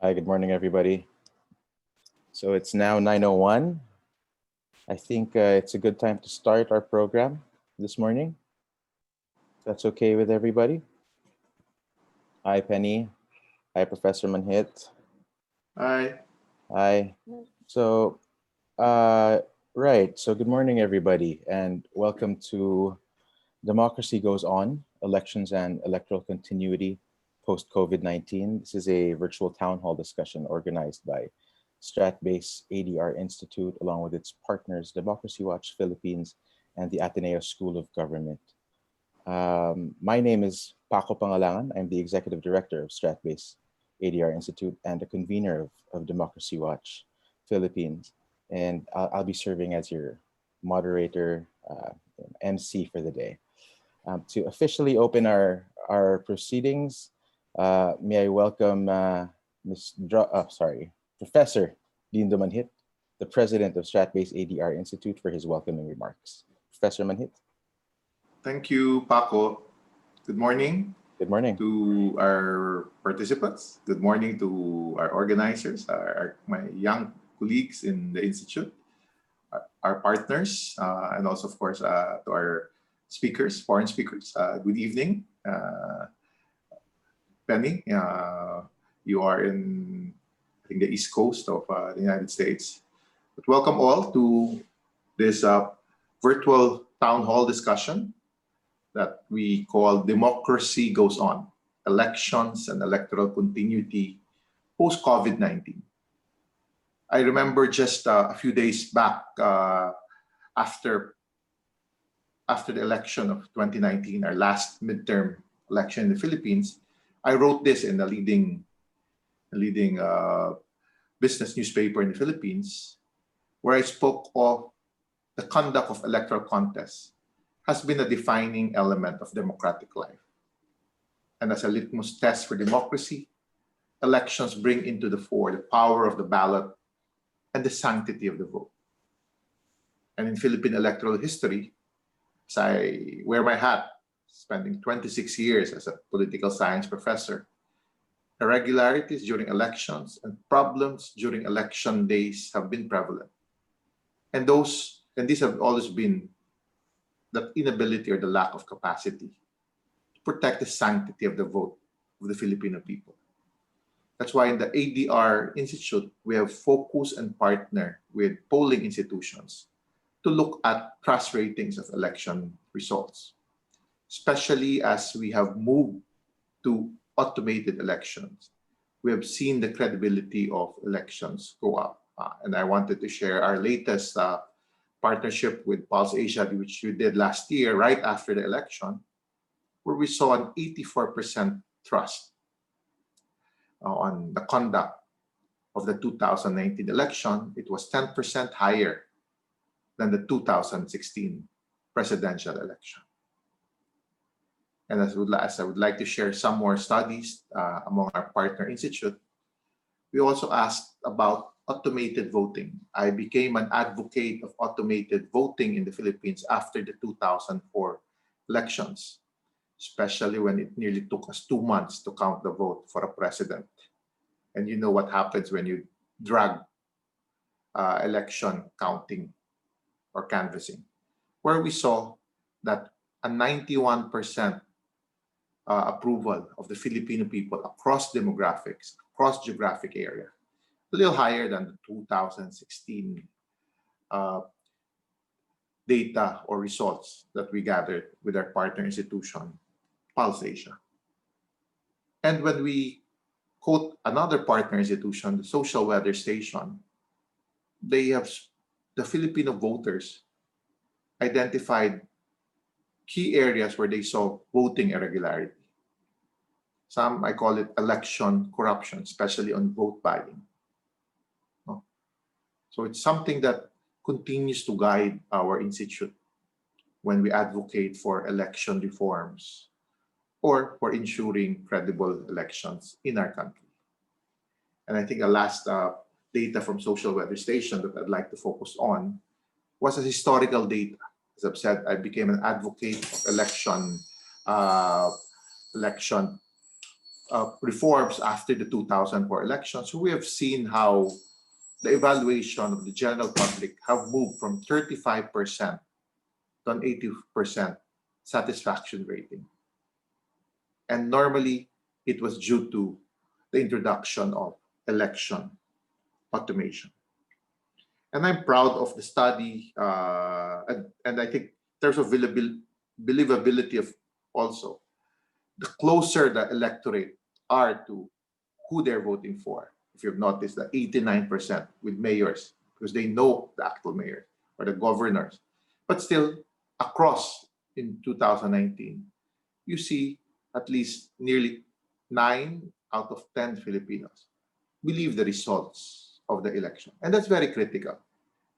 Hi, good morning, everybody. So it's now 9:01. I think it's a good time to start our program this morning. That's okay with everybody. Hi, Penny. Hi, Professor Manhit. Hi. Hi. So, right. So good morning, everybody, and welcome to Democracy Goes On, Elections and Electoral Continuity Post-COVID-19. This is a virtual town hall discussion organized by Stratbase ADR Institute, along with its partners, Democracy Watch Philippines and the Ateneo School of Government. My name is Paco Pangalangan. I'm the Executive Director of Stratbase ADR Institute and the convener of Democracy Watch Philippines. And I'll be serving as your moderator, MC for the day. To officially open our proceedings, may I welcome Professor Lindo Manhit, the president of Stratbase ADR Institute, for his welcoming remarks. Professor Manhit. Thank you, Paco. Good morning. Good morning to our participants. Good morning to our organizers, my young colleagues in the Institute, our partners, and also, of course, to our speakers, foreign speakers. Good evening. Penny, you are in, I think, the East Coast of the United States. But welcome all to this virtual town hall discussion that we call Democracy Goes On, Elections and Electoral Continuity Post-COVID-19. I remember just a few days back after the election of 2019, our last midterm election in the Philippines, I wrote this in the leading business newspaper in the Philippines, where I spoke of the conduct of electoral contests has been a defining element of democratic life. And as a litmus test for democracy, elections bring into the fore the power of the ballot and the sanctity of the vote. And in Philippine electoral history, as I wear my hat, spending 26 years as a political science professor, irregularities during elections and problems during election days have been prevalent. And these have always been that inability or the lack of capacity to protect the sanctity of the vote of the Filipino people. That's why in the ADR Institute, we have focused and partnered with polling institutions to look at trust ratings of election results, especially as we have moved to automated elections. We have seen the credibility of elections go up. And I wanted to share our latest partnership with Pulse Asia, which we did last year, right after the election, where we saw an 84% trust on the conduct of the 2019 election. It was 10% higher than the 2016 presidential election. And as I would like to share some more studies among our partner institute, we also asked about automated voting. I became an advocate of automated voting in the Philippines after the 2004 elections, especially when it nearly took us 2 months to count the vote for a president. And you know what happens when you drag election counting or canvassing, where we saw that a 91% approval of the Filipino people across demographics, across geographic area, a little higher than the 2016 data or results that we gathered with our partner institution, Pulse Asia. And when we quote another partner institution, the Social Weather Station, the Filipino voters identified key areas where they saw voting irregularity. Some, I call it election corruption, especially on vote buying. So it's something that continues to guide our institute when we advocate for election reforms or for ensuring credible elections in our country. And I think the last data from Social Weather Station that I'd like to focus on was a historical data. As I've said, I became an advocate of election reforms after the 2004 elections, we have seen how the evaluation of the general public have moved from 35% to an 80% satisfaction rating. And normally, it was due to the introduction of election automation. And I'm proud of the study, and I think in terms of believability of also, the closer the electorate are to who they're voting for. If you've noticed that 89% with mayors, because they know the actual mayor or the governors. But still, across in 2019, you see at least nearly 9 out of 10 Filipinos believe the results of the election. And that's very critical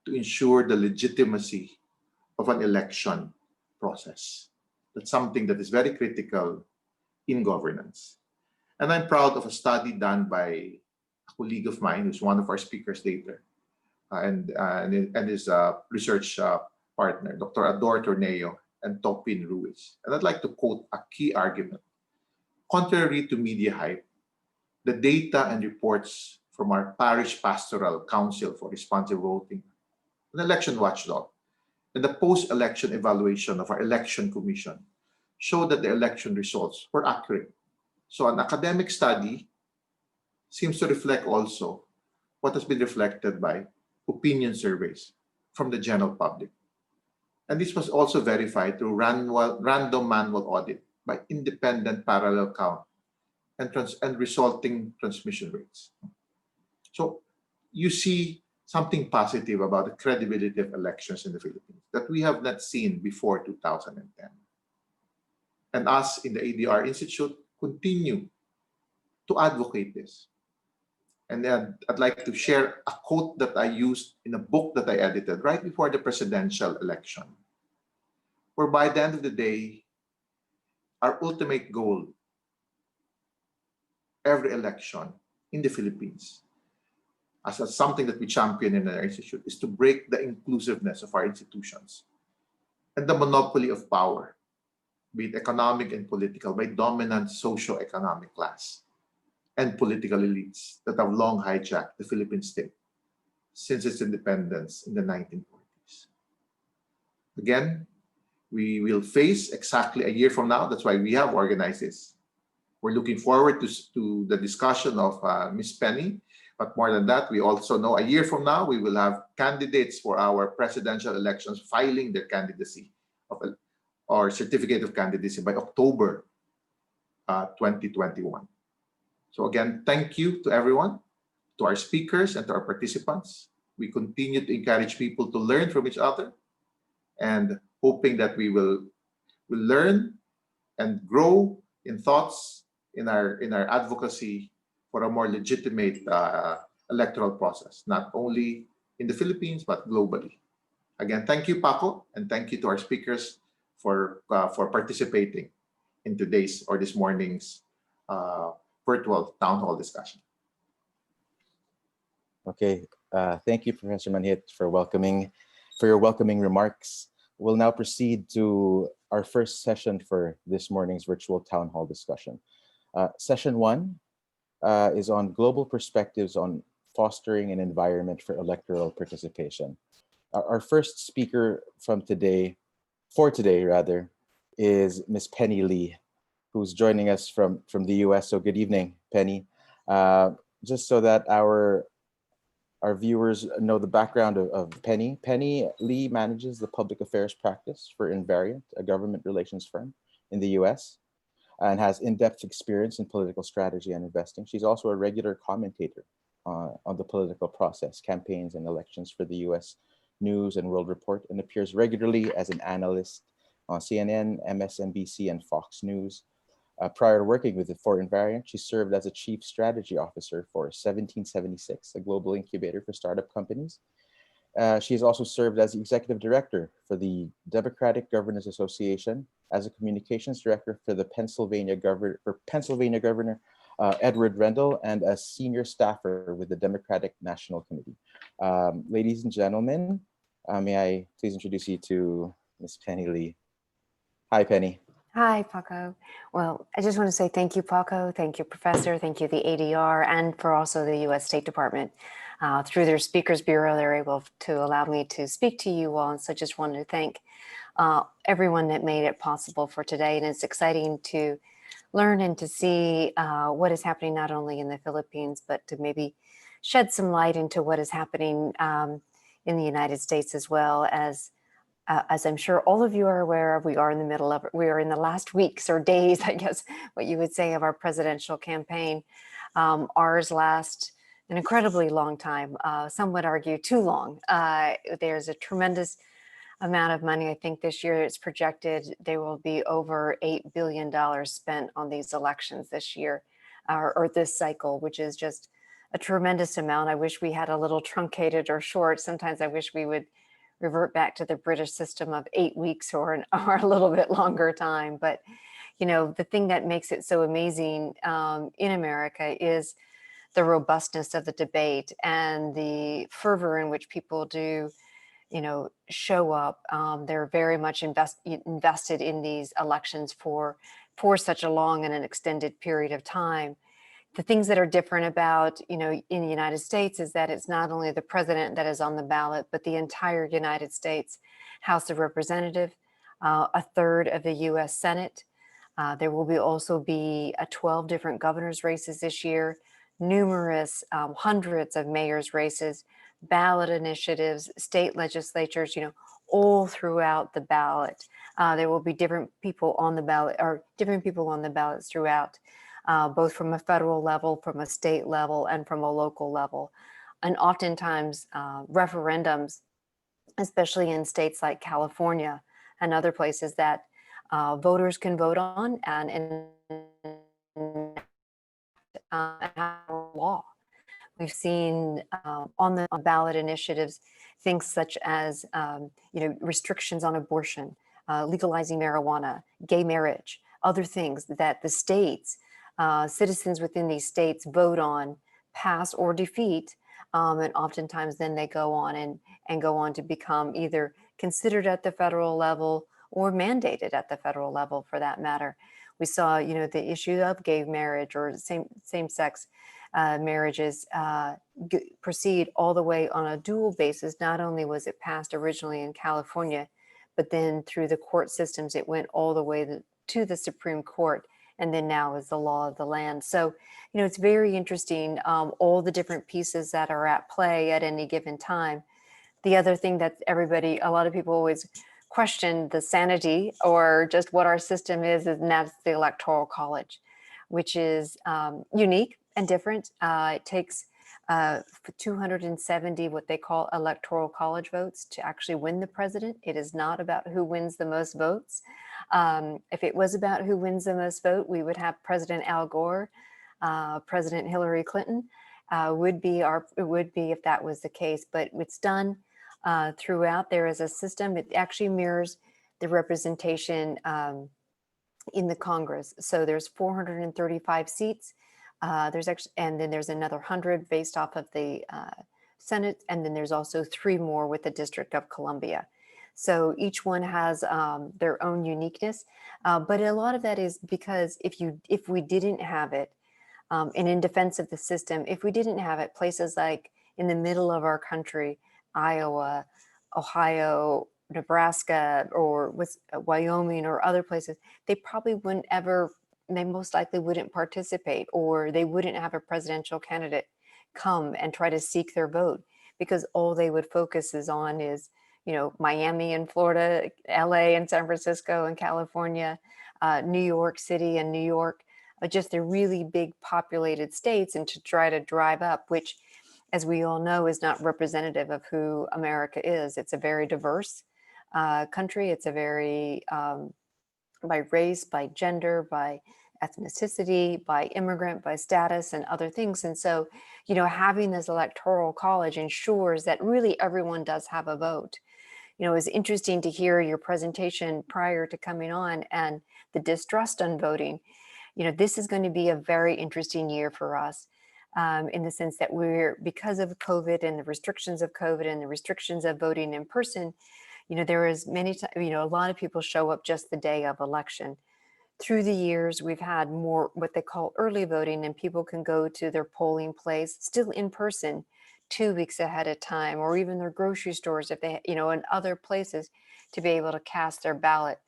to ensure the legitimacy of an election process. That's something that is very critical in governance. And I'm proud of a study done by a colleague of mine who's one of our speakers later, and his research partner, Dr. Ateneo and Topin Ruiz. And I'd like to quote a key argument. Contrary to media hype, the data and reports from our Parish Pastoral Council for Responsive Voting, an election watchdog, and the post-election evaluation of our election commission show that the election results were accurate. So an academic study seems to reflect also what has been reflected by opinion surveys from the general public. And this was also verified through random manual audit by independent parallel count and resulting transmission rates. So you see something positive about the credibility of elections in the Philippines that we have not seen before 2010. And us in the ADR Institute continue to advocate this. And then I'd like to share a quote that I used in a book that I edited right before the presidential election, where by the end of the day, our ultimate goal, every election in the Philippines, as something that we champion in our institute, is to break the inclusiveness of our institutions and the monopoly of power, be it economic and political, by dominant socio-economic class and political elites that have long hijacked the Philippine state since its independence in the 1940s. Again, we will face exactly a year from now. That's why we have organized this. We're looking forward to the discussion of Ms. Penny. But more than that, we also know a year from now, we will have candidates for our presidential elections filing their candidacy or certificate of candidacy by October 2021. So again, thank you to everyone, to our speakers and to our participants. We continue to encourage people to learn from each other and hoping that we will learn and grow in thoughts in our advocacy for a more legitimate electoral process, not only in the Philippines, but globally. Again, thank you, Paco, and thank you to our speakers for participating in today's or this morning's virtual town hall discussion. Okay, thank you, Professor Manhit, for your welcoming remarks. We'll now proceed to our first session for this morning's virtual town hall discussion. Session 1 is on global perspectives on fostering an environment for electoral participation. Our first speaker for today, is Ms. Penny Lee, who's joining us from the US. So good evening, Penny. Just so that our viewers know the background of Penny. Penny Lee manages the public affairs practice for Invariant, a government relations firm in the US, and has in-depth experience in political strategy and investing. She's also a regular commentator on the political process, campaigns, and elections for the US News and World Report, and appears regularly as an analyst on CNN, MSNBC, and Fox News. Prior to working for Invariant, she served as a chief strategy officer for 1776, a global incubator for startup companies. She has also served as the executive director for the Democratic Governors Association, as a communications director for the Pennsylvania Governor Edward Rendell, and a senior staffer with the Democratic National Committee. Ladies and gentlemen, may I please introduce you to Ms. Penny Lee. Hi, Penny. Hi, Paco. Well, I just want to say thank you, Paco. Thank you, Professor. Thank you, the ADR, and for also the U.S. State Department. Through their Speakers Bureau, they're able to allow me to speak to you all. And so just wanted to thank everyone that made it possible for today. And it's exciting to learn and to see what is happening not only in the Philippines, but to maybe shed some light into what is happening in the United States as well. As I'm sure all of you are aware of, we are in the middle of, we are in the last weeks or days, I guess, what you would say, of our presidential campaign. Ours last an incredibly long time, some would argue too long. There's a tremendous amount of money. I think this year it's projected there will be over $8 billion spent on these elections this year, or this cycle, which is just a tremendous amount. I wish we had a little truncated or short. Sometimes I wish we would revert back to the British system of 8 weeks or a little bit longer time. But, you know, the thing that makes it so amazing in America is the robustness of the debate and the fervor in which people do, you know, show up. They're very much invested in these elections for such a long and an extended period of time. The things that are different about, you know, in the United States is that it's not only the president that is on the ballot, but the entire United States House of Representatives, a third of the U.S. Senate. There will also be 12 different governors' races this year, numerous hundreds of mayors' races, ballot initiatives, state legislatures, you know, all throughout the ballot. There will be different people on the ballot, or different people on the ballots throughout. Both from a federal level, from a state level, and from a local level. And oftentimes referendums, especially in states like California and other places that voters can vote on and law. We've seen on the ballot initiatives things such as you know, restrictions on abortion, legalizing marijuana, gay marriage, other things that the states, citizens within these states vote on, pass or defeat, and oftentimes then they go on and go on to become either considered at the federal level or mandated at the federal level, for that matter. We saw, you know, the issue of gay marriage or same-sex marriages proceed all the way on a dual basis. Not only was it passed originally in California, but then through the court systems, it went all the way to the Supreme Court, and then now is the law of the land. So, you know, it's very interesting, all the different pieces that are at play at any given time. The other thing that a lot of people always question the sanity or just what our system is, and that's the Electoral College, which is unique and different. It takes 270 what they call Electoral College votes to actually win the president. It is not about who wins the most votes. If it was about who wins the most vote, we would have President Al Gore, President Hillary Clinton would be if that was the case. But it's done throughout. There is a system. It actually mirrors the representation in the Congress. So there's 435 seats. And then there's another 100 based off of the Senate, and then there's also 3 more with the District of Columbia. So each one has their own uniqueness, but a lot of that is because if we didn't have it, and in defense of the system, if we didn't have it, places like in the middle of our country, Iowa, Ohio, Nebraska, or Wyoming, or other places, they probably wouldn't ever. They most likely wouldn't participate, or they wouldn't have a presidential candidate come and try to seek their vote, because all they would focus on is, you know, Miami and Florida, LA and San Francisco and California, New York City and New York, just the really big populated states, and to try to drive up, which, as we all know, is not representative of who America is. It's a very diverse country. It's a very, by race, by gender, by ethnicity, by immigrant, by status, and other things. And so, you know, having this Electoral College ensures that really everyone does have a vote. You know, it was interesting to hear your presentation prior to coming on and the distrust on voting. You know, this is going to be a very interesting year for us, in the sense that because of COVID and the restrictions of COVID and the restrictions of voting in person, you know, there is a lot of people show up just the day of election. through the years, we've had more what they call early voting, and people can go to their polling place still in person 2 weeks ahead of time, or even their grocery stores if they, and other places to be able to cast their ballot.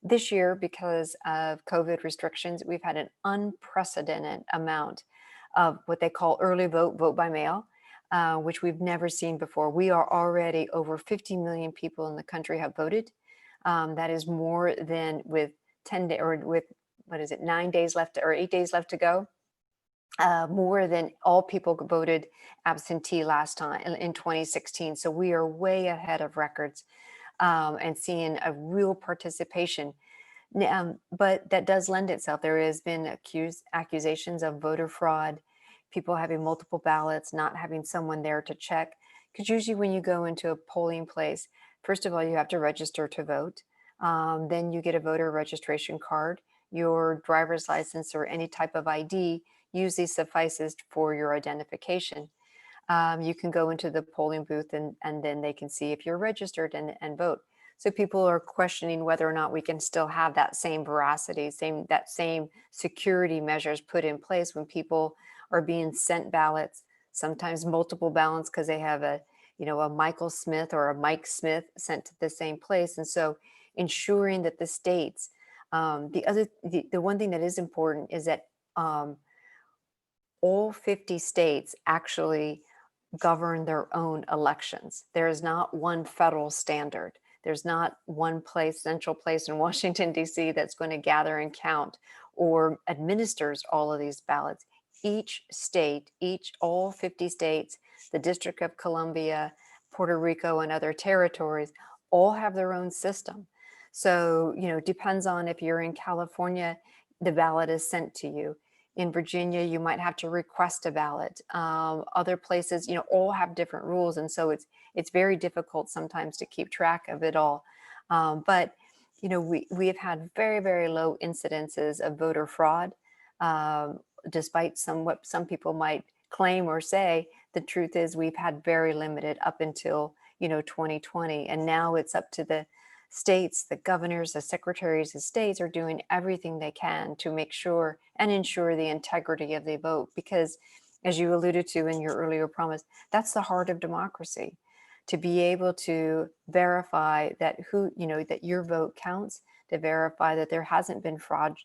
This year, because of COVID restrictions, we've had an unprecedented amount of what they call early vote by mail, which we've never seen before. We are already over 50 million people in the country have voted. That is more than with 10 days or with, 9 days left or 8 days left to go. More than all people voted absentee last time in 2016. So we are way ahead of records and seeing a real participation. But that does lend itself. There has been accusations of voter fraud, people having multiple ballots, not having someone there to check. Because usually when you go into a polling place, first of all, you have to register to vote. Then you get a voter registration card. Your driver's license or any type of ID usually suffices for your identification. You can go into the polling booth and then they can see if you're registered and vote. So people are questioning whether or not we can still have that same veracity, that same security measures put in place when people are being sent ballots, sometimes multiple ballots because they have a Michael Smith or a Mike Smith sent to the same place. And so ensuring that the states, the one thing that is important is that all 50 states actually govern their own elections. There is not one federal standard. There's not one central place in Washington, D.C. that's going to gather and count or administers all of these ballots. Each state, all 50 states, the District of Columbia, Puerto Rico, and other territories all have their own system. So, it depends on if you're in California, the ballot is sent to you. In Virginia, you might have to request a ballot. Other places, all have different rules. And so it's very difficult sometimes to keep track of it all. But, we have had very, very low incidences of voter fraud, despite what some people might claim or say. The truth is we've had very limited up until, 2020. And now it's up to the states, the governors, the secretaries of states are doing everything they can to make sure and ensure the integrity of the vote. Because as you alluded to in your earlier promise, that's the heart of democracy, to be able to verify that that your vote counts, to verify that there hasn't been fraud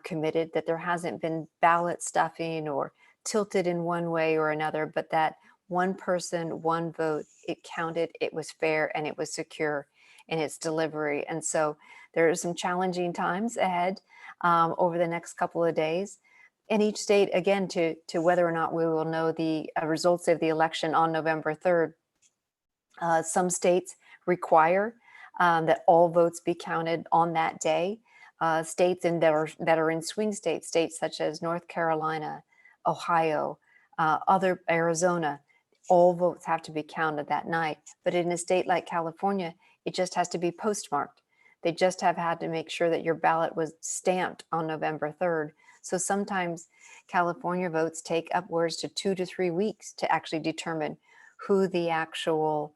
committed, that there hasn't been ballot stuffing or tilted in one way or another, but that one person, one vote, it counted, it was fair, and it was secure in its delivery. And so there are some challenging times ahead over the next couple of days. In each state, again, to whether or not we will know the results of the election on November 3rd. Some states require that all votes be counted on that day. States that are in swing states such as North Carolina, Ohio, other Arizona, all votes have to be counted that night. But in a state like California, it just has to be postmarked. They just have had to make sure that your ballot was stamped on November 3rd. So sometimes California votes take upwards to 2 to 3 weeks to actually determine who the actual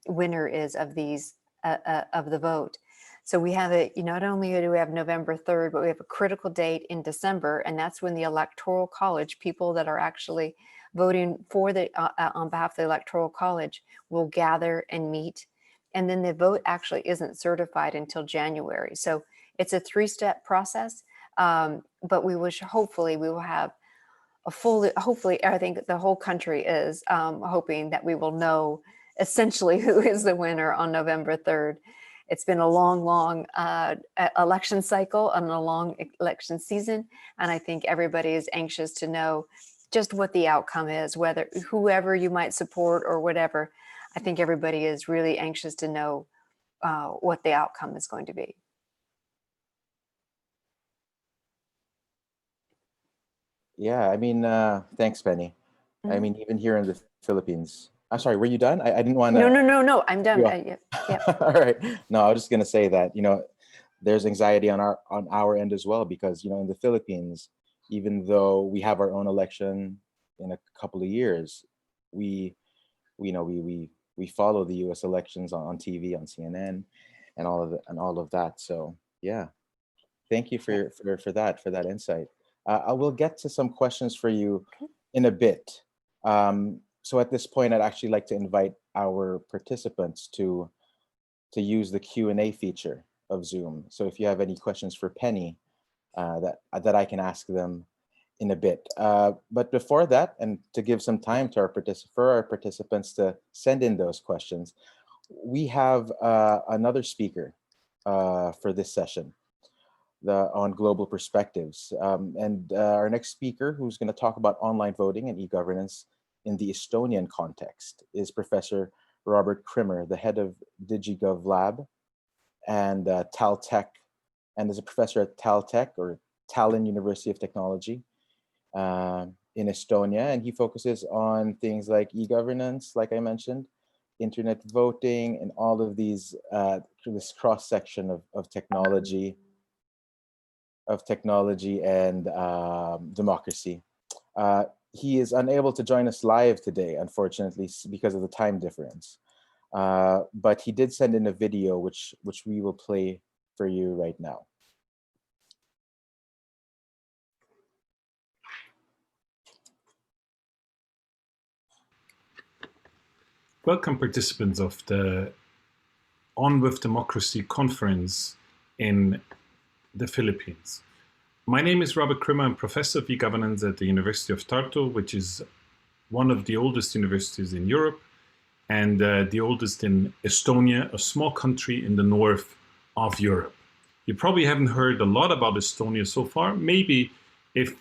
winner is of these of the vote. So we have not only do we have November 3rd, but we have a critical date in December, and that's when the Electoral College, people that are actually voting for on behalf of the Electoral College, will gather and meet. And then the vote actually isn't certified until January. So it's a 3-step process, but hopefully we will have hopefully I think the whole country is hoping that we will know essentially who is the winner on November 3rd. It's been a long election cycle and a long election season. And I think everybody is anxious to know just what the outcome is, whether whoever you might support or whatever. I think everybody is really anxious to know what the outcome is going to be. Yeah, I mean, thanks, Penny. I mean, even here in the Philippines. I'm sorry, were you done? I didn't want to. No, I'm done. Yeah. All right. No, I was just gonna say that, there's anxiety on our end as well, because, in the Philippines, even though we have our own election in a couple of years, we follow the U.S. elections on TV, on CNN, and all of that. So yeah. Thank you for that insight. I will get to some questions for you Okay. in a bit. So at this point, I'd actually like to invite our participants to use the Q&A feature of Zoom. So if you have any questions for Penny, that I can ask them in a bit. But before that, and to give some time to our participants to send in those questions, we have another speaker for this session on global perspectives. And our next speaker, who's going to talk about online voting and e-governance in the Estonian context, is Professor Robert Krimmer, the head of DigiGov Lab and TalTech, and is a professor at TalTech, or Tallinn University of Technology in Estonia. And he focuses on things like e-governance, like I mentioned, internet voting, and all of these, this cross-section of technology and democracy. He is unable to join us live today, unfortunately, because of the time difference. But he did send in a video, which we will play for you right now. Welcome, participants of the On With Democracy conference in the Philippines. My name is Robert Krimmer. I'm professor of e-governance at the University of Tartu, which is one of the oldest universities in Europe, and the oldest in Estonia, a small country in the north of Europe. You probably haven't heard a lot about Estonia so far. Maybe if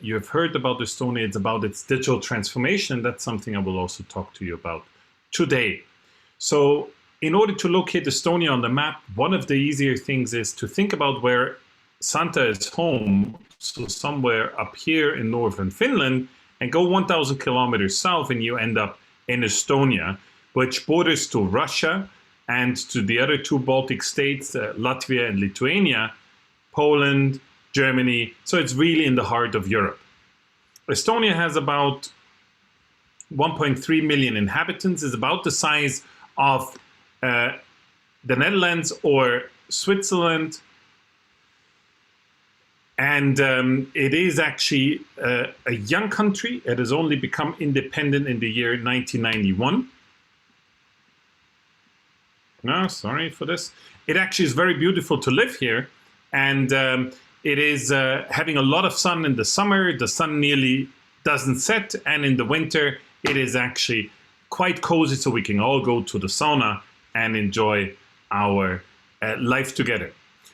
you have heard about Estonia, it's about its digital transformation. That's something I will also talk to you about today. So in order to locate Estonia on the map, one of the easier things is to think about where Santa is home, so somewhere up here in northern Finland, and go 1,000 kilometers south and you end up in Estonia, which borders to Russia and to the other two Baltic states, Latvia and Lithuania, Poland, Germany. So it's really in the heart of Europe. Estonia has about 1.3 million inhabitants, is about the size of the Netherlands or Switzerland. And it is actually a young country. It has only become independent in the year 1991. No, sorry for this. It actually is very beautiful to live here. And it is having a lot of sun in the summer. The sun nearly doesn't set. And in the winter, it is actually quite cozy, so we can all go to the sauna and enjoy our life together.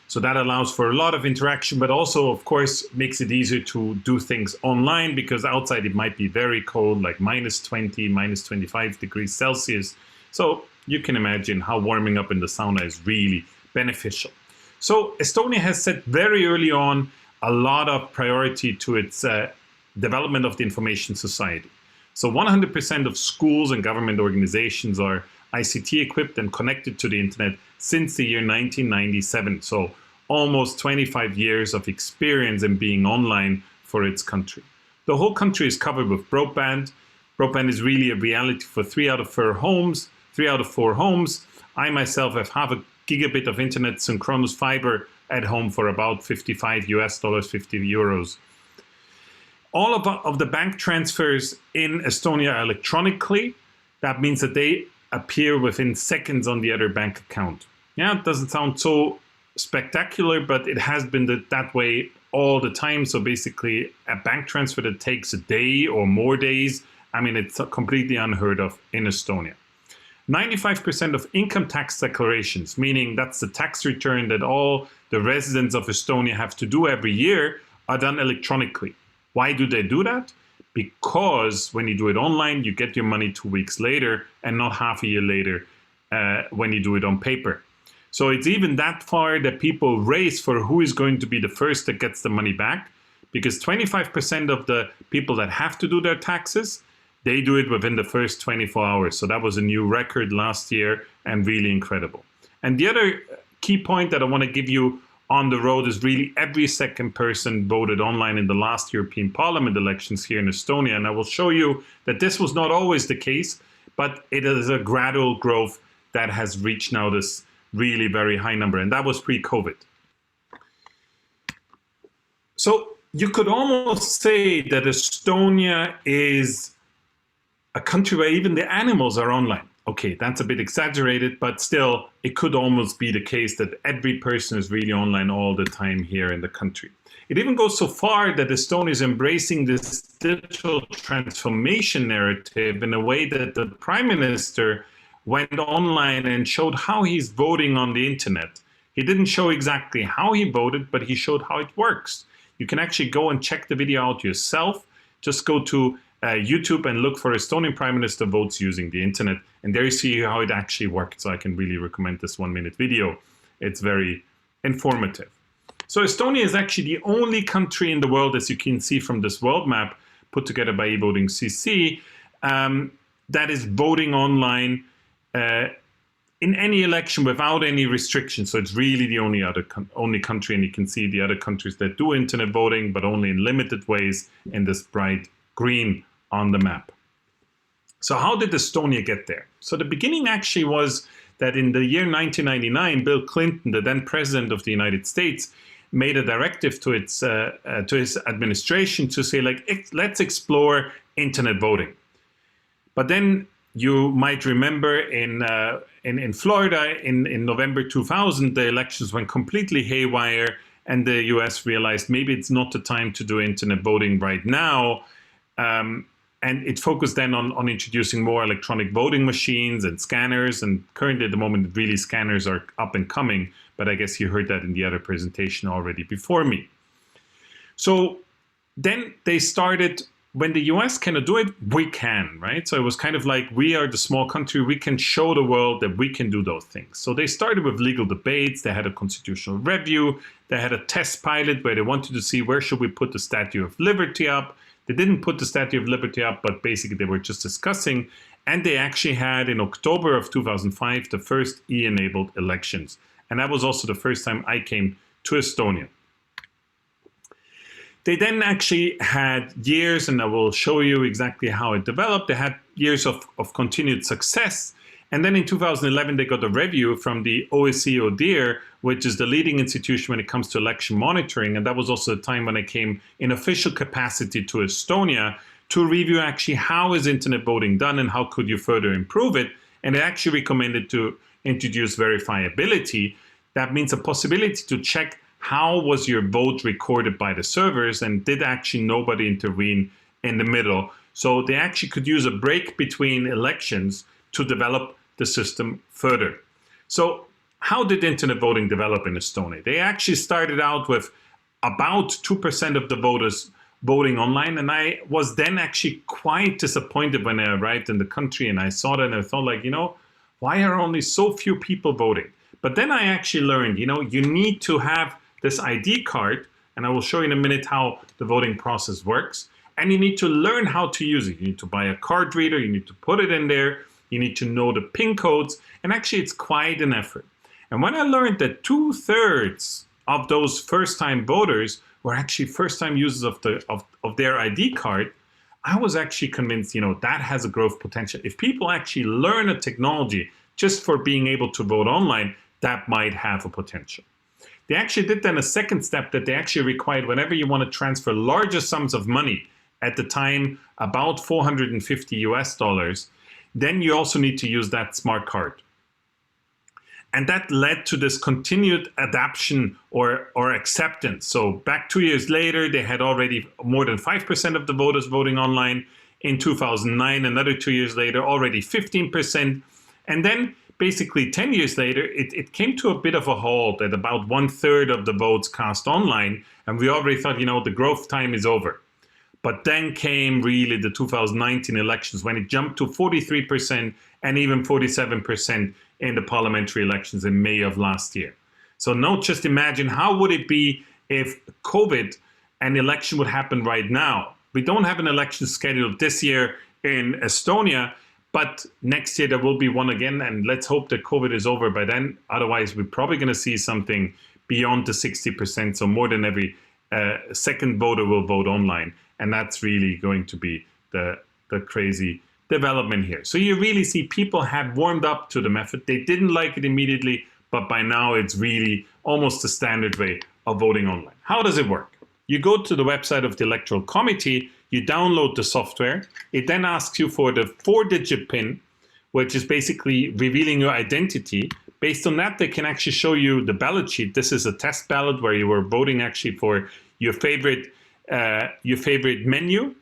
So that allows for a lot of interaction, but also, of course, makes it easier to do things online, because outside it might be very cold, like -20, -25 degrees Celsius. So you can imagine how warming up in the sauna is really beneficial. So Estonia has set very early on a lot of priority to its development of the information society. So 100% of schools and government organizations are ICT equipped and connected to the internet since the year 1997. So almost 25 years of experience in being online for its country. The whole country is covered with broadband. Broadband is really a reality for 3 out of 4 homes. 3 out of 4 homes. I myself have half a gigabit of internet synchronous fiber at home for about $55 US, 50 euros. All of the bank transfers in Estonia are electronically. That means that they appear within seconds on the other bank account. Yeah, it doesn't sound so spectacular, but it has been that way all the time. So basically, a bank transfer that takes a day or more days, I mean, it's completely unheard of in Estonia. 95% of income tax declarations, meaning that's the tax return that all the residents of Estonia have to do every year, are done electronically. Why do they do that? Because when you do it online, you get your money 2 weeks later and not half a year later when you do it on paper. So it's even that far that people race for who is going to be the first that gets the money back, because 25% of the people that have to do their taxes, they do it within the first 24 hours. So that was a new record last year and really incredible. And the other key point that I want to give you on the road is really every second person voted online in the last European Parliament elections here in Estonia. And I will show you that this was not always the case, but it is a gradual growth that has reached now this really very high number. And that was pre-COVID. So you could almost say that Estonia is a country where even the animals are online. Okay, that's a bit exaggerated, but still, it could almost be the case that every person is really online all the time here in the country. It even goes so far that Estonia is embracing this digital transformation narrative in a way that the Prime Minister went online and showed how he's voting on the internet. He didn't show exactly how he voted, but he showed how it works. You can actually go and check the video out yourself. Just go to YouTube and look for Estonian Prime Minister votes using the internet. And there you see how it actually worked. So I can really recommend this 1-minute video. It's very informative. So Estonia is actually the only country in the world, as you can see from this world map put together by eVoting CC, that is voting online in any election without any restrictions. So it's really the only country, and you can see the other countries that do internet voting, but only in limited ways in this bright green on the map. So how did Estonia get there? So the beginning actually was that in the year 1999, Bill Clinton, the then president of the United States, made a directive to his administration to say, like, let's explore internet voting. But then you might remember in Florida in November 2000, the elections went completely haywire, and the US realized maybe it's not the time to do internet voting right now. And it focused then on introducing more electronic voting machines and scanners. And currently at the moment, really scanners are up and coming, but I guess you heard that in the other presentation already before me. So then they started, when the US cannot do it, we can, right? So it was kind of like, we are the small country, we can show the world that we can do those things. So they started with legal debates, they had a constitutional review, they had a test pilot where they wanted to see where should we put the Statue of Liberty up. They didn't put the Statue of Liberty up, but basically they were just discussing. And they actually had, in October of 2005, the first e-enabled elections. And that was also the first time I came to Estonia. They then actually had years, and I will show you exactly how it developed. They had years of continued success. And then in 2011, they got a review from the OSCE ODIHR, which is the leading institution when it comes to election monitoring. And that was also the time when I came in official capacity to Estonia to review actually how is internet voting done and how could you further improve it. And they actually recommended to introduce verifiability. That means a possibility to check how was your vote recorded by the servers, and did actually nobody intervene in the middle. So they actually could use a break between elections to develop the system further. So how did internet voting develop in Estonia? They actually started out with about 2% of the voters voting online. And I was then actually quite disappointed when I arrived in the country and I saw that, and I thought, like, why are only so few people voting? But then I actually learned, you need to have this ID card, and I will show you in a minute how the voting process works. And you need to learn how to use it. You need to buy a card reader, you need to put it in there, you need to know the PIN codes, and actually it's quite an effort. And when I learned that 2/3 of those first-time voters were actually first-time users of their ID card, I was actually convinced, that has a growth potential. If people actually learn a technology just for being able to vote online, that might have a potential. They actually did then a second step that they actually required whenever you want to transfer larger sums of money, at the time about $450 US, then you also need to use that smart card. And that led to this continued adoption or acceptance. So back 2 years later, they had already more than 5% of the voters voting online. In 2009, another 2 years later, already 15%. And then basically 10 years later, it came to a bit of a halt at about 1/3 of the votes cast online. And we already thought, the growth time is over. But then came really the 2019 elections when it jumped to 43% and even 47% in the parliamentary elections in May of last year. So now just imagine, how would it be if COVID and election would happen right now? We don't have an election scheduled this year in Estonia, but next year there will be one again, and let's hope that COVID is over by then. Otherwise, we're probably going to see something beyond the 60%, so more than every second voter will vote online. And that's really going to be the crazy development here. So you really see people have warmed up to the method. They didn't like it immediately, but by now it's really almost the standard way of voting online. How does it work? You go to the website of the Electoral Committee, you download the software. It then asks you for the 4-digit PIN, which is basically revealing your identity. Based on that, they can actually show you the ballot sheet. This is a test ballot where you were voting actually for your favorite menu.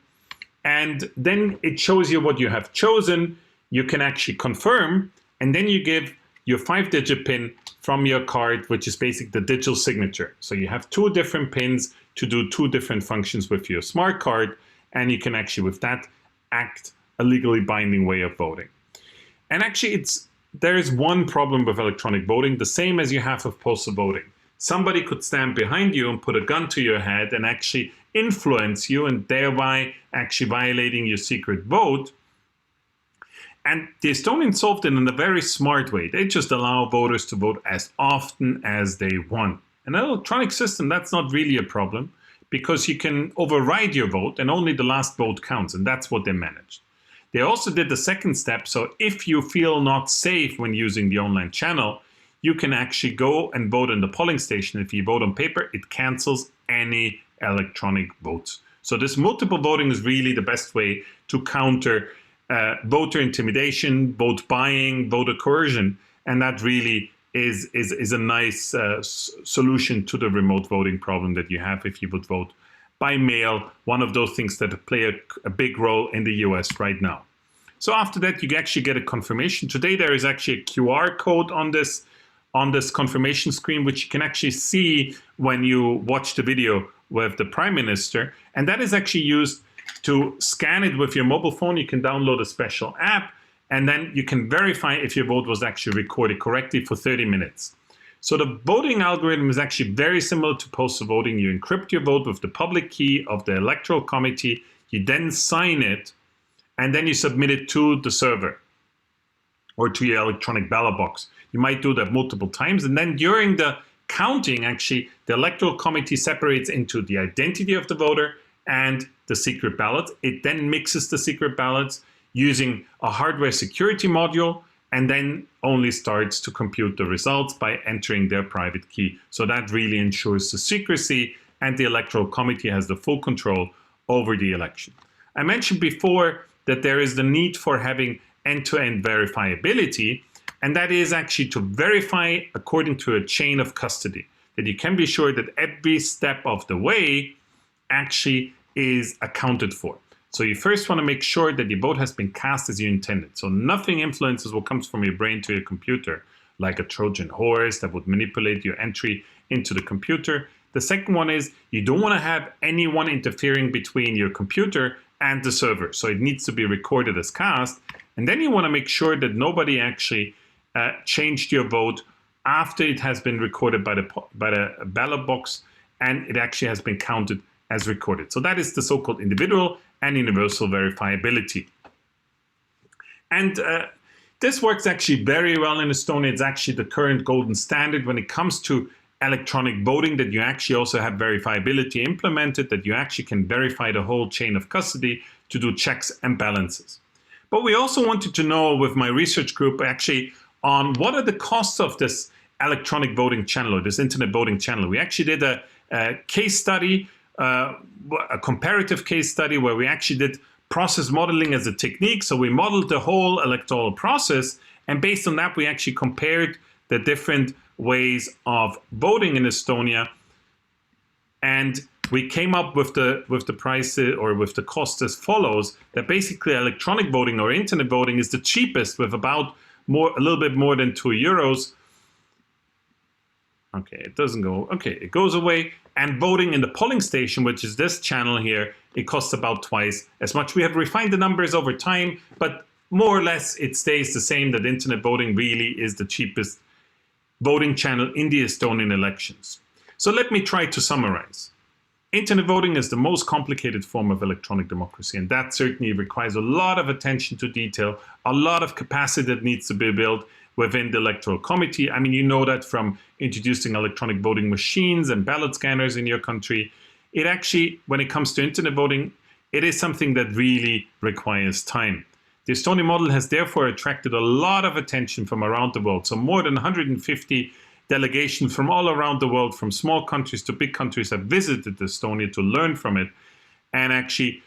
And then it shows you what you have chosen. You can actually confirm, and then you give your 5-digit PIN from your card, which is basically the digital signature. So you have 2 different PINs to do 2 different functions with your smart card, and you can actually, with that, act a legally binding way of voting. And actually, there is one problem with electronic voting, the same as you have with postal voting. Somebody could stand behind you and put a gun to your head and actually influence you, and thereby actually violating your secret vote. And the Estonians solved it in a very smart way. They just allow voters to vote as often as they want. In an electronic system, that's not really a problem, because you can override your vote and only the last vote counts, and that's what they managed. They also did the second step, so if you feel not safe when using the online channel, you can actually go and vote in the polling station. If you vote on paper, it cancels any electronic votes. So this multiple voting is really the best way to counter voter intimidation, vote buying, voter coercion, and that really is a nice solution to the remote voting problem that you have if you would vote by mail, one of those things that play a big role in the US right now. So after that, you actually get a confirmation. Today, there is actually a QR code on this confirmation screen, which you can actually see when you watch the video with the Prime Minister. And that is actually used to scan it with your mobile phone. You can download a special app, and then you can verify if your vote was actually recorded correctly for 30 minutes. So the voting algorithm is actually very similar to postal voting. You encrypt your vote with the public key of the Electoral Committee. You then sign it, and then you submit it to the server or to your electronic ballot box. You might do that multiple times, and then during the counting, actually, the Electoral Committee separates into the identity of the voter and the secret ballot. It then mixes the secret ballots using a hardware security module, and then only starts to compute the results by entering their private key. So that really ensures the secrecy, and the Electoral Committee has the full control over the election. I mentioned before that there is the need for having end-to-end verifiability, and that is actually to verify according to a chain of custody, that you can be sure that every step of the way actually is accounted for. So you first want to make sure that your vote has been cast as you intended. So nothing influences what comes from your brain to your computer, like a Trojan horse that would manipulate your entry into the computer. The second one is you don't want to have anyone interfering between your computer and the server. So it needs to be recorded as cast. And then you want to make sure that nobody actually changed your vote after it has been recorded by the ballot box, and it actually has been counted as recorded. So that is the so-called individual and universal verifiability. And this works actually very well in Estonia. It's actually the current golden standard when it comes to electronic voting, that you actually also have verifiability implemented, that you actually can verify the whole chain of custody to do checks and balances. But we also wanted to know with my research group actually on what are the costs of this electronic voting channel or this internet voting channel. We actually did a case study, a comparative case study where we actually did process modeling as a technique. So we modeled the whole electoral process, and based on that, we actually compared the different ways of voting in Estonia, and we came up with the price or with the cost as follows: that basically electronic voting or internet voting is the cheapest, with about a little bit more than €2. Okay, it doesn't go. Okay, it goes away. And voting in the polling station, which is this channel here, it costs about twice as much. We have refined the numbers over time, but more or less it stays the same, that internet voting really is the cheapest voting channel in the Estonian elections. So let me try to summarize. Internet voting is the most complicated form of electronic democracy, and that certainly requires a lot of attention to detail, a lot of capacity that needs to be built within the Electoral Committee. I mean, you know that from introducing electronic voting machines and ballot scanners in your country. It actually, when it comes to internet voting, it is something that really requires time. The Estonian model has therefore attracted a lot of attention from around the world. So more than 150 delegations from all around the world, from small countries to big countries, have visited Estonia to learn from it and actually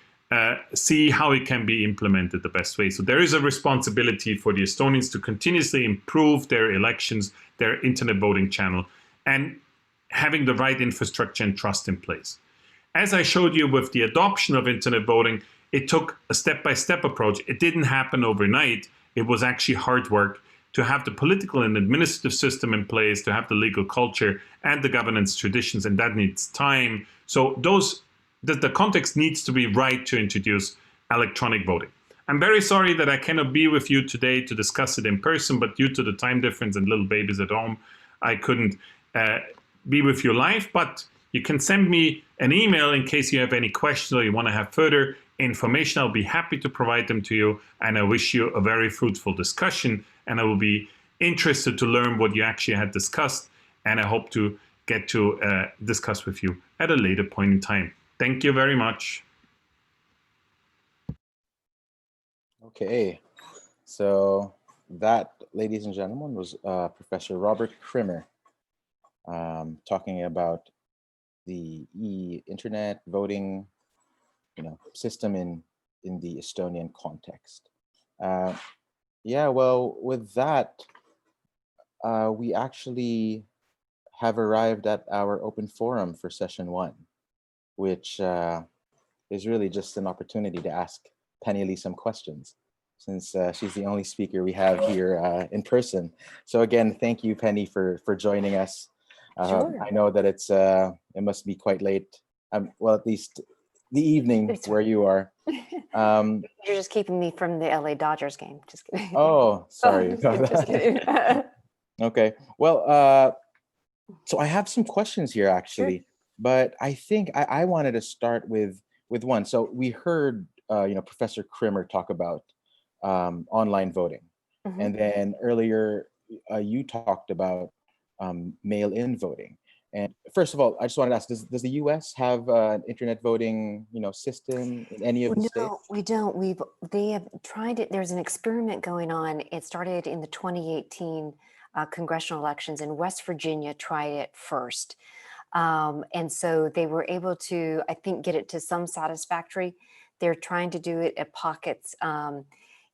see how it can be implemented the best way. So there is a responsibility for the Estonians to continuously improve their elections, their internet voting channel, and having the right infrastructure and trust in place. As I showed you with the adoption of internet voting, it took a step-by-step approach. It didn't happen overnight. It was actually hard work to have the political and administrative system in place, to have the legal culture and the governance traditions, and that needs time. So the context needs to be right to introduce electronic voting. I'm very sorry that I cannot be with you today to discuss it in person, but due to the time difference and little babies at home, I couldn't be with you live, but you can send me an email in case you have any questions or you want to have further information. I'll be happy to provide them to you, and I wish you a very fruitful discussion, and I will be interested to learn what you actually had discussed, and I hope to get to discuss with you at a later point in time. Thank you very much. Okay, so that, ladies and gentlemen, was Professor Robert Krimmer talking about the internet voting, system in the Estonian context. Yeah, well, with that, we actually have arrived at our open forum for session 1, which is really just an opportunity to ask Penny Lee some questions, since she's the only speaker we have here in person. So again, thank you, Penny, for joining us. Sure. I know that it must be quite late, well, at least the evening where you are. You're just keeping me from the LA Dodgers game. Just kidding. Oh, sorry. Just kidding. Okay, well, so I have some questions here actually, Sure. but I think I wanted to start with one. So we heard Professor Krimmer talk about online voting, Mhm. and then earlier you talked about mail-in voting. And first of all, I just wanted to ask: Does the U.S. have an internet voting system in any of the states? No, we don't. They have tried it. There's an experiment going on. It started in the 2018 congressional elections, and West Virginia tried it first. And so they were able to, I think, get it to some satisfactory. They're trying to do it at pockets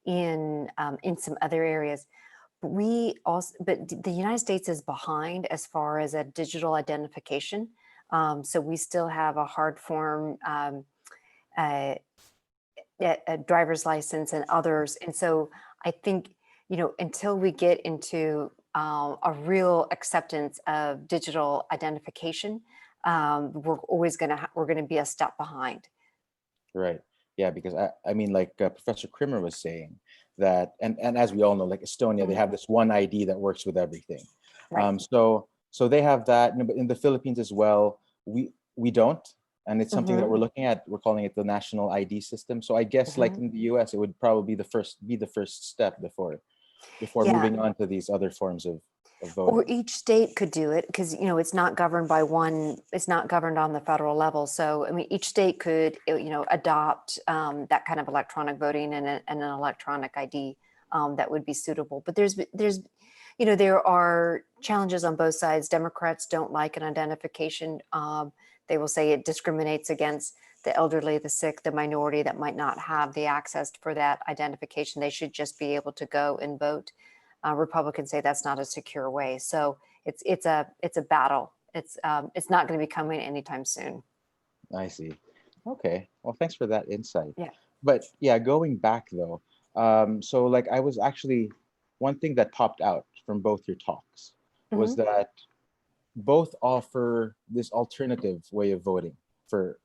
in some other areas. But the United States is behind as far as a digital identification. So we still have a hard form a driver's license and others. And so I think, until we get into a real acceptance of digital identification, we're going to be a step behind. Right. Yeah, because I mean, like Professor Krimmer was saying that, and as we all know, like Estonia, they have this one ID that works with everything. Right. So they have that, but in the Philippines as well, we don't, and it's something that we're looking at. We're calling it the national ID system. So I guess like in the US, it would probably be the first step before Yeah. moving on to these other forms of voting. Or each state could do it because, it's not governed by one, it's not governed on the federal level. So, I mean, each state could, adopt that kind of electronic voting and an electronic ID that would be suitable. But there are challenges on both sides. Democrats don't like an identification. They will say it discriminates against the elderly, the sick, the minority that might not have the access for that identification. They should just be able to go and vote. Republicans say that's not a secure way. So it's a battle. It's not going to be coming anytime soon. I see. Okay. Well, thanks for that insight. Yeah. But yeah, going back though, so like I was actually, one thing that popped out from both your talks was that both offer this alternative way of voting for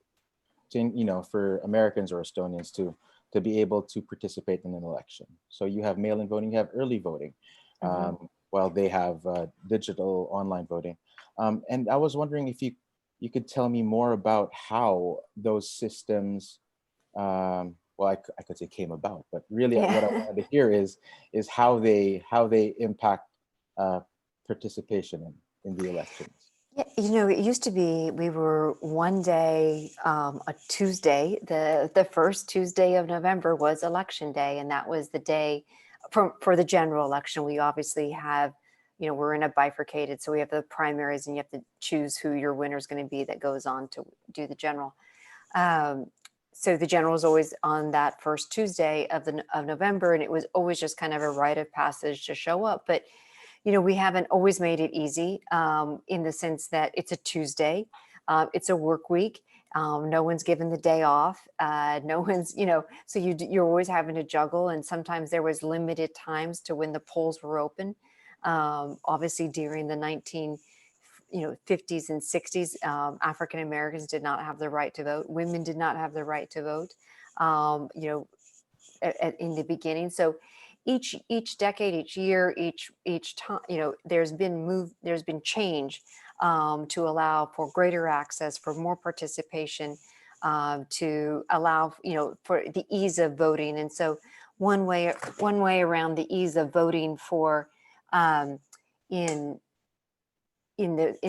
Americans or Estonians to be able to participate in an election. So you have mail-in voting, you have early voting, while they have digital online voting. And I was wondering if you could tell me more about how those systems, well, I could say came about, but really what I wanted to hear is how they impact participation in the elections. Yeah, it used to be we were one day, a Tuesday, the first Tuesday of November was election day. And that was the day for the general election. We obviously have we're in a bifurcated, so we have the primaries and you have to choose who your winner is going to be that goes on to do the general. So the general is always on that first Tuesday of November, and it was always just kind of a rite of passage to show up. But we haven't always made it easy in the sense that it's a Tuesday, it's a work week. No one's given the day off. No one's, so you're always having to juggle. And sometimes there was limited times to when the polls were open. Obviously, during the 50s and 60s, African Americans did not have the right to vote. Women did not have the right to vote. In the beginning. So each decade, each year, each time, there's been change to allow for greater access, for more participation, to allow, for the ease of voting. And so one way around the ease of voting for in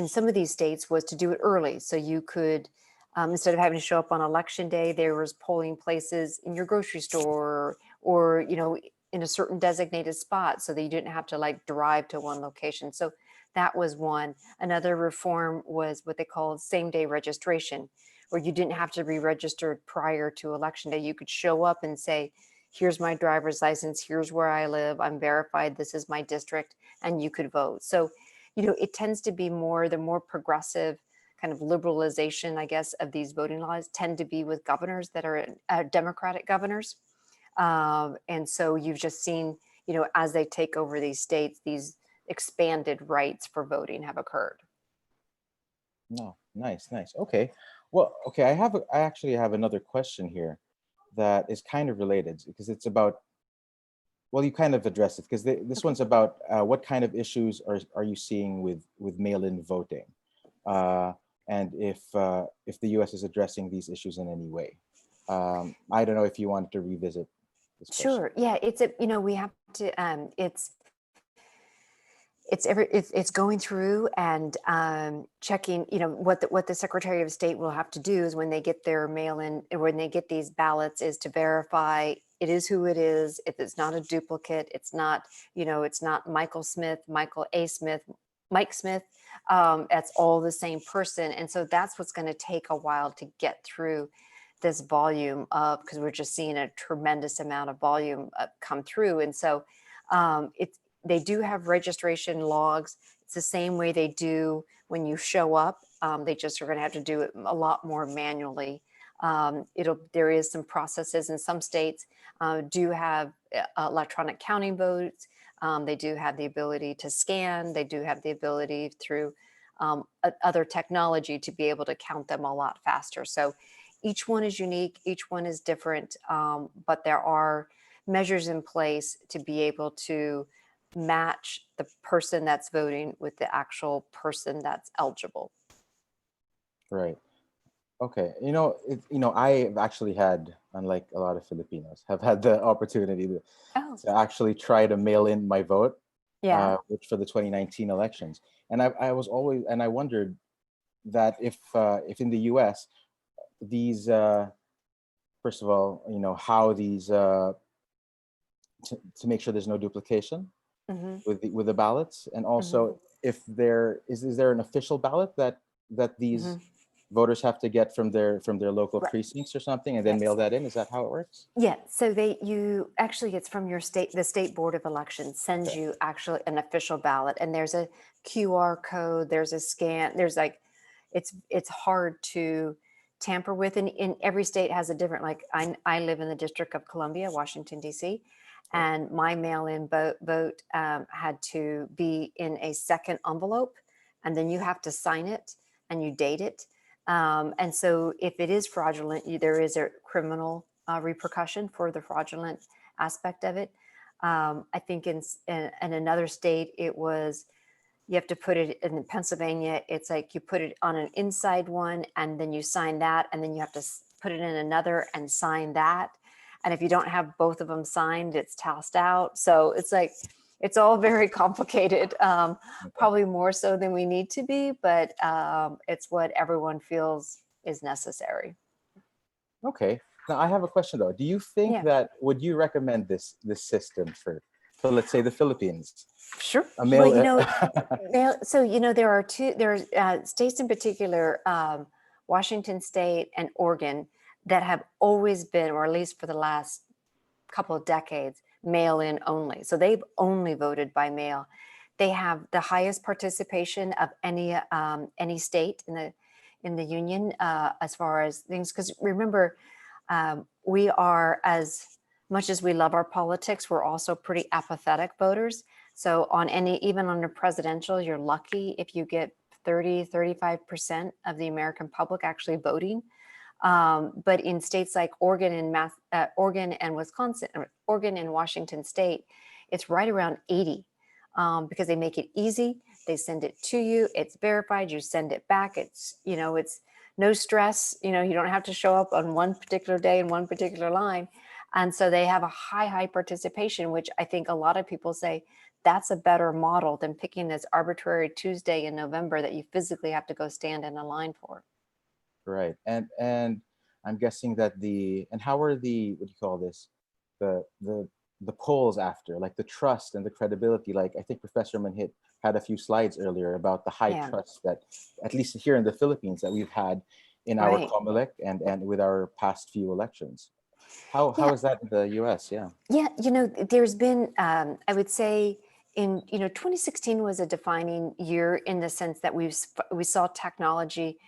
some of these states was to do it early. So you could, instead of having to show up on election day, there was polling places in your grocery store or in a certain designated spot so that you didn't have to like drive to one location. So that was one. Another reform was what they called same-day registration, where you didn't have to be registered prior to election day. You could show up and say, here's my driver's license, here's where I live, I'm verified, this is my district, and you could vote. So, it tends to be the more progressive kind of liberalization, I guess, of these voting laws tend to be with governors that are Democratic governors. And so you've just seen, as they take over these states, these expanded rights for voting have occurred. No, nice. Okay. Well, okay, I actually have another question here that is kind of related because it's about, well, you kind of addressed it because this one's about what kind of issues are you seeing with mail-in voting, and if the U.S. is addressing these issues in any way. I don't know if you wanted to revisit this question. Sure. Yeah, we have to. It's going through and checking. What the Secretary of State will have to do is when they get their mail-in, when they get these ballots, is to verify it is who it is. If it's not a duplicate, it's not it's not Michael Smith, Michael A. Smith, Mike Smith. That's all the same person, and so that's what's going to take a while to get through this volume of, because we're just seeing a tremendous amount of volume come through, and so they do have registration logs. It's the same way they do when you show up. They just are going to have to do it a lot more manually. There is some processes, and some states do have electronic counting votes. They do have the ability to scan. They do have the ability through other technology to be able to count them a lot faster. So each one is unique. Each one is different, but there are measures in place to be able to match the person that's voting with the actual person that's eligible. Right. Okay. I've actually had, unlike a lot of Filipinos, have had the opportunity to actually try to mail in my vote, which for the 2019 elections. And I wondered that if in the U.S. these, first of all, how these to make sure there's no duplication with the ballots, and also if there is there an official ballot that these voters have to get from their local precincts or something, and then mail that in? Is that how it works? Yeah. So it's from your state. The State Board of Elections sends you actually an official ballot, and there's a QR code. There's a scan. There's it's hard to tamper with, and in every state has a different. Like I live in the District of Columbia, Washington D.C. And my mail-in vote had to be in a second envelope, and then you have to sign it and you date it. And so if it is fraudulent, there is a criminal repercussion for the fraudulent aspect of it. I think in another state, it was, you have to put it in Pennsylvania. It's like you put it on an inside one and then you sign that, and then you have to put it in another and sign that. And if you don't have both of them signed, it's tossed out. So it's like, it's all very complicated, probably more so than we need to be, but it's what everyone feels is necessary. Okay. Now I have a question though. Do you think that, would you recommend this system for So let's say the Philippines. Sure. A mail. So, there are states in particular, Washington State and Oregon, that have always been, or at least for the last couple of decades, mail-in only. So they've only voted by mail. They have the highest participation of any state in the union as far as things. Because remember, we are, as much as we love our politics, we're also pretty apathetic voters. So even on a presidential, you're lucky if you get 35% of the American public actually voting. But in states like Oregon and Wisconsin, Oregon and Washington State, it's right around 80 because they make it easy. They send it to you. It's verified. You send it back. It's no stress. You don't have to show up on one particular day in one particular line. And so they have a high participation, which I think a lot of people say that's a better model than picking this arbitrary Tuesday in November that you physically have to go stand in a line for. Right. And I'm guessing that how are what do you call this? The polls after, like the trust and the credibility, like I think Professor Manhit had a few slides earlier about the high trust that, at least here in the Philippines, that we've had in our COMELEC and with our past few elections. How is that in the US? Yeah. Yeah, there's been, I would say, 2016 was a defining year in the sense that we saw technology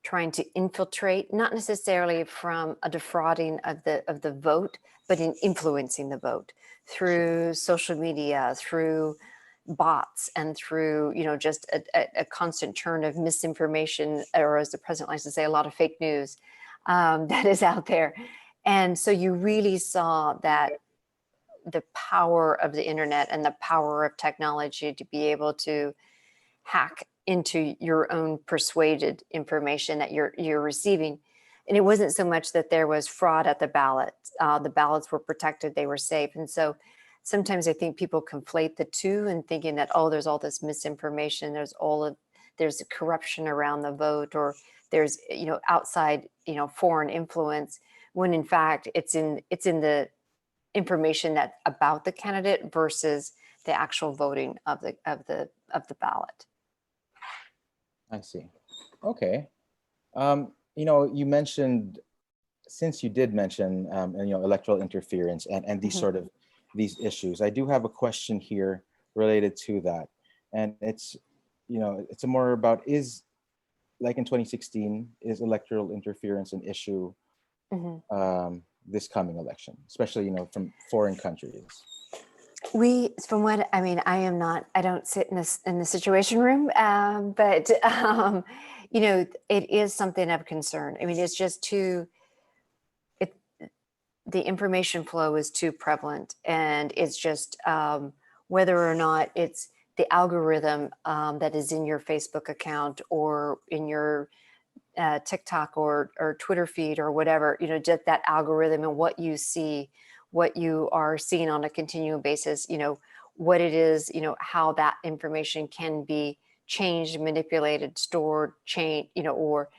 trying to infiltrate, not necessarily from a defrauding of the vote, but in influencing the vote through social media, through bots, and through just a constant churn of misinformation, or as the president likes to say, a lot of fake news that is out there. And so you really saw that the power of the internet and the power of technology to be able to hack into your own persuaded information that you're receiving. And it wasn't so much that there was fraud at the ballot. The ballots were protected, they were safe. And so sometimes I think people conflate the two and thinking that, oh, there's all this misinformation, there's corruption around the vote, or there's outside foreign influence, when in fact it's in the information that about the candidate versus the actual voting of the ballot. I see. Okay. You mentioned, since you did mention, electoral interference and these sort of these issues, I do have a question here related to that. And it's more about, like in 2016, is electoral interference an issue this coming election, especially, from foreign countries? From what I don't sit in the Situation Room, but it is something of concern. I mean, it's just the information flow is too prevalent, and it's just whether or not it's the algorithm that is in your Facebook account or in your TikTok or Twitter feed or whatever, just that algorithm and what you see, what you are seeing on a continual basis, what it is, how that information can be changed, manipulated, stored, changed, or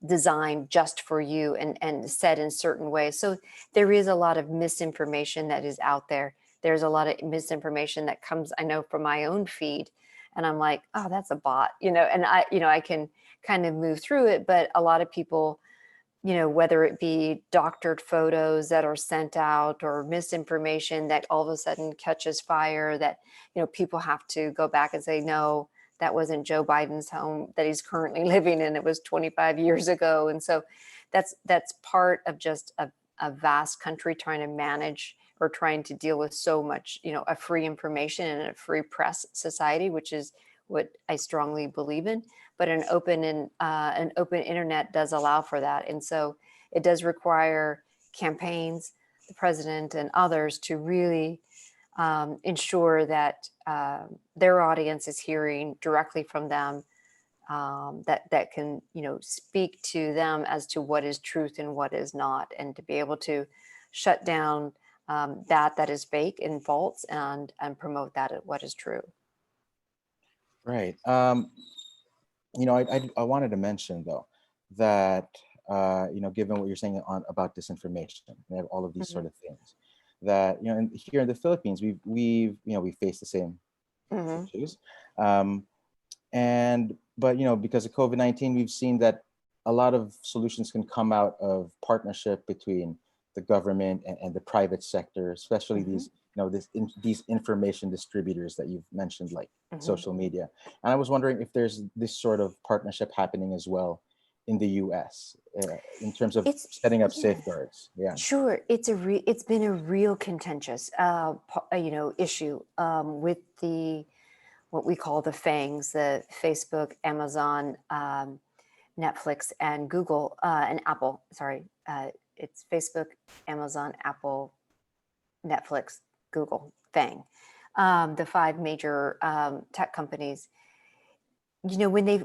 designed just for you and said in certain ways. So there is a lot of misinformation that is out there. There's a lot of misinformation that comes, I know, from my own feed, and I'm like, oh, that's a bot, and I can kind of move through it. But a lot of people, whether it be doctored photos that are sent out or misinformation that all of a sudden catches fire, that, people have to go back and say, no, that wasn't Joe Biden's home that he's currently living in. It was 25 years ago. And so that's part of just a vast country trying to manage or trying to deal with so much, a free information and a free press society, which is what I strongly believe in. But an open internet does allow for that. And so it does require campaigns, the president and others, to really ensure that their audience is hearing directly from them, that can, speak to them as to what is truth and what is not, and to be able to shut down that is fake and false, and promote what is true. Right. I wanted to mention, though, that given what you're saying about disinformation and all of these sort of things, that, here in the Philippines, we face the same issues. But because of COVID-19, we've seen that a lot of solutions can come out of partnership between the government and the private sector, especially these information distributors that you've mentioned, like social media. And I was wondering if there's this sort of partnership happening as well in the U.S. In terms of setting up safeguards. Yeah, sure. It's been a real contentious issue with what we call the FANGs, the Facebook, Amazon, Netflix, and Google and Apple. Sorry, it's Facebook, Amazon, Apple, Netflix, Google, FANG, the 5 major tech companies. When they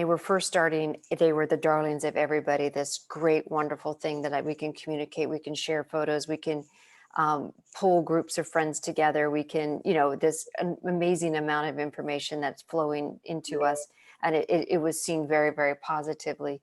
were first starting, they were the darlings of everybody. This great, wonderful thing that we can communicate, we can share photos, we can pull groups of friends together. We can, this amazing amount of information that's flowing into us, and it was seen very, very positively.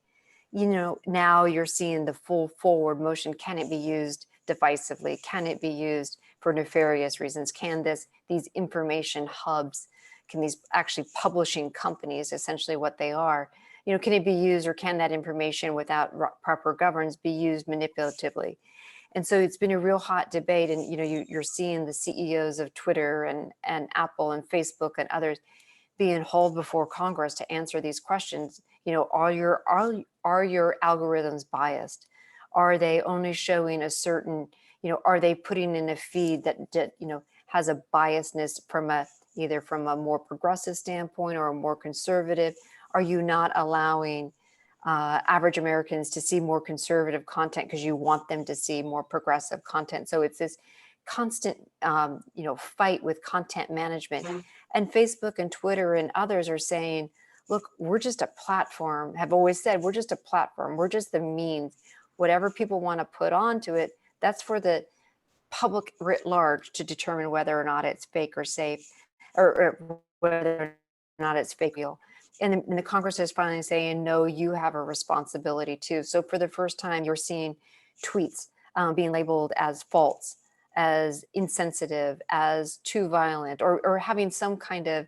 Now you're seeing the full forward motion. Can it be used divisively? Can it be used for nefarious reasons? Can these information hubs, can these actually publishing companies, essentially what they are, can it be used, or can that information without proper governance be used manipulatively? And so it's been a real hot debate, and you're seeing the CEOs of Twitter and Apple and Facebook and others being hauled before Congress to answer these questions. Are your algorithms biased? Are they only showing a certain, are they putting in a feed that has a biasness either from a more progressive standpoint or a more conservative? Are you not allowing average Americans to see more conservative content because you want them to see more progressive content? So it's this constant, fight with content management. And Facebook and Twitter and others are saying, look, we're just a platform, have always said, we're just a platform. We're just the means. Whatever people want to put onto it, that's for the public writ large to determine whether or not it's fake or safe, or whether or not it's fake real. And the Congress is finally saying, no, you have a responsibility too. So for the first time, you're seeing tweets being labeled as false, as insensitive, as too violent, or having some kind of,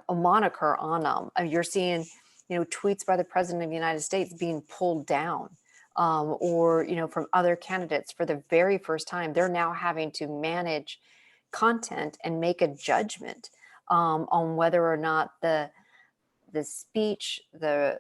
a moniker on them. You're seeing, tweets by the President of the United States being pulled down, or, from other candidates for the very first time. They're now having to manage content and make a judgment on whether or not the speech, the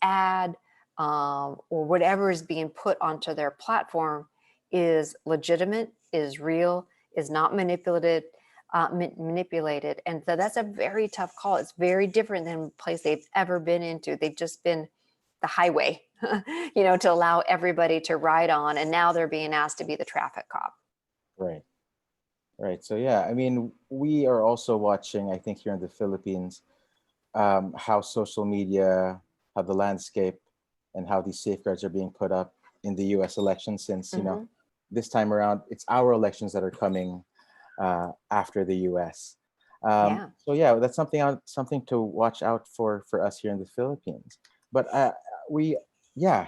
ad, or whatever is being put onto their platform is legitimate, is real, is not manipulated. And so that's a very tough call. It's very different than a place they've ever been into. They've just been the highway, to allow everybody to ride on. And now they're being asked to be the traffic cop. Right. So, yeah, I mean, we are also watching, I think, here in the Philippines, how social media, how the landscape, and how these safeguards are being put up in the U.S. election, since, this time around, it's our elections that are coming after the U.S. So, yeah, that's something to watch out for us here in the Philippines. But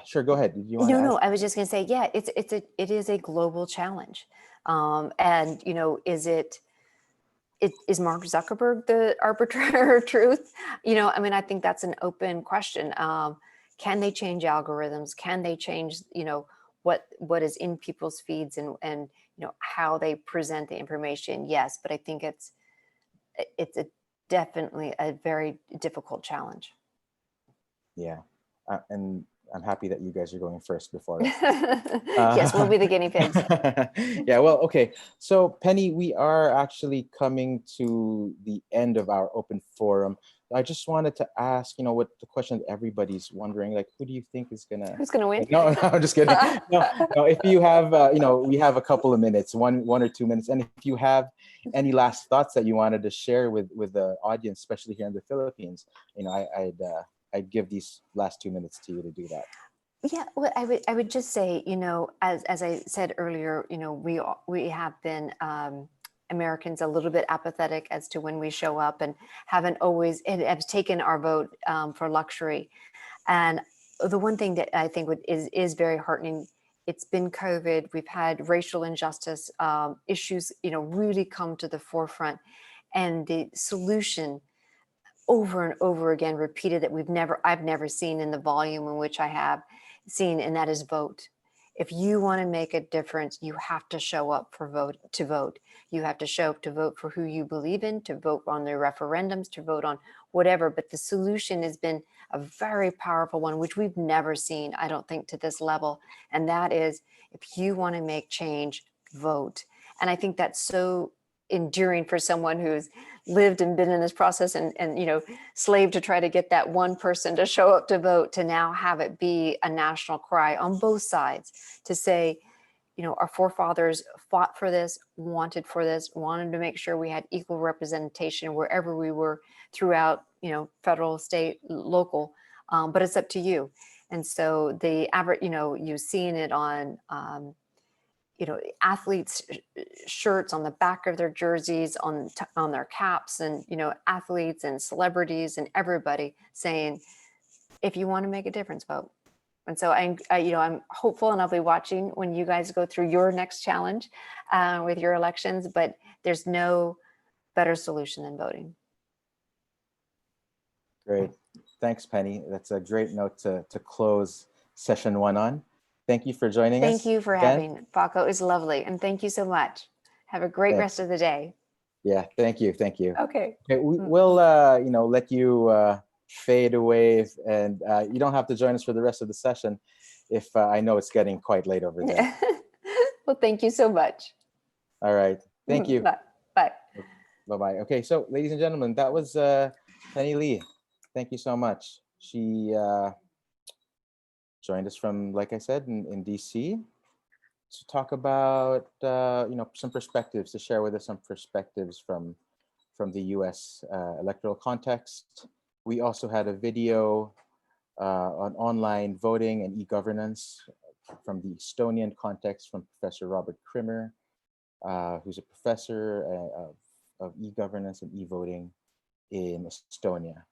sure, go ahead. Did you want to No, I was just going to say, yeah, it is a global challenge. And, is Mark Zuckerberg the arbiter of truth? I think that's an open question. Can they change algorithms? Can they change, what is in people's feeds and how they present the information? Yes, but I think it's definitely a very difficult challenge. Yeah, and I'm happy that you guys are going first before us. Yes, we'll be the guinea pigs. Yeah, well, okay. So, Penny, we are actually coming to the end of our open forum. I just wanted to ask, what the question that everybody's wondering, like, who do you think is Who's gonna win? No, I'm just kidding. No, if you have, we have a couple of minutes, one or 2 minutes. And if you have any last thoughts that you wanted to share with the audience, especially here in the Philippines, I'd give these last 2 minutes to you to do that. Yeah, well, I would just say, as I said earlier, we have been Americans a little bit apathetic as to when we show up, and haven't always have taken our vote for luxury. And the one thing that I think is very heartening It's been COVID. We've had racial injustice issues, really come to the forefront. And the solution over and over again repeated that I've never seen in the volume in which I have seen, and that is vote. If you want to make a difference, you have to show up to vote. You have to show up to vote for who you believe in, to vote on the referendums, to vote on whatever. But the solution has been a very powerful one, which we've never seen, I don't think, to this level. And that is, if you want to make change, vote. And I think that's so enduring for someone who's lived and been in this process and slaved to try to get that one person to show up to vote, to now have it be a national cry on both sides to say, our forefathers fought for this, wanted to make sure we had equal representation wherever we were throughout, federal, state, local, but it's up to you. And so the average, you've seen it on, athletes' shirts, on the back of their jerseys, on their caps, and, athletes and celebrities and everybody saying, if you want to make a difference, vote. And so I'm hopeful, and I'll be watching when you guys go through your next challenge with your elections, but there's no better solution than voting. Great. Thanks, Penny. That's a great note to close session 1 on. Thank you for joining us. Thank you for having Paco. It was lovely. And thank you so much. Have a great rest of the day. Yeah, thank you. Thank you. Okay. We'll let you fade away, and you don't have to join us for the rest of the session if I know it's getting quite late over there. Well, thank you so much. All right. Thank you. Bye. Bye. Bye-bye. Okay, so ladies and gentlemen, that was Penny Lee. Thank you so much. She joined us from, like I said, in DC to talk about some perspectives, to share with us some perspectives from the U.S. Electoral context. We also had a video on online voting and e-governance from the Estonian context from Professor Robert Krimmer, who's a professor of e-governance and e-voting in Estonia.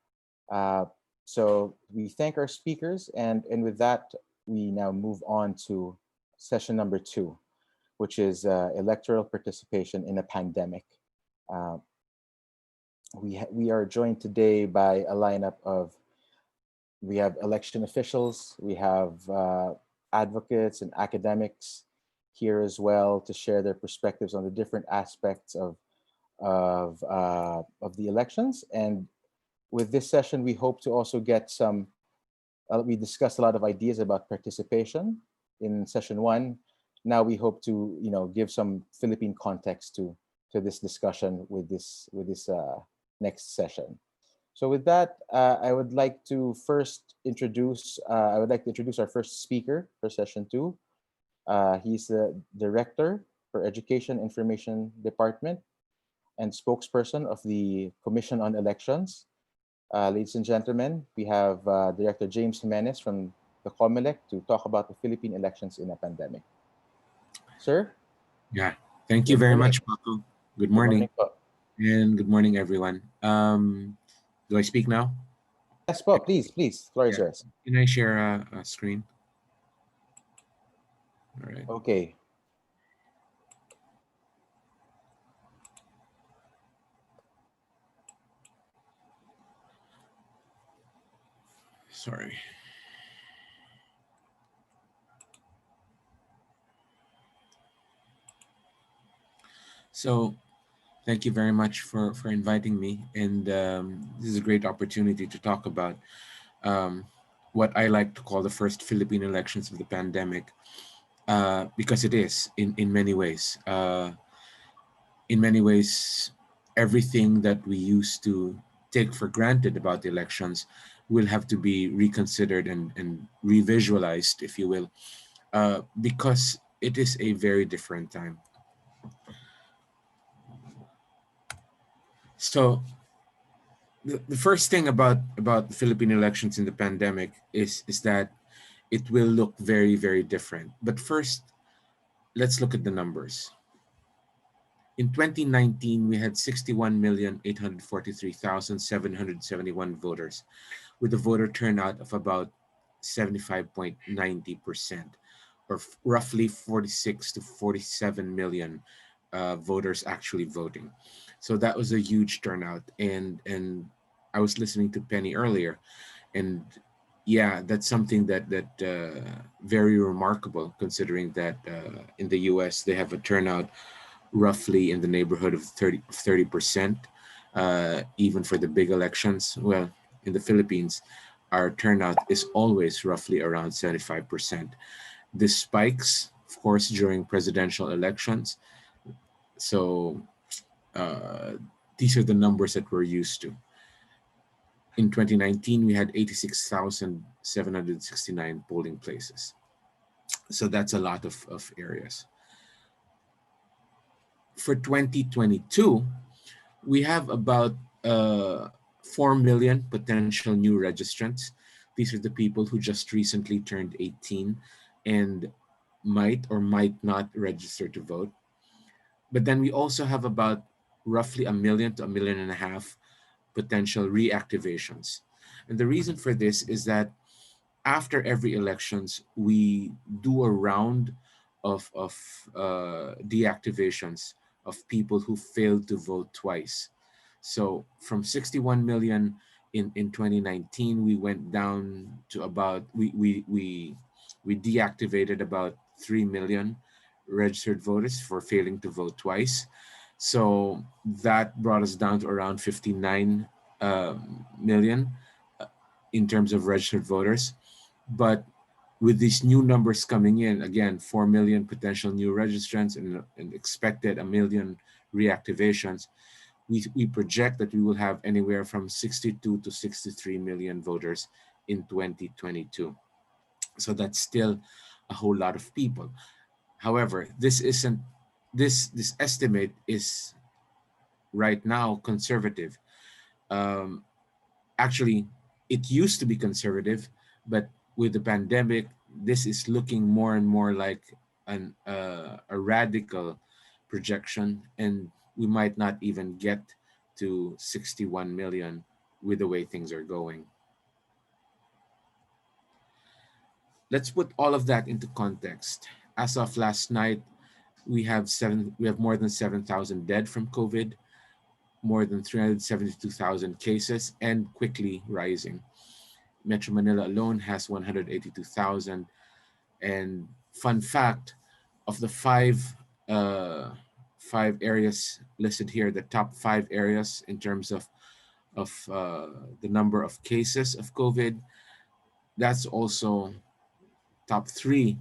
So we thank our speakers, and with that, we now move on to session number 2, which is electoral participation in a pandemic. We are joined today by a lineup of, we have election officials, we have advocates and academics here as well to share their perspectives on the different aspects of the elections. And with this session, we hope to also get some, we discussed a lot of ideas about participation in session 1. Now we hope to, give some Philippine context to this discussion with this next session. So with that, I would like to introduce our first speaker for session 2. He's the Director for Education Information Department and spokesperson of the Commission on Elections. Ladies and gentlemen, we have Director James Jimenez from the COMELEC to talk about the Philippine elections in a pandemic. Sir? Yeah, thank you very much, Paco. Good morning. And good morning, everyone. Do I speak now? Yes, Paul, please, floor is yours. Can I share a screen? All right. Okay. Sorry. So thank you very much for inviting me. And this is a great opportunity to talk about what I like to call the first Philippine elections of the pandemic, because it is in many ways. In many ways, everything that we used to take for granted about the elections will have to be reconsidered and revisualized, if you will, because it is a very different time. So the first thing about the Philippine elections in the pandemic is that it will look very, very different. But first, let's look at the numbers. In 2019, we had 61,843,771 voters, with a voter turnout of about 75.90%, or roughly 46 to 47 million voters actually voting. So that was a huge turnout. And I was listening to Penny earlier, and yeah, that's something that very remarkable, considering that in the U.S. they have a turnout roughly in the neighborhood of 30%, even for the big elections. Well, in the Philippines, our turnout is always roughly around 75%. This spikes, of course, during presidential elections. So uh, these are the numbers that we're used to. In 2019, we had 86,769 polling places. So that's a lot of areas. For 2022, we have about 4 million potential new registrants. These are the people who just recently turned 18 and might or might not register to vote. But then we also have about roughly 1 million to 1.5 million potential reactivations. And the reason for this is that after every elections, we do a round of deactivations of people who failed to vote twice. So from 61 million in 2019, we went down to about, we deactivated about 3 million registered voters for failing to vote twice. So that brought us down to around 59 million in terms of registered voters. But with these new numbers coming in, again, 4 million potential new registrants and expected 1 million reactivations, we project that we will have anywhere from 62 to 63 million voters in 2022. So that's still a whole lot of people. However, this estimate is right now conservative. Actually, it used to be conservative, but with the pandemic, this is looking more and more like a radical projection, and we might not even get to 61 million with the way things are going. Let's put all of that into context. As of last night, we have more than 7,000 dead from COVID, more than 372,000 cases, and quickly rising. Metro Manila alone has 182,000. And fun fact, of the five areas listed here, the top 5 areas in terms of the number of cases of COVID, that's also top 3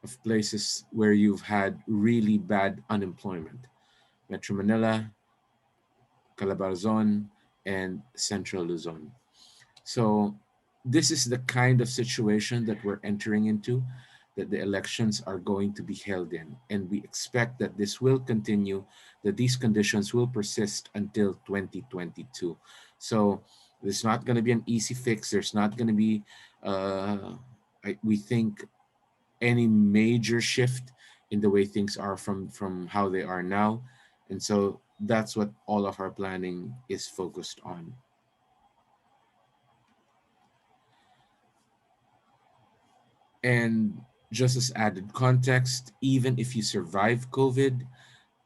of places where you've had really bad unemployment. Metro Manila, Calabarzon, and Central Luzon. So this is the kind of situation that we're entering into, that the elections are going to be held in. And we expect that this will continue, that these conditions will persist until 2022. So there's not going to be an easy fix. There's not going to be, we think, any major shift in the way things are from how they are now. And so that's what all of our planning is focused on. And just as added context, even if you survive COVID,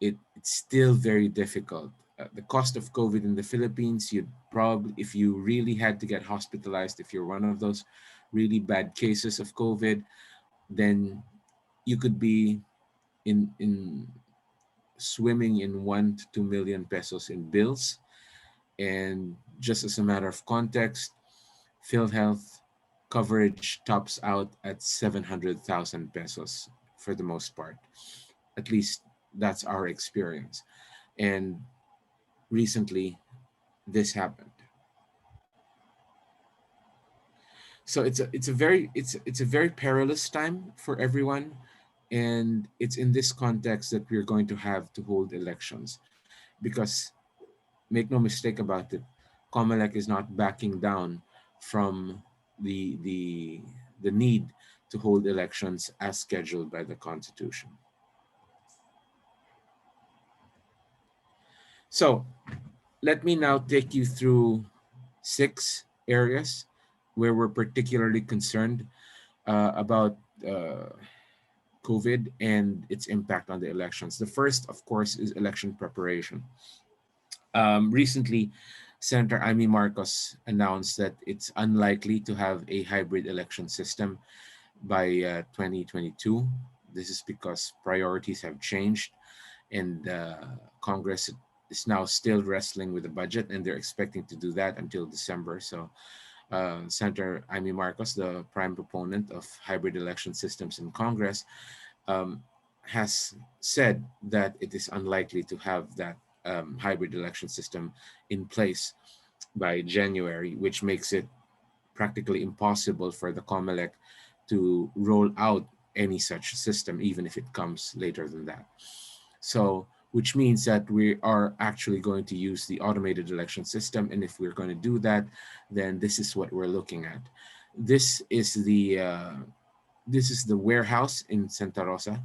it's still very difficult. The cost of COVID in the Philippines, you'd probably, if you really had to get hospitalized, if you're one of those really bad cases of COVID, then you could be in swimming in 1 to 2 million pesos in bills. And just as a matter of context, PhilHealth coverage tops out at 700,000 pesos for the most part. At least that's our experience. And recently, this happened. So it's a very perilous time for everyone, and it's in this context that we're going to have to hold elections, because make no mistake about it, COMELEC is not backing down from the need to hold elections as scheduled by the Constitution. So let me now take you through 6 areas where we're particularly concerned about COVID and its impact on the elections. The first, of course, is election preparation. Recently, Senator Amy Marcos announced that it's unlikely to have a hybrid election system by 2022. This is because priorities have changed, and Congress is now still wrestling with the budget, and they're expecting to do that until December. So Senator Amy Marcos, the prime proponent of hybrid election systems in Congress, um, has said that it is unlikely to have that hybrid election system in place by January, which makes it practically impossible for the COMELEC to roll out any such system, even if it comes later than that. So, which means that we are actually going to use the automated election system. And if we're going to do that, then this is what we're looking at. This is the warehouse in Santa Rosa.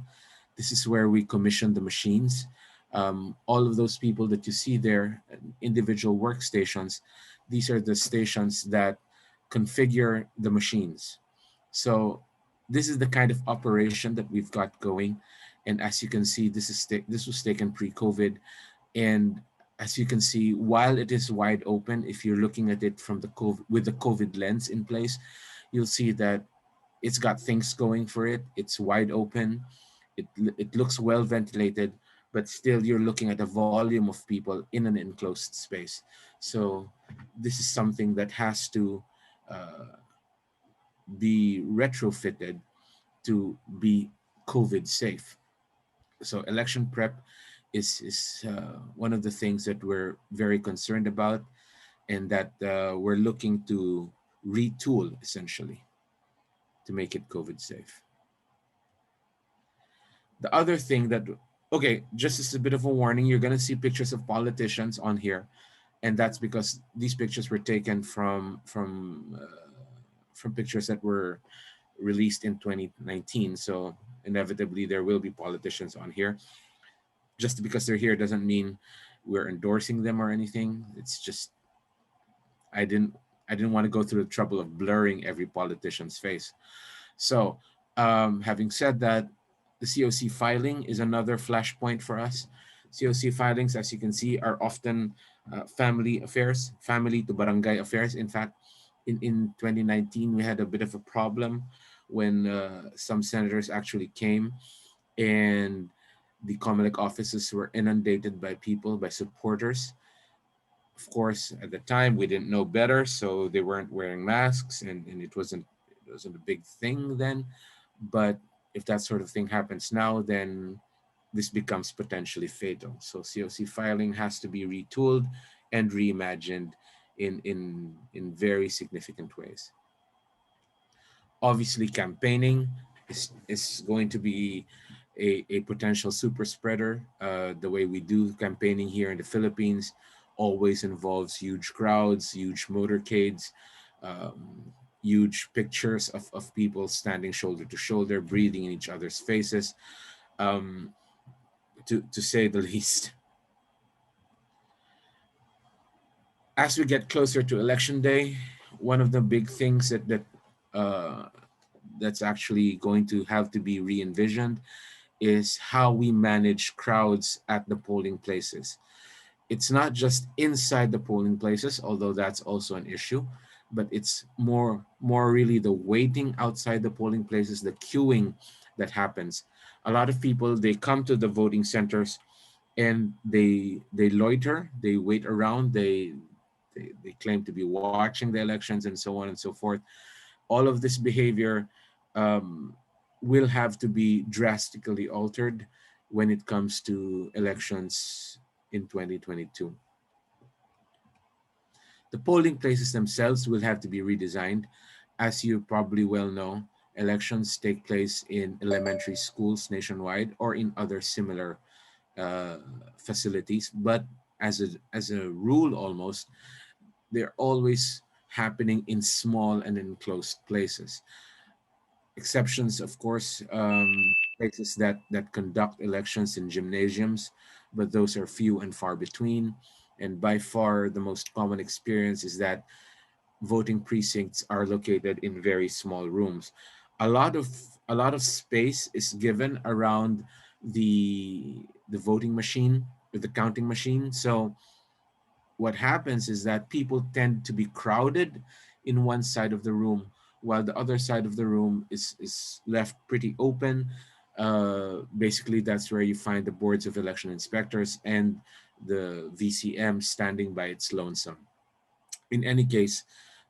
This is where we commission the machines. All of those people that you see there, individual workstations, these are the stations that configure the machines. So this is the kind of operation that we've got going. And as you can see, this was taken pre-COVID. And as you can see, while it is wide open, if you're looking at it from with the COVID lens in place, you'll see that it's got things going for it. It's wide open. It looks well ventilated, but still you're looking at a volume of people in an enclosed space. So this is something that has to be retrofitted to be COVID safe. So election prep is one of the things that we're very concerned about, and that we're looking to retool essentially to make it COVID safe. The other thing that, okay, just as a bit of a warning, you're going to see pictures of politicians on here, and that's because these pictures were taken from pictures that were released in 2019. So inevitably there will be politicians on here. Just because they're here doesn't mean we're endorsing them or anything. It's just I didn't want to go through the trouble of blurring every politician's face. So having said that, the COC filing is another flashpoint for us. COC filings, as you can see, are often family affairs, family to barangay affairs. In fact, in 2019, we had a bit of a problem when some senators actually came and the COMELEC offices were inundated by people, by supporters. Of course, at the time, we didn't know better, so they weren't wearing masks, and it wasn't a big thing then. But if that sort of thing happens now, then this becomes potentially fatal. So COC filing has to be retooled and reimagined in very significant ways. Obviously, campaigning is going to be a potential super spreader. The way we do campaigning here in the Philippines always involves huge crowds, huge motorcades, huge pictures of people standing shoulder to shoulder, breathing in each other's faces, to say the least. As we get closer to election day, one of the big things that's actually going to have to be re-envisioned is how we manage crowds at the polling places. It's not just inside the polling places, although that's also an issue, but it's more really the waiting outside the polling places, the queuing that happens. A lot of people, they come to the voting centers and they loiter, they wait around, they claim to be watching the elections and so on and so forth. All of this behavior will have to be drastically altered when it comes to elections in 2022. The polling places themselves will have to be redesigned. As you probably well know, elections take place in elementary schools nationwide or in other similar facilities, but as a rule almost, they're always happening in small and enclosed places. Exceptions, of course, places that conduct elections in gymnasiums, but those are few and far between. And by far the most common experience is that voting precincts are located in very small rooms. A lot of a lot of space is given around the voting machine, or the counting machine. So what happens is that people tend to be crowded in one side of the room, while the other side of the room is left pretty open. Basically, that's where you find the boards of election inspectors and the VCM standing by its lonesome. In any case,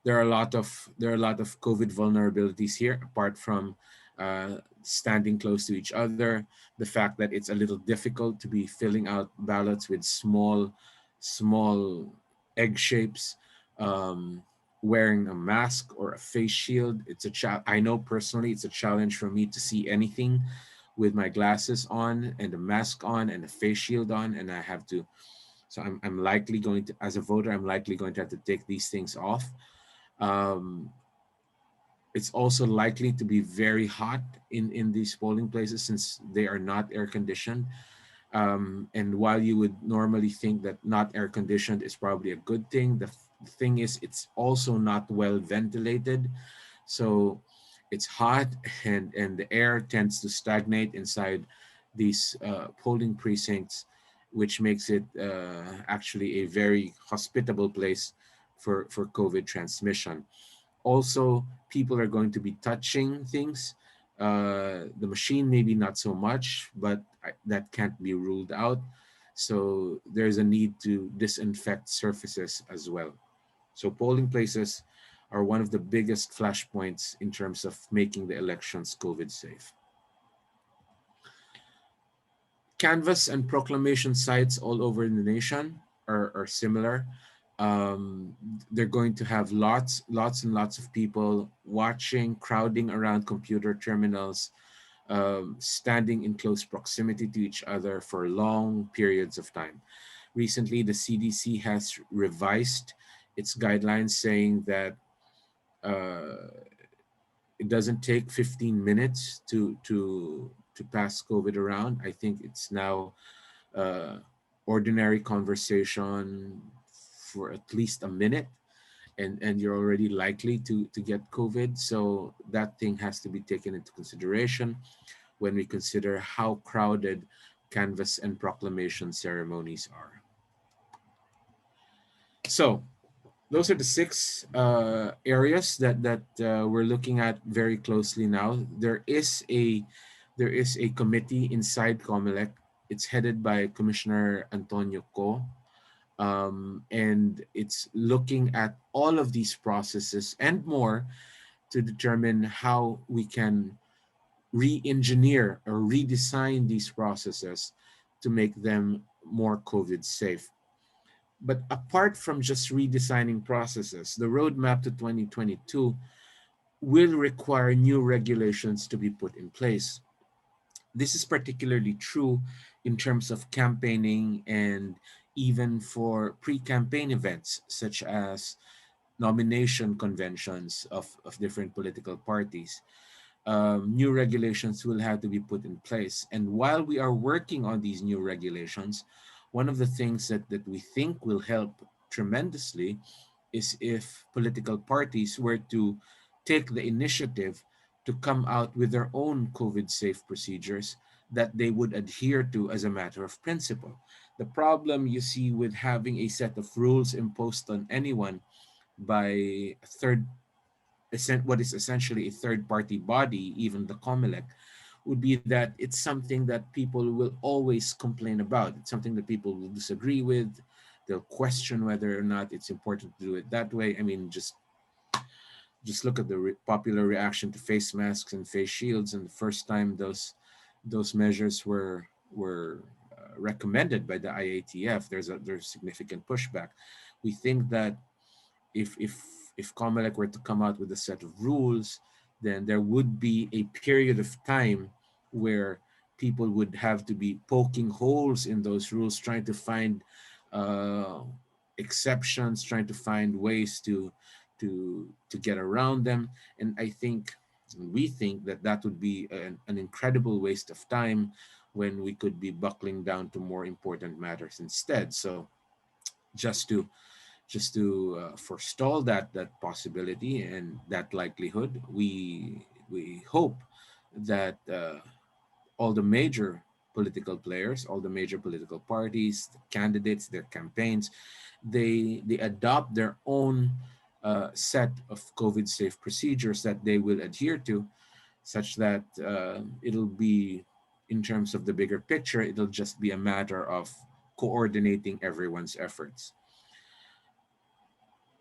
there are a lot of COVID vulnerabilities here, apart from standing close to each other. The fact that it's a little difficult to be filling out ballots with small egg shapes, um, wearing a mask or a face shield. I know personally it's a challenge for me to see anything with my glasses on and a mask on and a face shield on, and I have to. So I'm likely going to, as a voter, I'm likely going to have to take these things off. Um, it's also likely to be very hot in these polling places, since they are not air conditioned. And while you would normally think that not air conditioned is probably a good thing, the thing is it's also not well ventilated. So it's hot, and the air tends to stagnate inside these polling precincts, which makes it actually a very hospitable place for COVID transmission. Also, people are going to be touching things. The machine, maybe not so much, but that can't be ruled out. So there's a need to disinfect surfaces as well. So polling places are one of the biggest flashpoints in terms of making the elections COVID safe. Canvas and proclamation sites all over the nation are similar. Um, they're going to have lots and lots of people watching, crowding around computer terminals, standing in close proximity to each other for long periods of time. Recently, the CDC has revised its guidelines, saying that uh, it doesn't take 15 minutes to pass COVID around. I think it's now uh, ordinary conversation for at least a minute, and you're already likely to get COVID. So that thing has to be taken into consideration when we consider how crowded canvass and proclamation ceremonies are. So those are the six areas that we're looking at very closely now. There is a committee inside COMELEC. It's headed by Commissioner Antonio Co. And it's looking at all of these processes and more to determine how we can re-engineer or redesign these processes to make them more COVID safe. But apart from just redesigning processes, the roadmap to 2022 will require new regulations to be put in place. This is particularly true in terms of campaigning and even for pre-campaign events, such as nomination conventions of different political parties. New regulations will have to be put in place. And while we are working on these new regulations, one of the things that we think will help tremendously is if political parties were to take the initiative to come out with their own COVID safe procedures that they would adhere to as a matter of principle. The problem you see with having a set of rules imposed on anyone by a what is essentially a third party body, even the COMELEC, would be that it's something that people will always complain about. It's something that people will disagree with. They'll question whether or not it's important to do it that way. I mean, just look at the popular reaction to face masks and face shields. And the first time those measures were recommended by the IATF, there's significant pushback. We think that if if if COMELEC were to come out with a set of rules, then there would be a period of time where people would have to be poking holes in those rules, trying to find uh, exceptions, trying to find ways to get around them. And we think that would be an incredible waste of time when we could be buckling down to more important matters instead. So just to forestall that possibility and that likelihood, we hope that all the major political players, all the major political parties, the candidates, their campaigns, they adopt their own set of COVID safe procedures that they will adhere to, such that it'll be, in terms of the bigger picture, it'll just be a matter of coordinating everyone's efforts.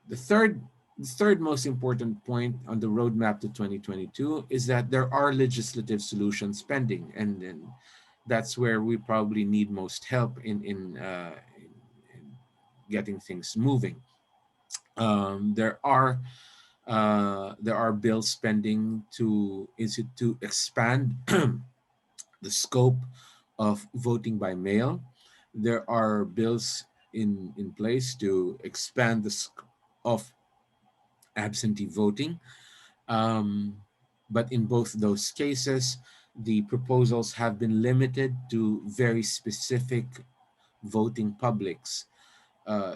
The third most important point on the roadmap to 2022 is that there are legislative solutions pending, and that's where we probably need most help in getting things moving. There are bills pending to expand the scope of voting by mail. There are bills in place to expand the scope of absentee voting. But in both those cases, the proposals have been limited to very specific voting publics.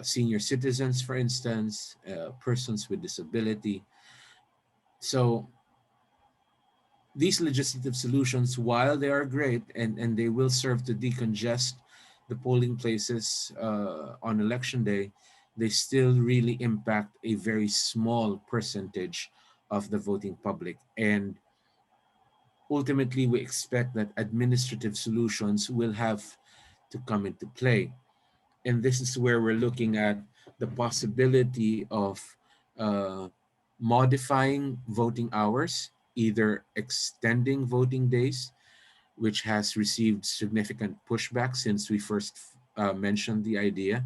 Senior citizens, for instance, persons with disability. So these legislative solutions, while they are great and they will serve to decongest the polling places on election day, they still really impact a very small percentage of the voting public. And ultimately, we expect that administrative solutions will have to come into play. And this is where we're looking at the possibility of uh, modifying voting hours, either extending voting days, which has received significant pushback since we first mentioned the idea,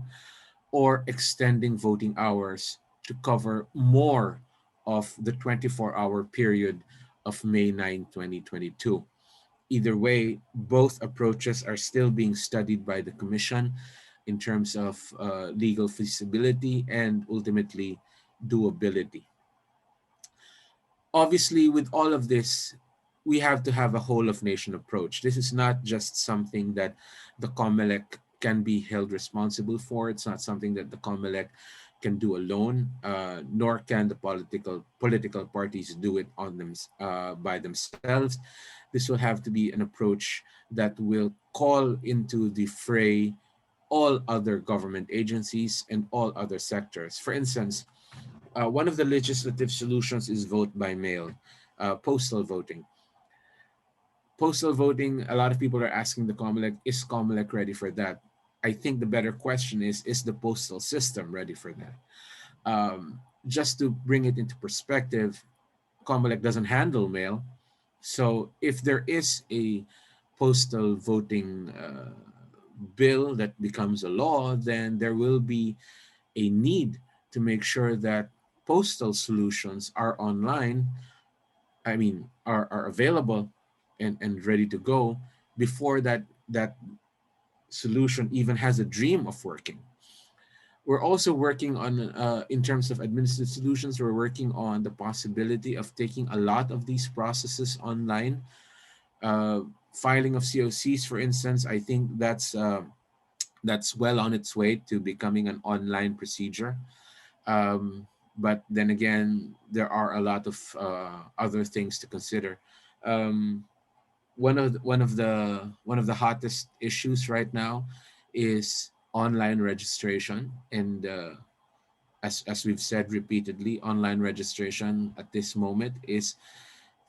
or extending voting hours to cover more of the 24-hour period of May 9, 2022. Either way, both approaches are still being studied by the Commission in terms of legal feasibility and ultimately doability. Obviously, with all of this, we have to have a whole of nation approach. This is not just something that the COMELEC can be held responsible for. It's not something that the COMELEC can do alone, nor can the political parties do it on by themselves. This will have to be an approach that will call into the fray all other government agencies and all other sectors. For instance, one of the legislative solutions is vote by mail, postal voting. Postal voting, a lot of people are asking the COMELEC, is COMELEC ready for that? I think the better question is the postal system ready for that? Just to bring it into perspective, COMELEC doesn't handle mail. So if there is a postal voting bill that becomes a law, then there will be a need to make sure that postal solutions are online, are available and ready to go before that solution even has a dream of working. We're also working on, in terms of administrative solutions, we're working on the possibility of taking a lot of these processes online. Filing of COCs, for instance, I think that's well on its way to becoming an online procedure. But then again, there are a lot of other things to consider. One of the hottest issues right now is online registration, and as we've said repeatedly, online registration at this moment is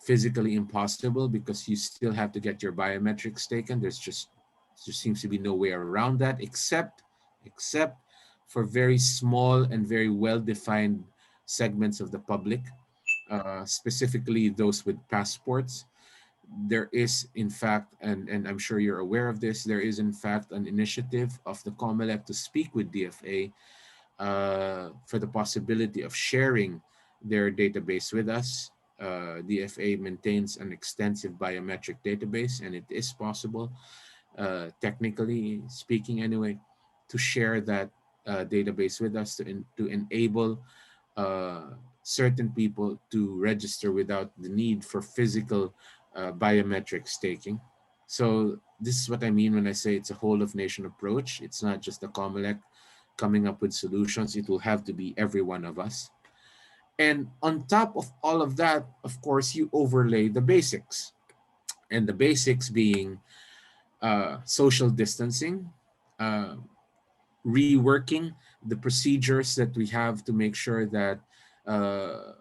physically impossible because you still have to get your biometrics taken. There seems to be no way around that, except for very small and very well-defined segments of the public, specifically those with passports. There is, in fact, and I'm sure you're aware of this, there is in fact an initiative of the COMELEC to speak with DFA for the possibility of sharing their database with us. DFA maintains an extensive biometric database, and it is possible, technically speaking anyway, to share that database with us to enable certain people to register without the need for physical biometric staking. So this is what I mean when I say it's a whole of nation approach. It's not just the COMELEC coming up with solutions. It will have to be every one of us. And on top of all of that, of course, you overlay the basics. And the basics being social distancing, reworking the procedures that we have to make sure that uh,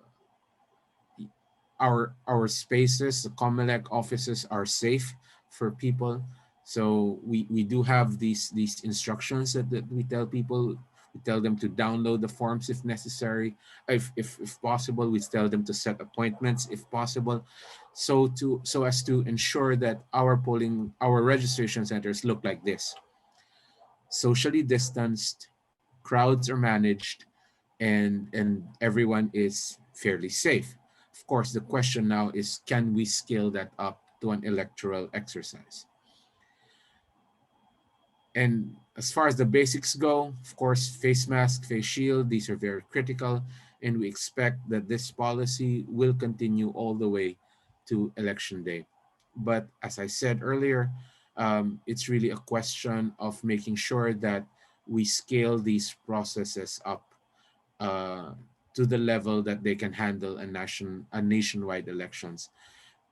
our spaces, the Comelec offices, are safe for people. So we do have these instructions that we tell people. We tell them to download the forms if necessary. If possible, we tell them to set appointments if possible, so as to ensure that our registration centers look like this: socially distanced, crowds are managed, and everyone is fairly safe. Of course, the question now is, can we scale that up to an electoral exercise? And as far as the basics go, of course, face mask, face shield, these are very critical, and we expect that this policy will continue all the way to election day. But as I said earlier, it's really a question of making sure that we scale these processes up uh, to the level that they can handle a nationwide elections.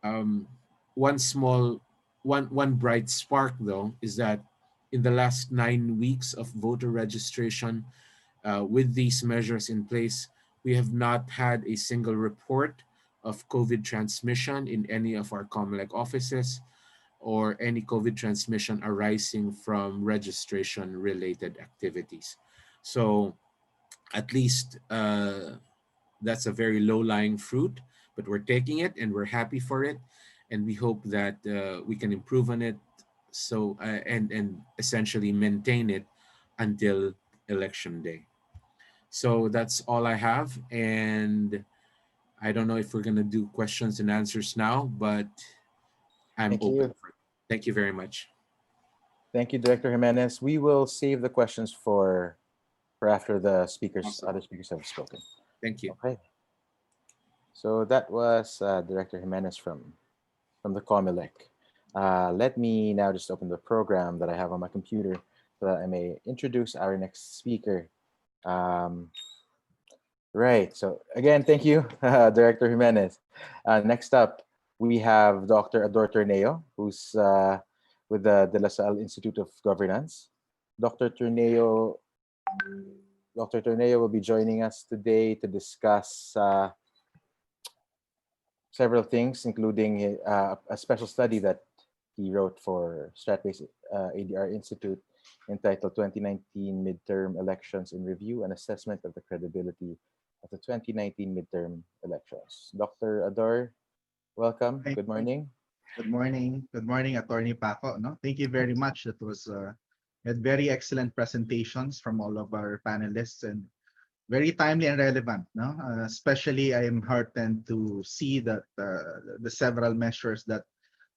Um, one small, one bright spark though is that in the last 9 weeks of voter registration, with these measures in place, we have not had a single report of COVID transmission in any of our COMELEC offices, or any COVID transmission arising from registration-related activities. So at least that's a very low-lying fruit, but we're taking it and we're happy for it, and we hope that we can improve on it, so and essentially maintain it until election day. So that's all I have, and I don't know if we're gonna do questions and answers now, but I'm Thank open you. for it. Thank you very much. Thank you, Director Jimenez. We will save the questions for after the Awesome. other speakers have spoken. Thank you. Okay. So that was Director Jimenez from the COMELEC. Let me now just open the program that I have on my computer so that I may introduce our next speaker. Right. So again, thank you, Director Jimenez. Next up, we have Dr. Ador Torneo, who's with the De La Salle Institute of Governance. Dr. Torneo, Dr. Torneo will be joining us today to discuss several things, including a special study that he wrote for Stratbase ADR Institute entitled 2019 Midterm Elections in Review and Assessment of the Credibility of the 2019 Midterm Elections. Dr. Ador, welcome. Hi. Good morning. Good morning. Good morning, Attorney Paco. No, thank you very much. That was had very excellent presentations from all of our panelists and very timely and relevant. No, especially I am heartened to see that the several measures that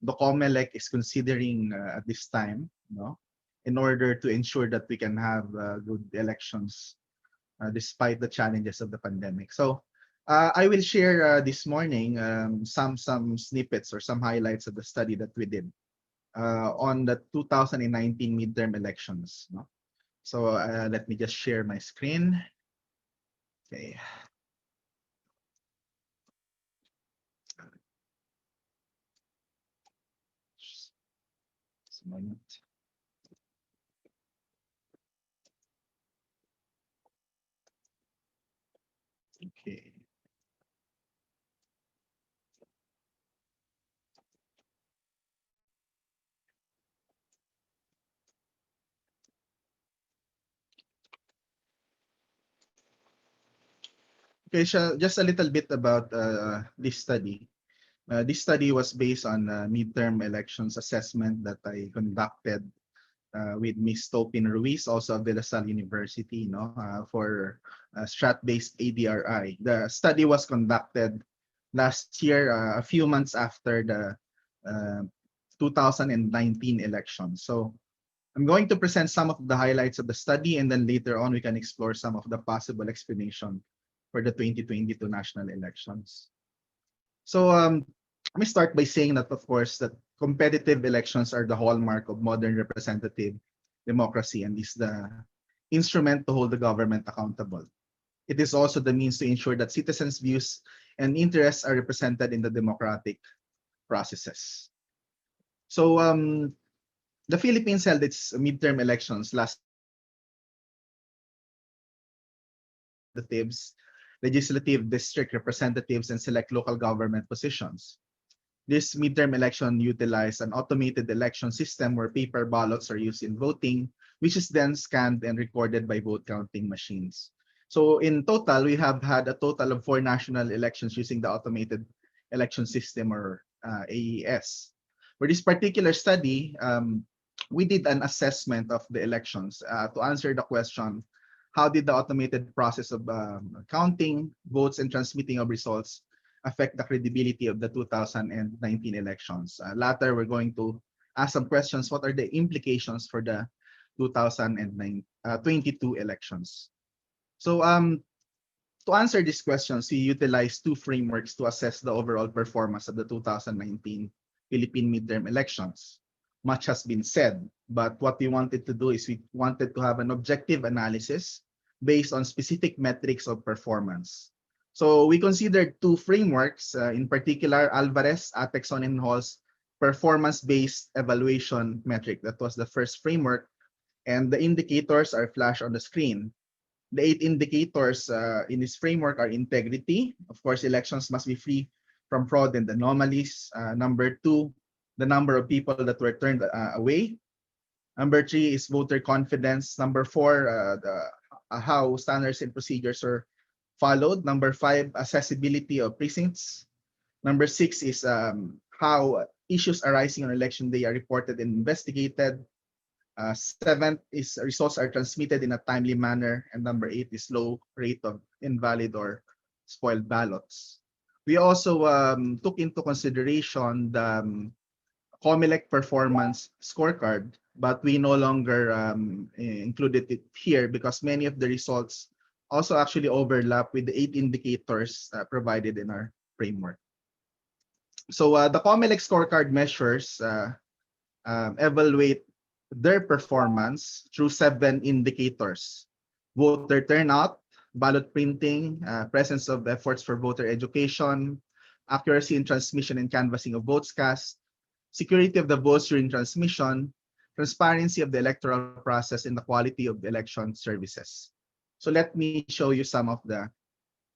the COMELEC is considering at this time. No, in order to ensure that we can have good elections despite the challenges of the pandemic. So I will share this morning some snippets or some highlights of the study that we did on the 2019 midterm elections. No? So let me just share my screen. Okay. Just a moment. Okay. Okay, so just a little bit about this study. This study was based on midterm elections assessment that I conducted with Ms. Topin Ruiz, also of De La Salle University, for Stratbase ADRi. The study was conducted last year, a few months after the 2019 election. So I'm going to present some of the highlights of the study, and then later on we can explore some of the possible explanation for the 2022 national elections. So let me start by saying that, of course, that competitive elections are the hallmark of modern representative democracy and is the instrument to hold the government accountable. It is also the means to ensure that citizens' views and interests are represented in the democratic processes. So the Philippines held its midterm elections last legislative district representatives and select local government positions. This midterm election utilized an automated election system where paper ballots are used in voting, which is then scanned and recorded by vote counting machines. So in total, we have had a total of 4 national elections using the automated election system, or AES. For this particular study, we did an assessment of the elections to answer the question, how did the automated process of counting votes and transmitting of results affect the credibility of the 2019 elections? Later, we're going to ask some questions. What are the implications for the 2022 elections? So to answer these questions, we utilized 2 frameworks to assess the overall performance of the 2019 Philippine midterm elections. Much has been said, but what we wanted to do is we wanted to have an objective analysis based on specific metrics of performance. So we considered 2 frameworks, in particular Alvarez, Atexon, and Hall's performance-based evaluation metric. That was the first framework, and the indicators are flashed on the screen. The 8 indicators in this framework are integrity. Of course, elections must be free from fraud and anomalies. Number 2, the number of people that were turned away. Number 3 is voter confidence. Number 4, how standards and procedures are followed. Number 5, accessibility of precincts. Number 6 is how issues arising on election day are reported and investigated. 7th is results are transmitted in a timely manner. And number 8 is low rate of invalid or spoiled ballots. We also took into consideration the COMELEC performance scorecard, but we no longer included it here because many of the results also actually overlap with the 8 indicators provided in our framework. So the COMELEC scorecard measures evaluate their performance through 7 indicators: voter turnout, ballot printing, presence of efforts for voter education, accuracy in transmission and canvassing of votes cast, security of the votes during transmission, transparency of the electoral process, and the quality of the election services. So let me show you some of the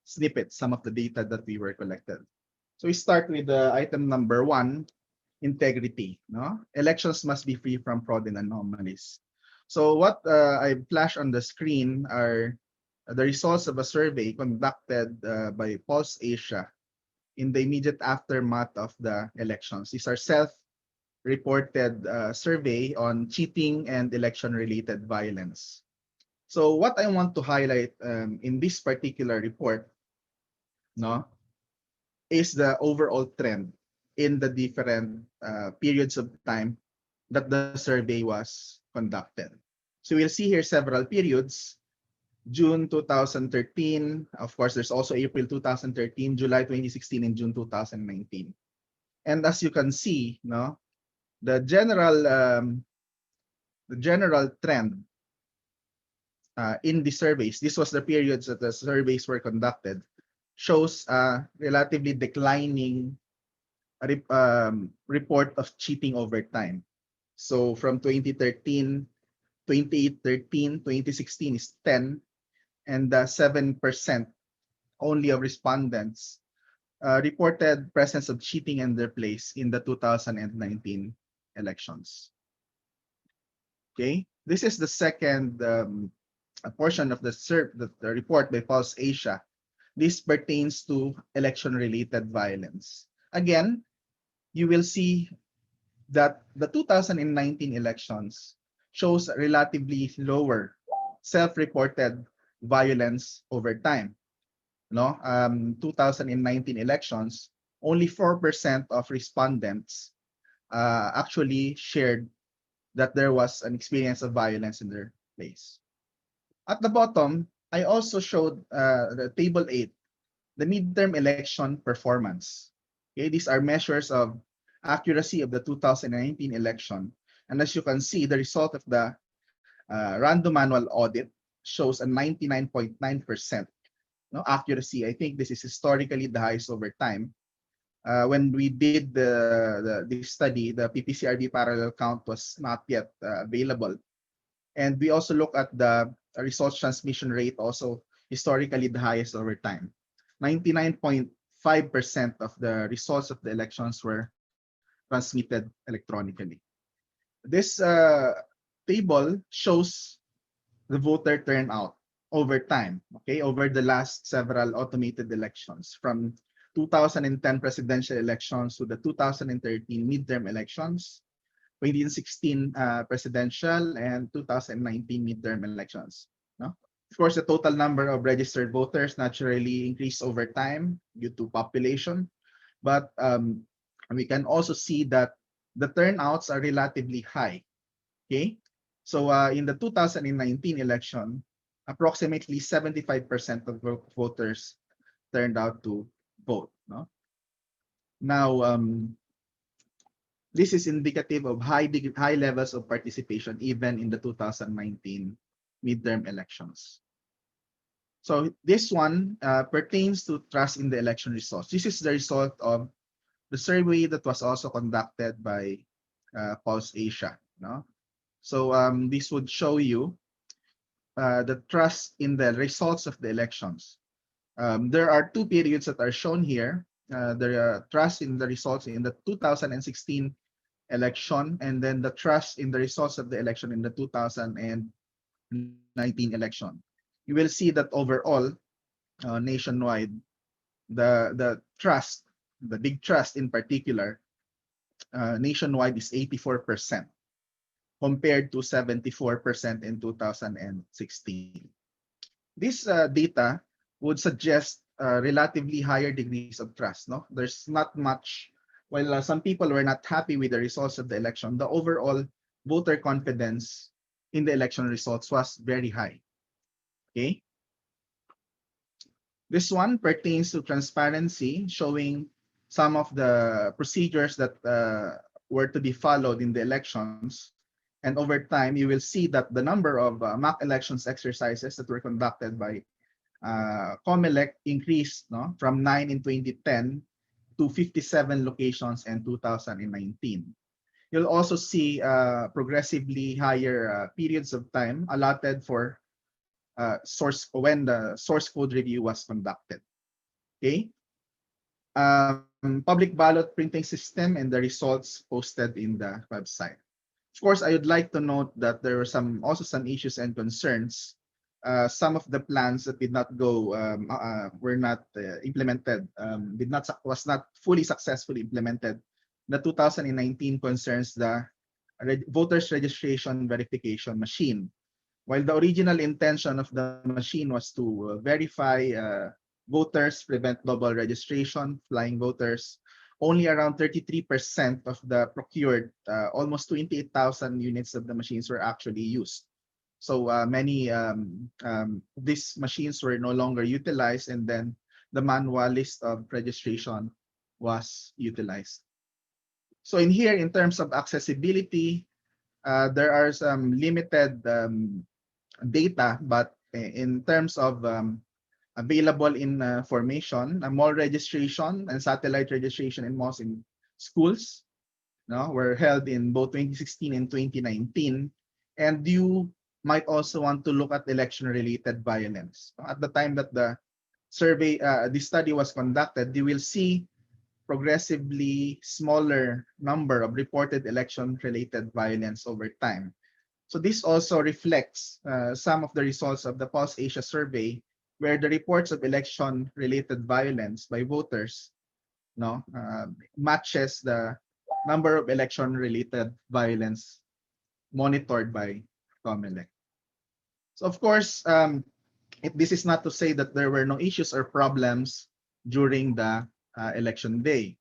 snippets, some of the data that we were collected. So we start with the item number 1, integrity. No? Elections must be free from fraud and anomalies. So what I flash on the screen are the results of a survey conducted by Pulse Asia in the immediate aftermath of the elections. These are self-reported survey on cheating and election-related violence. So what I want to highlight in this particular report, no, is the overall trend in the different periods of time that the survey was conducted. So we'll see here several periods: June 2013, of course, there's also April 2013, July 2016, and June 2019. And as you can see, no, the general trend in the surveys, this was the periods that the surveys were conducted, shows relatively declining report of cheating over time. So from 2013, 2016 is 10, and 7% only of respondents reported presence of cheating in their place in the 2019 elections. Okay, this is the second portion of the report by Pulse Asia. This pertains to election-related violence. Again, you will see that the 2019 elections shows relatively lower self-reported violence over time. No, 2019 elections, only 4% of respondents actually shared that there was an experience of violence in their place. At the bottom, I also showed the table 8, the midterm election performance. Okay, these are measures of accuracy of the 2019 election. And as you can see, the result of the random manual audit shows a 99.9% no accuracy. I think this is historically the highest over time. when we did this study, the PPCRB parallel count was not yet available. And we also look at the results transmission rate, also historically the highest over time. 99.5% of the results of the elections were transmitted electronically. This table shows the voter turnout over time, okay, over the last several automated elections, from 2010 presidential elections to the 2013 midterm elections, 2016 presidential, and 2019 midterm elections. No? Of course, the total number of registered voters naturally increased over time due to population, but we can also see that the turnouts are relatively high. Okay, so in the 2019 election, approximately 75% of voters turned out to vote. No? Now, this is indicative of high levels of participation even in the 2019 midterm elections. So this one pertains to trust in the election results. This is the result of the survey that was also conducted by Pulse Asia. No? So this would show you the trust in the results of the elections. There are two periods that are shown here. The trust in the results in the 2016 election, and then the trust in the results of the election in the 2019 election. You will see that overall, nationwide, the trust, the big trust in particular, nationwide is 84%. Compared to 74% in 2016. This data would suggest relatively higher degrees of trust. No, there's not much. While some people were not happy with the results of the election, the overall voter confidence in the election results was very high. Okay. This one pertains to transparency, showing some of the procedures that were to be followed in the elections. And over time, you will see that the number of mock elections exercises that were conducted by COMELEC increased, no, from 9 in 2010 to 57 locations in 2019. You'll also see progressively higher periods of time allotted for when the source code review was conducted. Okay. Public ballot printing system and the results posted in the website. Of course, I would like to note that there were also some issues and concerns. Some of the plans that did not go were not implemented. Was not fully successfully implemented. The 2019 concerns the voters registration verification machine. While the original intention of the machine was to verify voters, prevent double registration, flying voters, only around 33% of the procured, almost 28,000 units of the machines were actually used. So many these machines were no longer utilized, and then the manual list of registration was utilized. So in here, in terms of accessibility, there are some limited data, but in terms of available information, mall registration and satellite registration in malls in schools, no, were held in both 2016 and 2019. And you might also want to look at election-related violence. At the time that the survey, this study was conducted, you will see progressively smaller number of reported election-related violence over time. So this also reflects some of the results of the Pulse Asia survey, where the reports of election-related violence by voters, no, matches the number of election-related violence monitored by COMELEC. So of course, this is not to say that there were no issues or problems during the election day.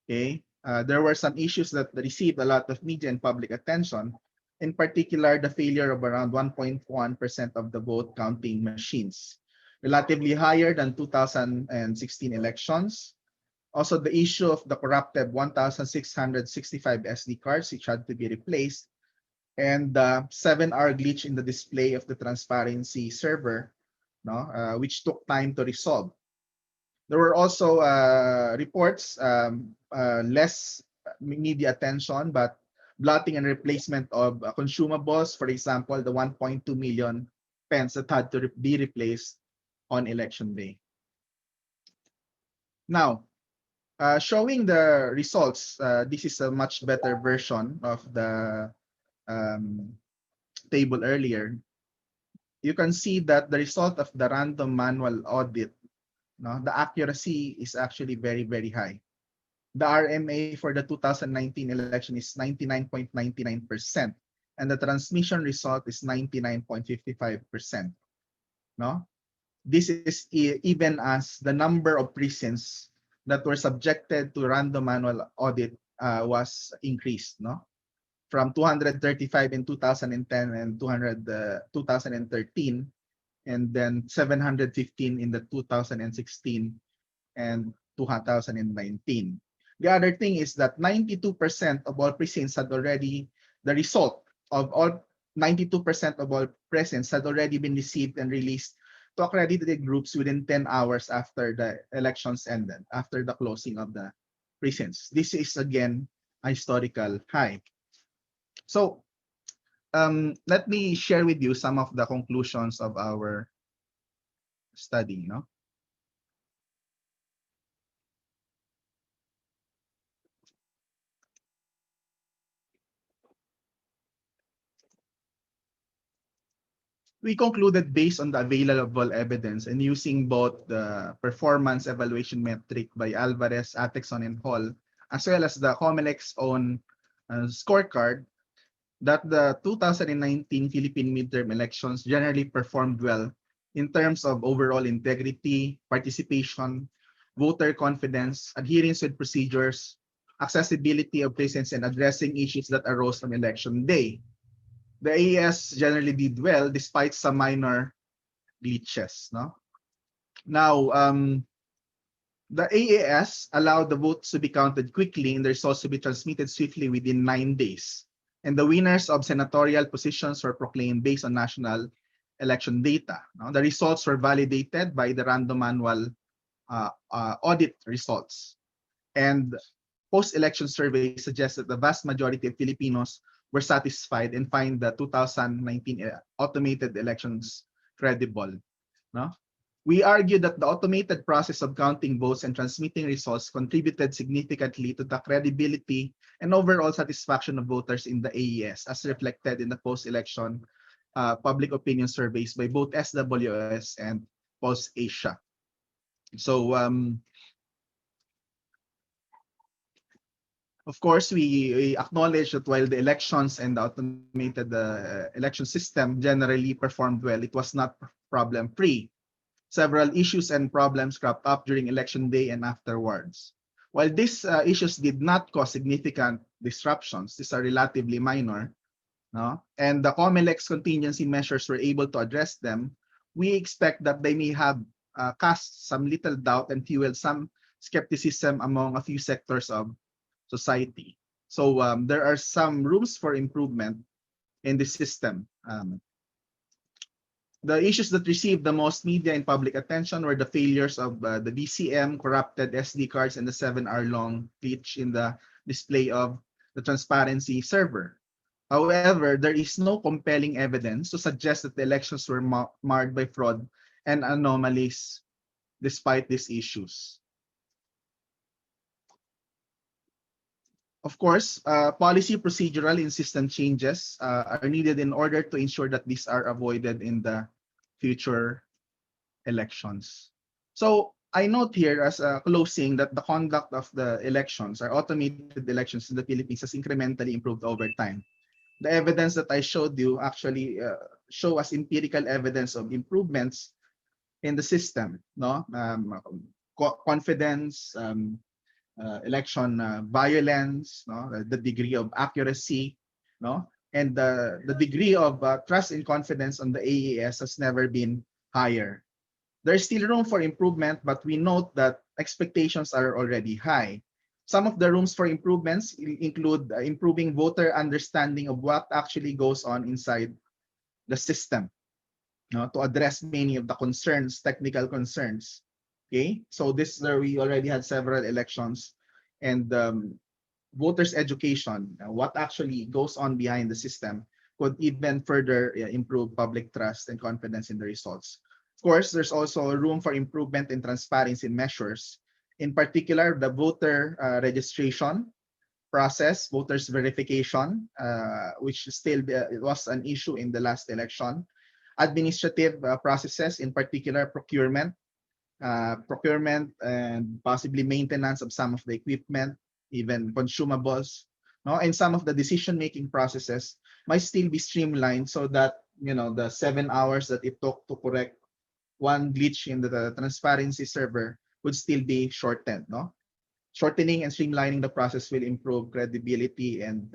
Okay, there were some issues that received a lot of media and public attention. In particular, the failure of around 1.1% of the vote counting machines, relatively higher than 2016 elections. Also, the issue of the corrupted 1,665 SD cards, which had to be replaced, and the 7-hour glitch in the display of the transparency server, no, which took time to resolve. There were also reports, less media attention, but blotting and replacement of consumables, for example, the 1.2 million pens that had to be replaced on election day. Now, showing the results, this is a much better version of the table earlier. You can see that the result of the random manual audit, no, the accuracy is actually very, very high. The RMA for the 2019 election is 99.99%, and the transmission result is 99.55%. No, this is even as the number of precincts that were subjected to random manual audit was increased. No, from 235 in 2010 and 2013, and then 715 in the 2016 and 2019. The other thing is that 92% of all precincts had already, the result of all 92% of all precincts had already been received and released to accredited groups within 10 hours after the elections ended, after the closing of the precincts. This is again a historical high. So let me share with you some of the conclusions of our study. No? We concluded, based on the available evidence and using both the performance evaluation metric by Alvarez, Atexon, and Hall, as well as the COMELEC's own scorecard, that the 2019 Philippine midterm elections generally performed well in terms of overall integrity, participation, voter confidence, adherence with procedures, accessibility of presence, and addressing issues that arose from election day. The AES generally did well despite some minor glitches. No? Now, the AES allowed the votes to be counted quickly and the results to be transmitted swiftly within 9 days. And the winners of senatorial positions were proclaimed based on national election data. No? The results were validated by the random manual audit results. And post-election surveys suggest that the vast majority of Filipinos were satisfied and find the 2019 automated elections credible. No? We argue that the automated process of counting votes and transmitting results contributed significantly to the credibility and overall satisfaction of voters in the AES, as reflected in the post-election public opinion surveys by both SWS and Pulse Asia. So, of course, we acknowledge that while the elections and the automated election system generally performed well, it was not problem-free. Several issues and problems cropped up during election day and afterwards. While these issues did not cause significant disruptions, these are relatively minor, no? And the COMELEC's contingency measures were able to address them, we expect that they may have cast some little doubt and fueled some skepticism among a few sectors of society. So there are some rooms for improvement in the system. The issues that received the most media and public attention were the failures of the BCM, corrupted SD cards, and the 7-hour-long glitch in the display of the transparency server. However, there is no compelling evidence to suggest that the elections were marred by fraud and anomalies despite these issues. Of course, policy, procedural, and system changes are needed in order to ensure that these are avoided in the future elections. So I note here as a closing that the conduct of the elections, or automated elections in the Philippines, has incrementally improved over time. The evidence that I showed you actually show us empirical evidence of improvements in the system, no? Confidence, election violence, no? The degree of accuracy, no? And the degree of trust and confidence on the AES has never been higher. There's still room for improvement, but we note that expectations are already high. Some of the rooms for improvements include improving voter understanding of what actually goes on inside the system, to address many of the concerns, technical concerns Okay, so this is where we already had several elections, and voters' education, what actually goes on behind the system, could even further improve public trust and confidence in the results. Of course, there's also room for improvement in transparency measures. In particular, the voter registration process, voters verification, which still it was an issue in the last election. Administrative processes, in particular procurement and possibly maintenance of some of the equipment, even consumables, no, and some of the decision-making processes might still be streamlined so that the 7 hours that it took to correct one glitch in the transparency server would still be shortened. No, shortening and streamlining the process will improve credibility and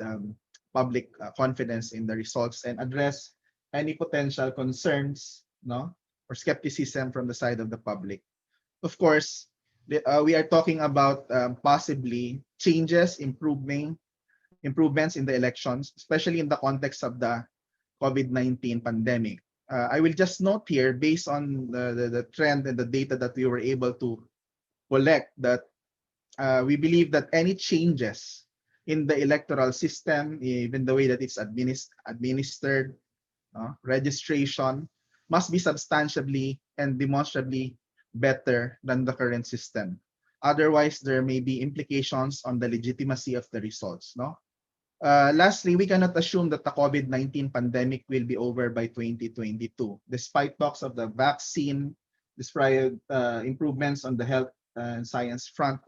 public confidence in the results and address any potential concerns, no, or skepticism from the side of the public. Of course, we are talking about possibly improvements in the elections, especially in the context of the COVID-19 pandemic. I will just note here, based on the trend and the data that we were able to collect, that we believe that any changes in the electoral system, even the way that it's administered, registration, must be substantially and demonstrably better than the current system. Otherwise, there may be implications on the legitimacy of the results. No. Lastly, we cannot assume that the COVID-19 pandemic will be over by 2022, despite talks of the vaccine, despite improvements on the health and science front,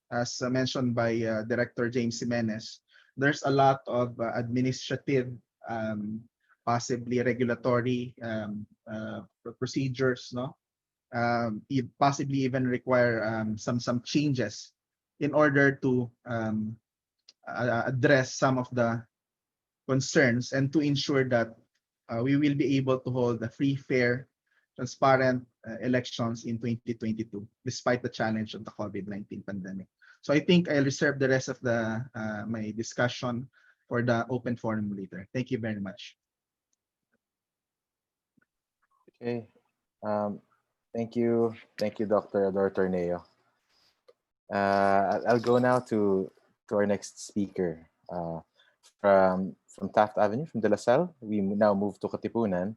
as mentioned by Director James Jimenez. There's a lot of administrative, possibly regulatory procedures, no, possibly even require some changes in order to address some of the concerns and to ensure that we will be able to hold a free, fair, transparent elections in 2022, despite the challenge of the COVID-19 pandemic. So I think I'll reserve the rest of my discussion for the open forum later. Thank you very much. Okay. Thank you, Dr. Ateneo. I'll go now to our next speaker. From Taft Avenue, from De La Salle, we now move to Katipunan,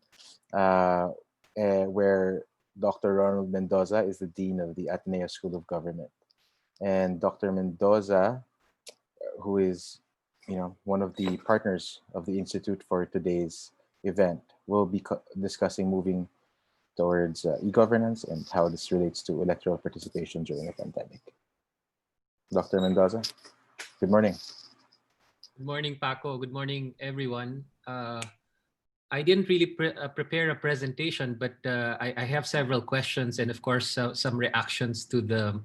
where Dr. Ronald Mendoza is the Dean of the Ateneo School of Government. And Dr. Mendoza, who is one of the partners of the Institute for today's event, will be discussing moving towards e-governance and how this relates to electoral participation during a pandemic. Dr. Mendoza, good morning. Good morning, Paco. Good morning, everyone. I didn't really prepare a presentation, but I have several questions and, of course, some reactions to the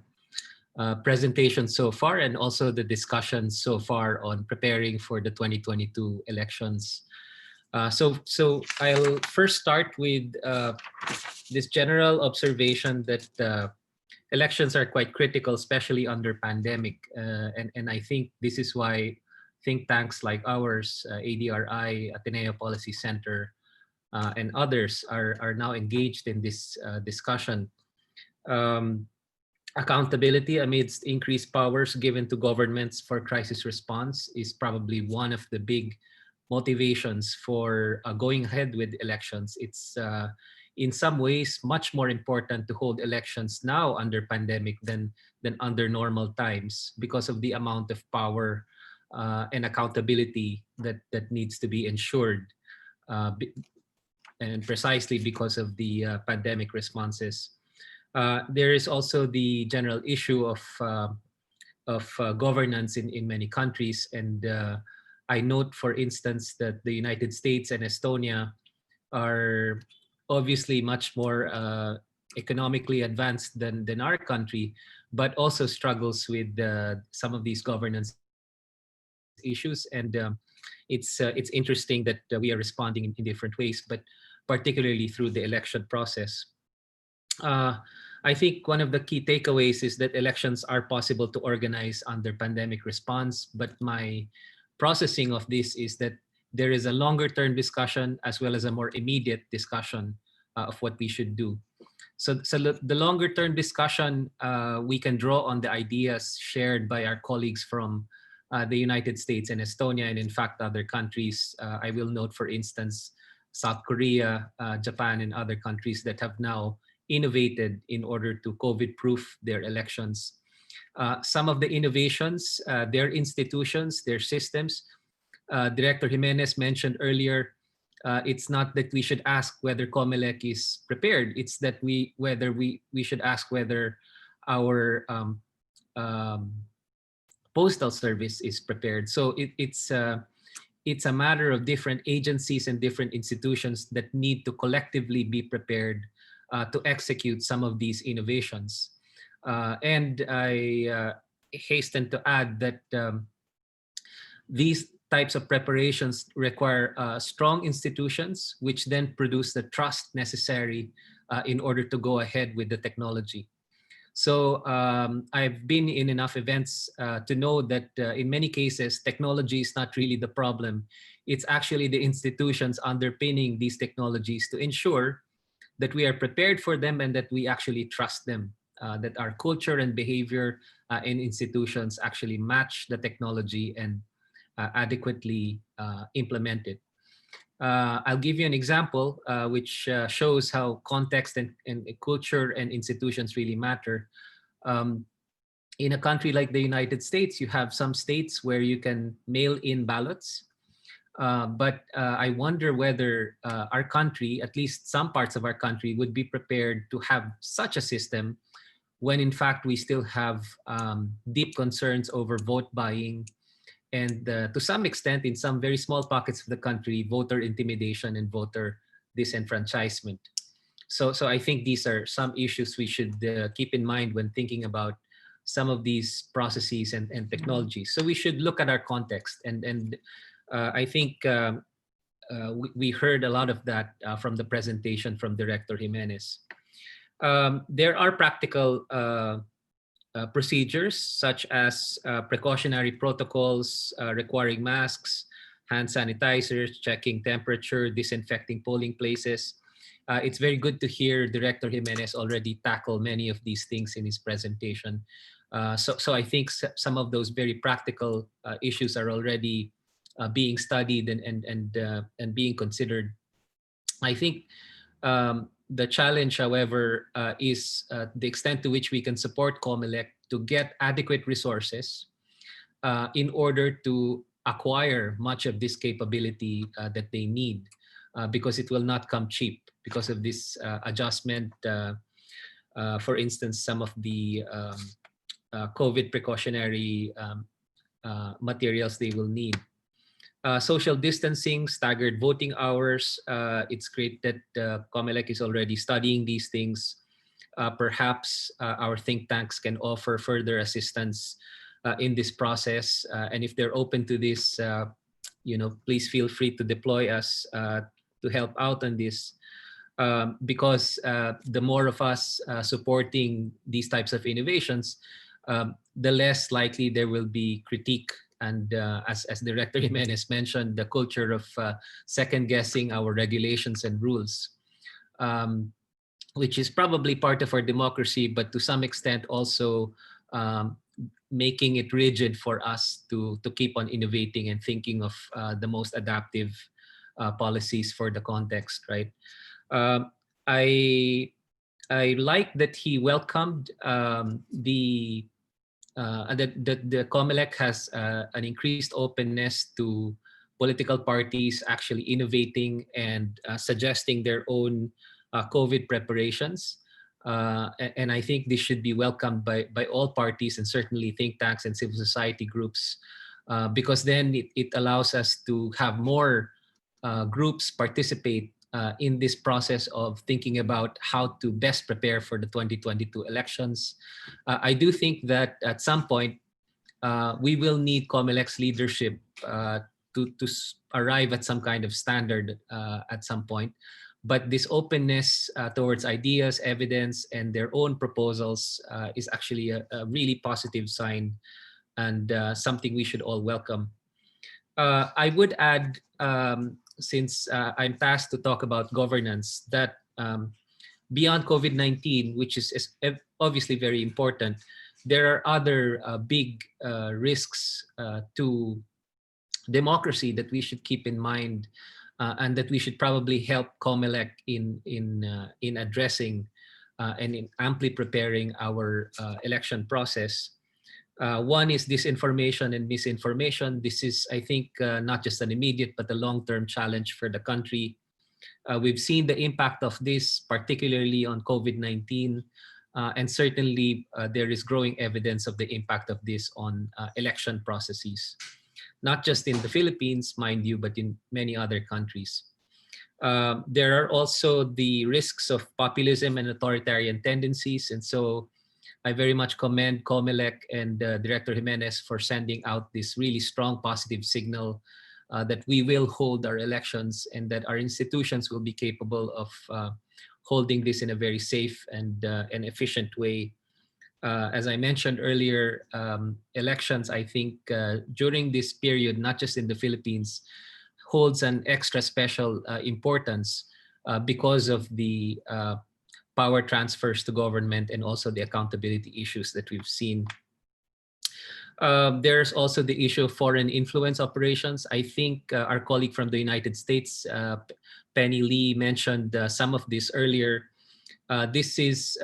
presentation so far, and also the discussions so far on preparing for the 2022 elections. So I'll first start with this general observation that elections are quite critical, especially under pandemic. And I think this is why think tanks like ours, ADRi, Ateneo Policy Center, and others are now engaged in this discussion. Accountability amidst increased powers given to governments for crisis response is probably one of the big motivations for going ahead with elections. It's in some ways much more important to hold elections now under pandemic than under normal times, because of the amount of power and accountability that needs to be ensured, and precisely because of the pandemic responses. There is also the general issue of governance in many countries, and I note, for instance, that the United States and Estonia are obviously much more economically advanced than our country, but also struggles with some of these governance issues. And it's interesting that we are responding in different ways, but particularly through the election process. I think one of the key takeaways is that elections are possible to organize under pandemic response, but my processing of this is that there is a longer term discussion as well as a more immediate discussion of what we should do. The longer term discussion, we can draw on the ideas shared by our colleagues from the United States and Estonia, and in fact other countries. I will note, for instance, South Korea, Japan, and other countries that have now innovated in order to COVID-proof their elections. Some of the innovations, their institutions, their systems, Director Jimenez mentioned earlier, it's not that we should ask whether COMELEC is prepared. It's that we should ask whether our postal service is prepared. So it's a matter of different agencies and different institutions that need to collectively be prepared to execute some of these innovations. And I hasten to add that these types of preparations require strong institutions, which then produce the trust necessary in order to go ahead with the technology. So I've been in enough events to know that in many cases, technology is not really the problem. It's actually the institutions underpinning these technologies to ensure that we are prepared for them and that we actually trust them, that our culture and behavior and institutions actually match the technology and adequately implement it. I'll give you an example which shows how context and culture and institutions really matter. In a country like the United States, you have some states where you can mail in ballots. But I wonder whether our country, at least some parts of our country, would be prepared to have such a system when in fact we still have deep concerns over vote buying, and to some extent, in some very small pockets of the country, voter intimidation and voter disenfranchisement. So I think these are some issues we should keep in mind when thinking about some of these processes and technologies. So we should look at our context, and I think we heard a lot of that from the presentation from Director Jimenez. There are practical procedures such as precautionary protocols requiring masks, hand sanitizers, checking temperature, disinfecting polling places. It's very good to hear Director Jimenez already tackle many of these things in his presentation. So I think some of those very practical issues are already being studied and being considered. I think the challenge, however, is the extent to which we can support COMELEC to get adequate resources in order to acquire much of this capability that they need, because it will not come cheap because of this adjustment. For instance, some of the COVID precautionary materials they will need. Social distancing, staggered voting hours. It's great that COMELEC is already studying these things. Perhaps our think tanks can offer further assistance in this process. And if they're open to this, please feel free to deploy us to help out on this. Because the more of us supporting these types of innovations, the less likely there will be critique. And as Director Jimenez mentioned, the culture of second-guessing our regulations and rules, which is probably part of our democracy, but to some extent also making it rigid for us to keep on innovating and thinking of the most adaptive policies for the context, right? I like that he welcomed the COMELEC has an increased openness to political parties actually innovating and suggesting their own COVID preparations. And I think this should be welcomed by all parties, and certainly think tanks and civil society groups, because then it allows us to have more groups participate in this process of thinking about how to best prepare for the 2022 elections. I do think that at some point, we will need COMELEC's leadership to arrive at some kind of standard at some point. But this openness towards ideas, evidence, and their own proposals is actually a really positive sign, and something we should all welcome. I would add, since I'm tasked to talk about governance, that beyond COVID-19, which is obviously very important, there are other big risks to democracy that we should keep in mind, and that we should probably help COMELEC in addressing and in amply preparing our election process. One is disinformation and misinformation. This is, I think, not just an immediate but a long-term challenge for the country. We've seen the impact of this, particularly on COVID-19, and certainly there is growing evidence of the impact of this on election processes, not just in the Philippines, mind you, but in many other countries. There are also the risks of populism and authoritarian tendencies, and so I very much commend COMELEC and Director Jimenez for sending out this really strong positive signal that we will hold our elections and that our institutions will be capable of holding this in a very safe and efficient way. As I mentioned earlier, elections, I think, during this period, not just in the Philippines, holds an extra special importance because of the power transfers to government and also the accountability issues that we've seen. There's also the issue of foreign influence operations. I think our colleague from the United States, Penny Lee, mentioned some of this earlier. This is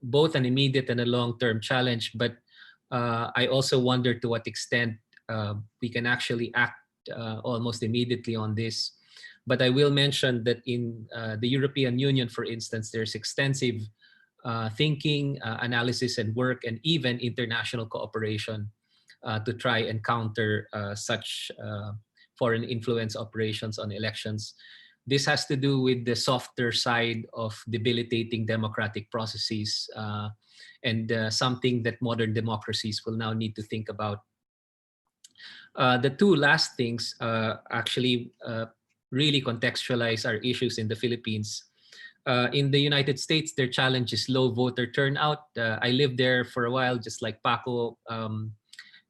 both an immediate and a long-term challenge, but I also wonder to what extent we can actually act almost immediately on this. But I will mention that in the European Union, for instance, there's extensive thinking, analysis and work, and even international cooperation to try and counter such foreign influence operations on elections. This has to do with the softer side of debilitating democratic processes and something that modern democracies will now need to think about. The two last things actually really contextualize our issues in the Philippines. In the United States, their challenge is low voter turnout. I lived there for a while, just like Paco.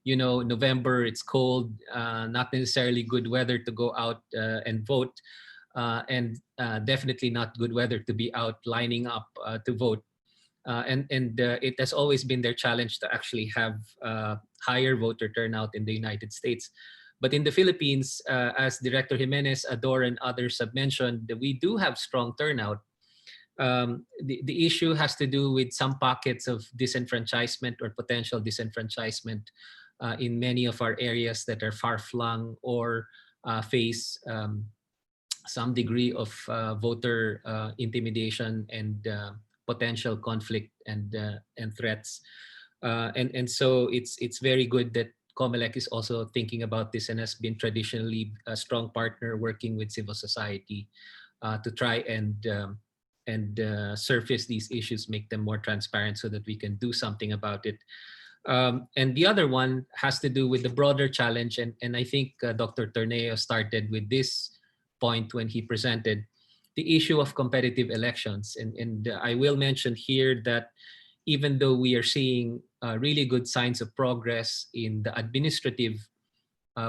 You know, November, it's cold, not necessarily good weather to go out and vote, and definitely not good weather to be out lining up to vote. And it has always been their challenge to actually have higher voter turnout in the United States. But in the Philippines, as Director Jimenez, Ador, and others have mentioned, we do have strong turnout. The issue has to do with some pockets of disenfranchisement or potential disenfranchisement in many of our areas that are far-flung or face some degree of voter intimidation and potential conflict and threats. And so it's very good that COMELEC is also thinking about this and has been traditionally a strong partner working with civil society to try and surface these issues, make them more transparent so that we can do something about it. And the other one has to do with the broader challenge, and I think Dr. Torneo started with this point when he presented the issue of competitive elections. And I will mention here that even though we are seeing really good signs of progress in the administrative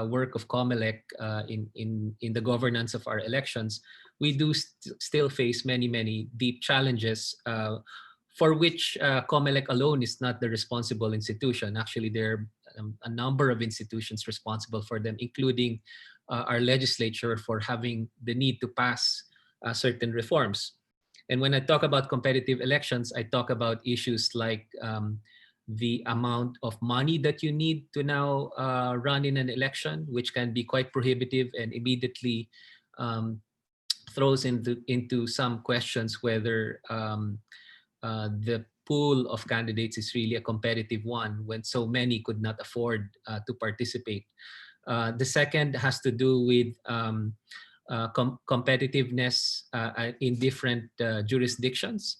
work of COMELEC in the governance of our elections, we do still face many deep challenges for which COMELEC alone is not the responsible institution. Actually, there are a number of institutions responsible for them, including our legislature for having the need to pass certain reforms. And when I talk about competitive elections, I talk about issues like the amount of money that you need to now run in an election, which can be quite prohibitive and immediately throws into some questions whether the pool of candidates is really a competitive one when so many could not afford to participate. The second has to do with competitiveness in different jurisdictions,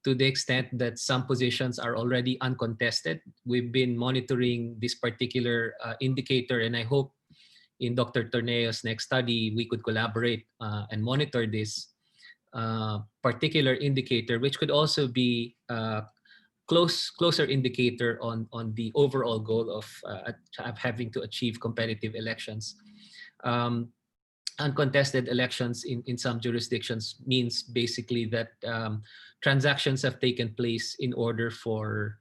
to the extent that some positions are already uncontested. We've been monitoring this particular indicator, and I hope in Dr. Torneo's next study we could collaborate and monitor this particular indicator, which could also be a closer indicator on the overall goal of having to achieve competitive elections. uncontested elections in some jurisdictions means basically that transactions have taken place in order for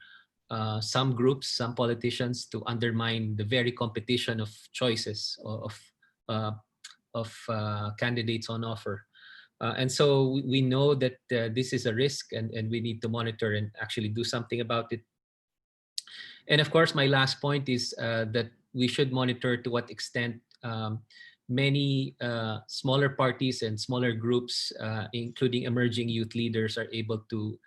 some groups, some politicians to undermine the very competition of choices of candidates on offer. And so we know that this is a risk, and we need to monitor and actually do something about it. And of course, my last point is that we should monitor to what extent many smaller parties and smaller groups, including emerging youth leaders, are able to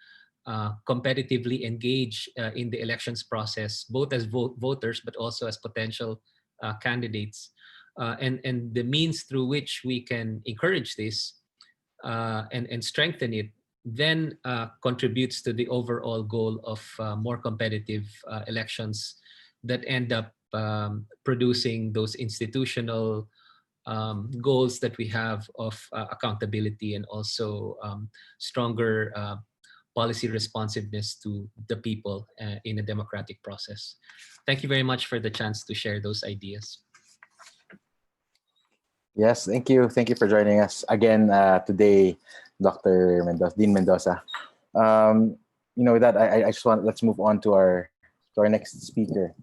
competitively engage in the elections process, both as voters but also as potential candidates. And the means through which we can encourage this and strengthen it then contributes to the overall goal of more competitive elections that end up producing those institutional goals that we have of accountability and also stronger policy responsiveness to the people in a democratic process. Thank you very much for the chance to share those ideas. Yes, thank you. Thank you for joining us again today, Dr. Dean Mendoza. With that, I just want, let's move on to our next speaker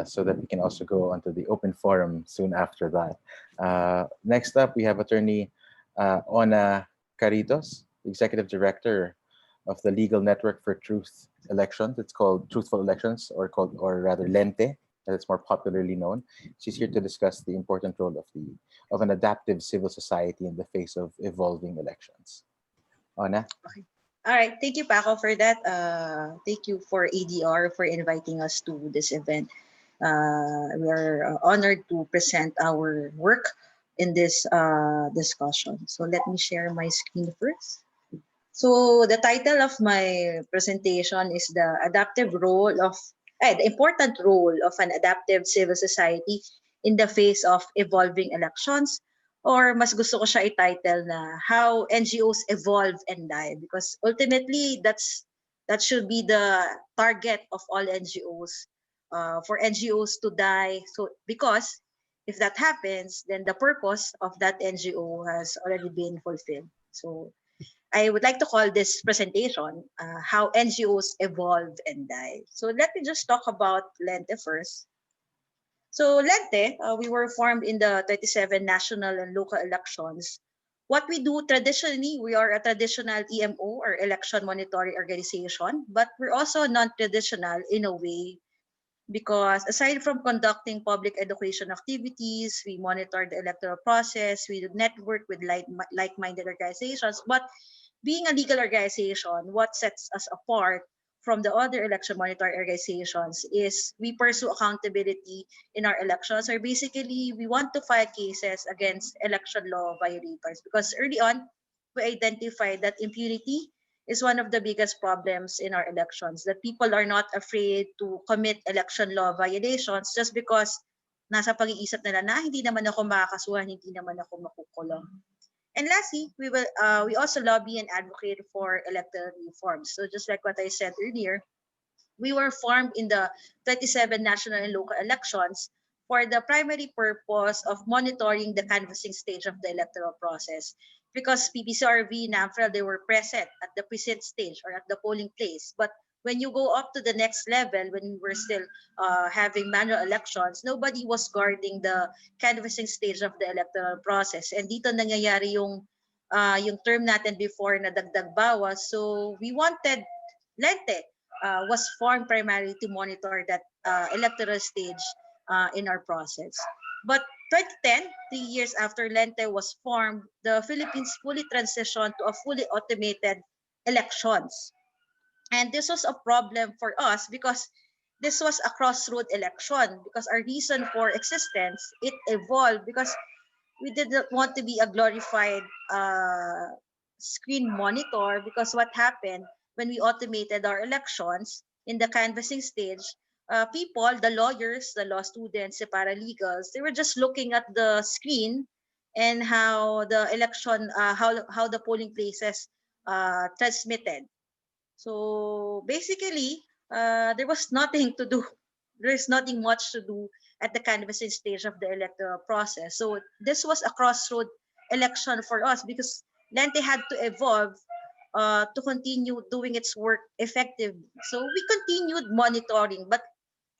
so that we can also go onto the open forum soon after that. Next up, we have Attorney Ona Caritos, Executive Director of the Legal Network for Truth Elections. It's called Truthful Elections, or rather Lente, as it's more popularly known. She's here to discuss the important role of an adaptive civil society in the face of evolving elections. Ona? Okay. All right. Thank you, Paco, for that. Thank you for ADR for inviting us to this event. We are honored to present our work in this discussion. So let me share my screen first. So the title of my presentation is the important role of an adaptive civil society in the face of evolving elections, or mas gusto ko siya i-title na How NGOs Evolve and Die, because ultimately that should be the target of all NGOs, for NGOs to die. So because if that happens, then the purpose of that NGO has already been fulfilled. So I would like to call this presentation How NGOs Evolve and Die. So let me just talk about Lente first. So Lente, we were formed in the 27 national and local elections. What we do traditionally, we are a traditional EMO, or election monitoring organization, but we're also non-traditional in a way, because aside from conducting public education activities, we monitor the electoral process, we network with like-minded organizations. But being a legal organization, what sets us apart from the other election monitoring organizations is we pursue accountability in our elections, or basically we want to file cases against election law violators, because early on we identified that impunity is one of the biggest problems in our elections, that people are not afraid to commit election law violations just because nasa pag-iisip nila na hindi naman ako makakasuhan, hindi naman ako makukulong. And lastly, we also lobby and advocate for electoral reforms. So just like what I said earlier, we were formed in the 27 national and local elections for the primary purpose of monitoring the canvassing stage of the electoral process. Because PPCRV, NAMFREL, they were present at the precinct stage or at the polling place. But when you go up to the next level, when we were still having manual elections, nobody was guarding the canvassing stage of the electoral process. And dito nangyayari yung term natin before na dagdag bawas. So we wanted, Lente was formed primarily to monitor that electoral stage in our process. But 2010, 3 years after Lente was formed, the Philippines fully transitioned to a fully automated elections. And this was a problem for us because this was a crossroad election, because our reason for existence, it evolved because we didn't want to be a glorified screen monitor, because what happened when we automated our elections in the canvassing stage, people, the lawyers, the law students, the paralegals, they were just looking at the screen and how the election, how the polling places transmitted. So basically, there was nothing to do. There's nothing much to do at the canvassing stage of the electoral process. So this was a crossroad election for us because Lente had to evolve to continue doing its work effectively. So we continued monitoring, but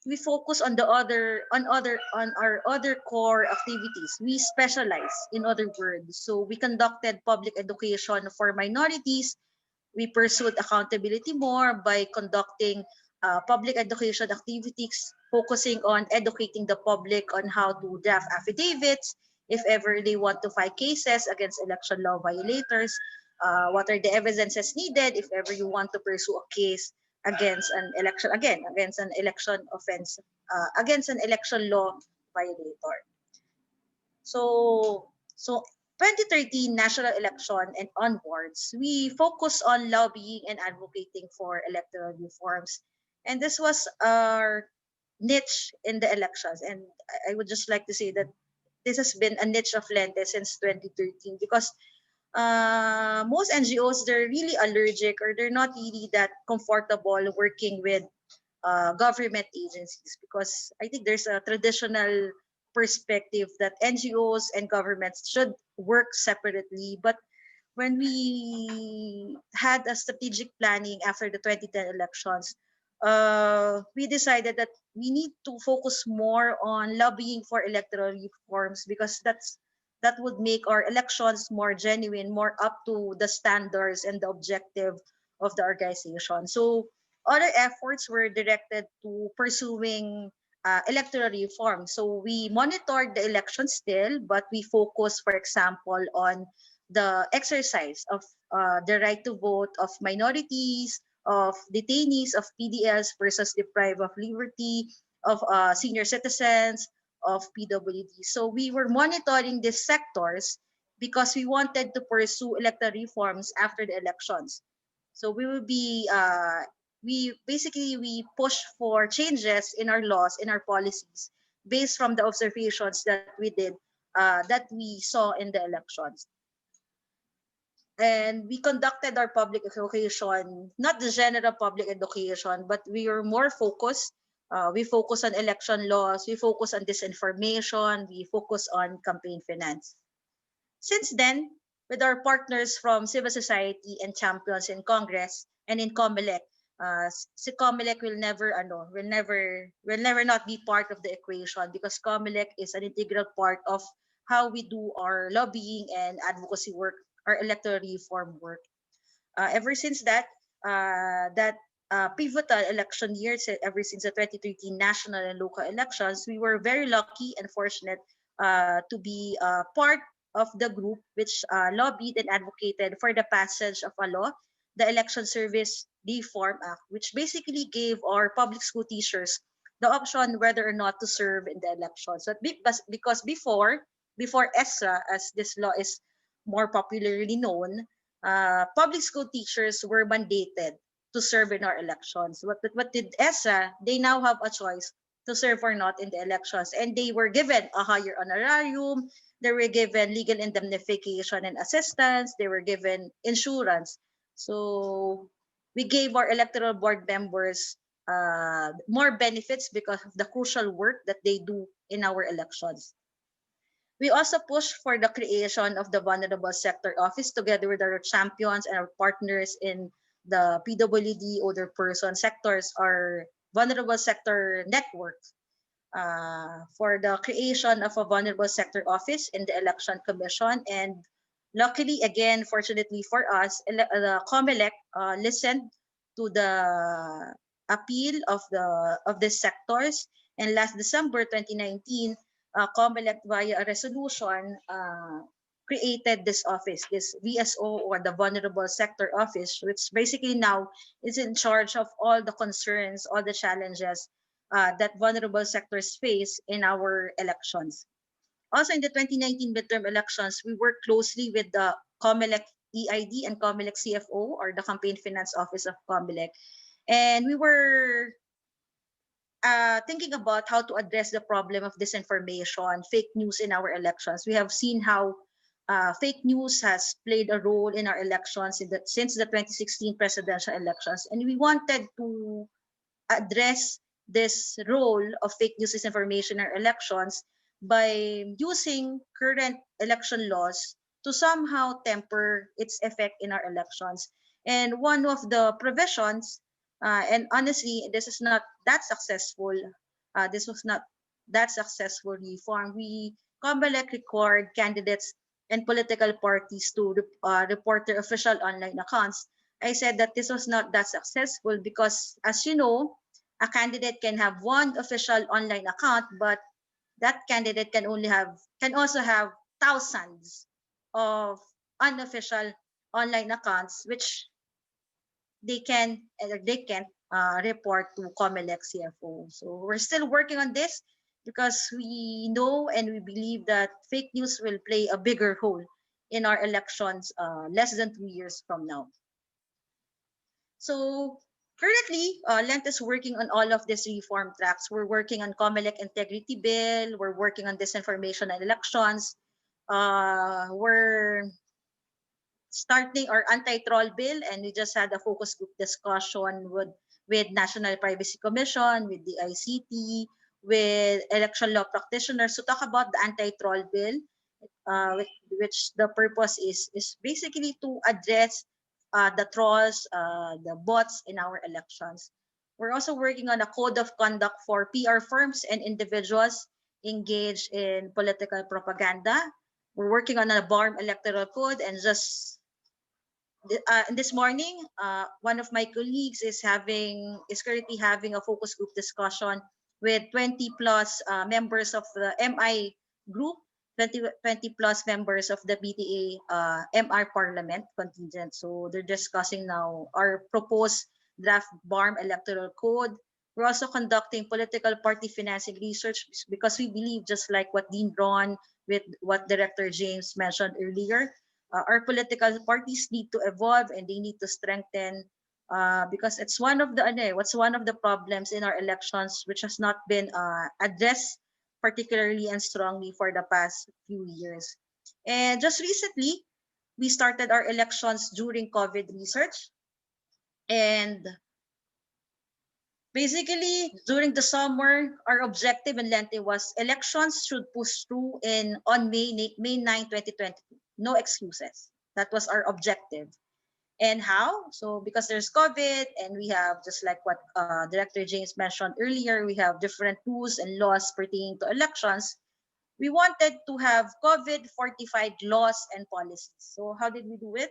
we focus on our other core activities. We specialize, in other words. So we conducted public education for minorities. We pursued accountability more by conducting public education activities, focusing on educating the public on how to draft affidavits if ever they want to file cases against election law violators. What are the evidences needed if ever you want to pursue a case against an election, again, against an election offense, against an election law violator. So 2013 national election and onwards, we focus on lobbying and advocating for electoral reforms. And this was our niche in the elections. And I would just like to say that this has been a niche of Lente since 2013 because most NGOs, they're really allergic or they're not really that comfortable working with government agencies because I think there's a traditional perspective that NGOs and governments should work separately. But when we had a strategic planning after the 2010 elections, we decided that we need to focus more on lobbying for electoral reforms because that would make our elections more genuine, more up to the standards and the objective of the organization. So other efforts were directed to pursuing electoral reform. So we monitored the election still, but we focused, for example, on the exercise of the right to vote of minorities, of detainees, of PDLs versus deprived of liberty, of senior citizens, of PWD. So we were monitoring these sectors because we wanted to pursue electoral reforms after the elections. So we will be we push for changes in our laws, in our policies, based from the observations that we did, that we saw in the elections. And we conducted our public education, not the general public education, but we were more focused. We focus on election laws, we focus on disinformation, we focus on campaign finance. Since then, with our partners from civil society and champions in Congress and in COMELEC, si COMELEC will never not be part of the equation because COMELEC is an integral part of how we do our lobbying and advocacy work, our electoral reform work. Ever since that pivotal election year, ever since the 2013 national and local elections, we were very lucky and fortunate to be part of the group which lobbied and advocated for the passage of a law, the Election Service Reform Act, which basically gave our public school teachers the option whether or not to serve in the elections. So because before ESRA, as this law is more popularly known, public school teachers were mandated to serve in our elections. What did ESRA? They now have a choice to serve or not in the elections, and they were given a higher honorarium. They were given legal indemnification and assistance. They were given insurance. So we gave our electoral board members more benefits because of the crucial work that they do in our elections. We also pushed for the creation of the Vulnerable Sector Office together with our champions and our partners in the PWD, other person sectors, our Vulnerable Sector Network, for the creation of a Vulnerable Sector Office in the Election Commission. And luckily, again, fortunately for us, the COMELEC listened to the appeal of the sectors. And last December 2019, COMELEC via a resolution created this office, this VSO, or the Vulnerable Sector Office, which basically now is in charge of all the concerns, all the challenges that vulnerable sectors face in our elections. Also, in the 2019 midterm elections, we worked closely with the COMELEC EID and COMELEC CFO, or the Campaign Finance Office of COMELEC. And we were thinking about how to address the problem of disinformation, fake news in our elections. We have seen how fake news has played a role in our elections since the 2016 presidential elections. And we wanted to address this role of fake news disinformation in our elections by using current election laws to somehow temper its effect in our elections. And one of the provisions, and honestly, this is not that successful. This was not that successful reform. COMELEC required candidates and political parties to report their official online accounts. I said that this was not that successful because, as you know, a candidate can have one official online account, but that candidate can also have thousands of unofficial online accounts, which they can report to COMELEC CFO. So we're still working on this because we know and we believe that fake news will play a bigger role in our elections less than 2 years from now. So currently, Lent is working on all of these reform tracks. We're working on COMELEC Integrity Bill. We're working on disinformation and elections. We're starting our anti-troll bill, and we just had a focus group discussion with National Privacy Commission, with the ICT, with election law practitioners to talk about the anti-troll bill, which the purpose is basically to address the trolls, the bots in our elections. We're also working on a code of conduct for PR firms and individuals engaged in political propaganda. We're working on a BARM electoral code, and just this morning, one of my colleagues is currently having a focus group discussion with 20 plus members of the MI group, 20 plus members of the BTA MR Parliament contingent. So they're discussing now our proposed draft BARM electoral code. We're also conducting political party financing research because we believe, just like what Dean Ron, with what Director James mentioned earlier, our political parties need to evolve and they need to strengthen because it's one of the problems in our elections which has not been addressed particularly and strongly for the past few years. And just recently, we started our elections during COVID research. And basically, during the summer, our objective in Lente was elections should push through on May 9, 2022. No excuses. That was our objective. And how? So because there's COVID and we have, just like what Director James mentioned earlier, we have different rules and laws pertaining to elections. We wanted to have COVID-fortified laws and policies. So how did we do it?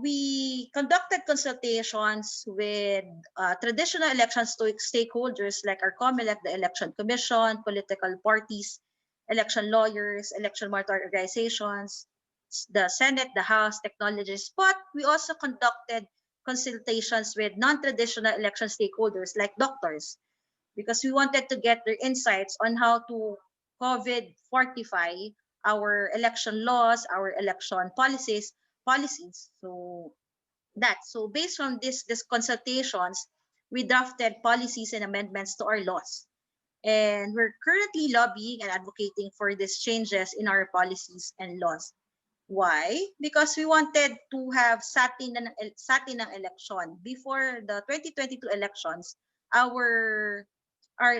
We conducted consultations with traditional election stakeholders like our COMELEC, the Election Commission, political parties, election lawyers, election monitoring organizations, the Senate, the House, technologists, but we also conducted consultations with non-traditional election stakeholders like doctors, because we wanted to get their insights on how to COVID fortify our election laws, our election policies. So based on these consultations, we drafted policies and amendments to our laws. And we're currently lobbying and advocating for these changes in our policies and laws. Why? Because we wanted to have satin ng election. Before the 2022 elections, our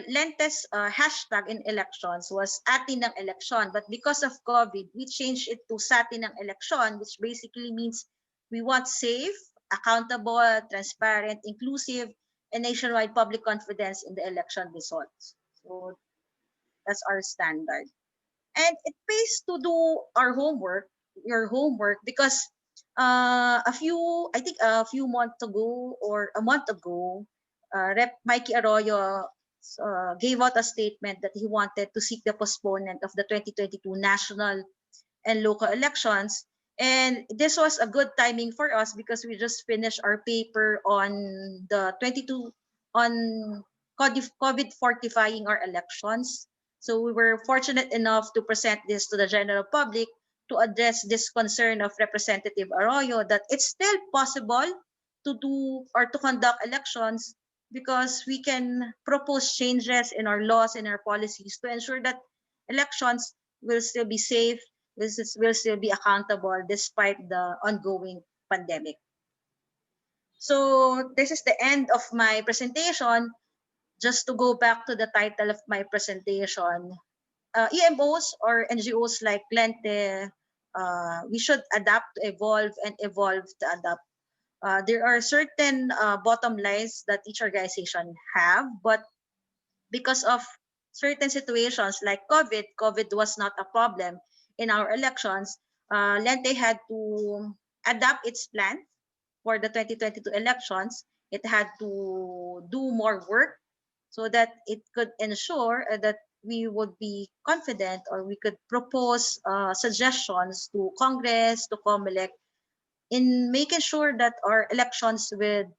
Lentes hashtag in elections was atin ng election. But because of COVID, we changed it to satin ng election, which basically means we want safe, accountable, transparent, inclusive, and nationwide public confidence in the election results. So that's our standard. And it pays to do your homework, because a few months ago or a month ago, Rep. Mikey Arroyo gave out a statement that he wanted to seek the postponement of the 2022 national and local elections. And this was a good timing for us because we just finished our paper on the on COVID fortifying our elections. So we were fortunate enough to present this to the general public to address this concern of Representative Arroyo that it's still possible to do or to conduct elections, because we can propose changes in our laws and our policies to ensure that elections will still be safe, will still be accountable despite the ongoing pandemic. So this is the end of my presentation. Just to go back to the title of my presentation, EMOs or NGOs like Lente, we should adapt to evolve and evolve to adapt. There are certain bottom lines that each organization have, but because of certain situations like COVID was not a problem in our elections. Lente had to adapt its plan for the 2022 elections. It had to do more work so that it could ensure that we would be confident, or we could propose suggestions to Congress, to COMELEC, in making sure that our elections would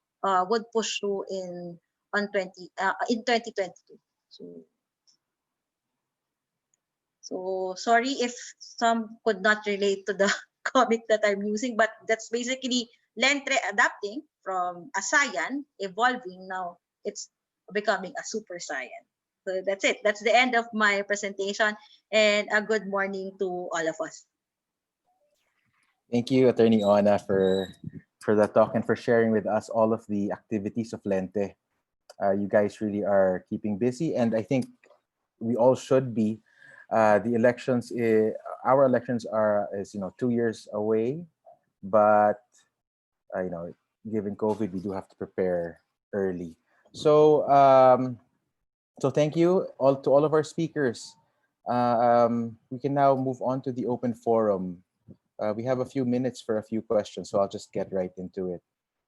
push through in 2022. So sorry if some could not relate to the comic that I'm using, but that's basically Lentre adapting from a Saiyan, evolving. Now it's becoming a Super Saiyan. So that's it. That's the end of my presentation, and a good morning to all of us. Thank you, Attorney Ona, for that talk and for sharing with us all of the activities of Lente. You guys really are keeping busy, and I think we all should be. The elections, our elections is 2 years away, but given COVID, we do have to prepare early. So thank you to all of our speakers. We can now move on to the open forum. We have a few minutes for a few questions, so I'll just get right into it.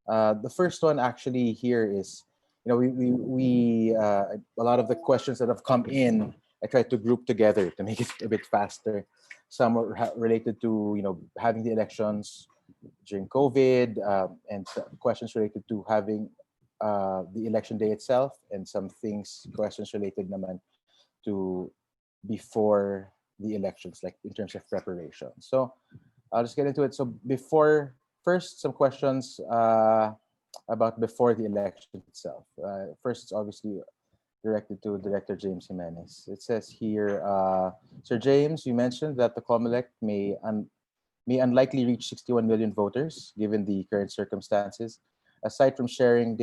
The first one actually here is, a lot of the questions that have come in, I tried to group together to make it a bit faster. Some are related to having the elections during COVID, and questions related to having the election day itself, and some questions related naman to before the elections, like in terms of preparation. So I'll just get into it. So first, some questions about before the election itself. First, it's obviously directed to Director James Jimenez. It says here, Sir James, you mentioned that the COMELEC may unlikely reach 61 million voters given the current circumstances. Aside from sharing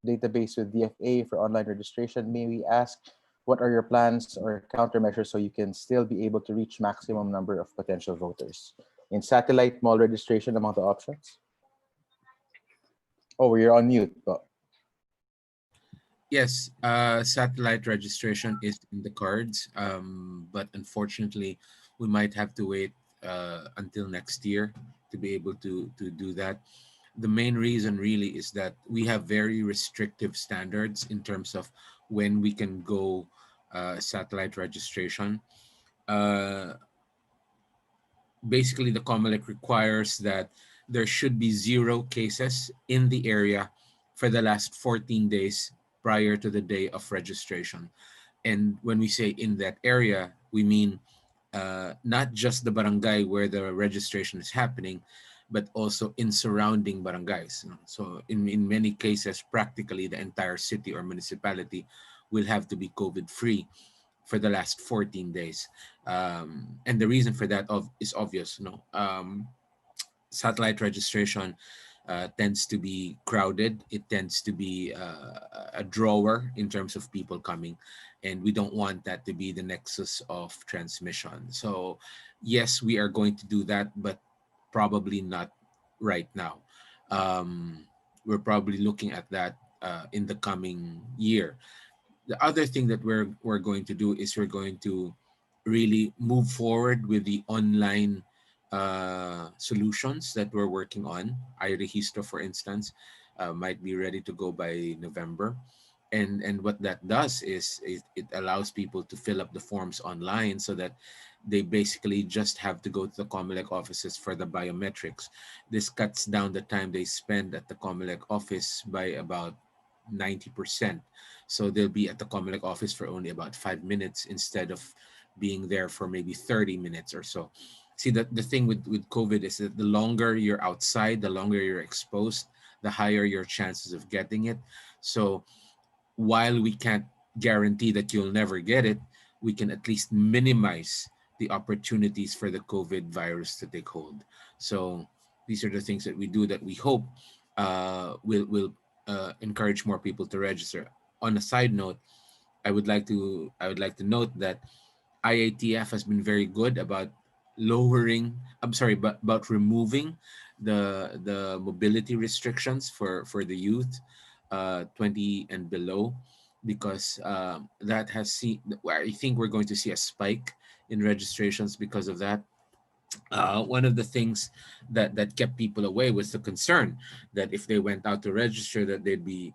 database with DFA for online registration, may we ask what are your plans or countermeasures so you can still be able to reach maximum number of potential voters? In satellite mall registration among the options? Oh, you're on mute. Oh. Yes, satellite registration is in the cards, but unfortunately, we might have to wait until next year to be able to do that. The main reason really is that we have very restrictive standards in terms of when we can go satellite registration. Basically, the COMELEC requires that there should be 0 cases in the area for the last 14 days prior to the day of registration. And when we say in that area, we mean not just the barangay where the registration is happening, but also in surrounding barangays. So in many cases, practically the entire city or municipality will have to be COVID-free for the last 14 days. And the reason for that is obvious. Satellite registration tends to be crowded. It tends to be a drawer in terms of people coming, and we don't want that to be the nexus of transmission. So yes, we are going to do that, but probably not right now. We're probably looking at that in the coming year. The other thing that we're going to do is we're going to really move forward with the online solutions that we're working on. iRegistro, for instance, might be ready to go by November. And what that does is it allows people to fill up the forms online so that they basically just have to go to the COMELEC offices for the biometrics. This cuts down the time they spend at the COMELEC office by about 90%. So they'll be at the COMELEC office for only about 5 minutes instead of being there for maybe 30 minutes or so. See, the thing with COVID is that the longer you're outside, the longer you're exposed, the higher your chances of getting it. So while we can't guarantee that you'll never get it, we can at least minimize the opportunities for the COVID virus to take hold. So these are the things that we do that we hope will encourage more people to register. On a side note, I would like to note that IATF has been very good about about removing the mobility restrictions for the youth 20 and below, because that has seen, I think we're going to see a spike in registrations because of that. One of the things that kept people away was the concern that if they went out to register, that they'd be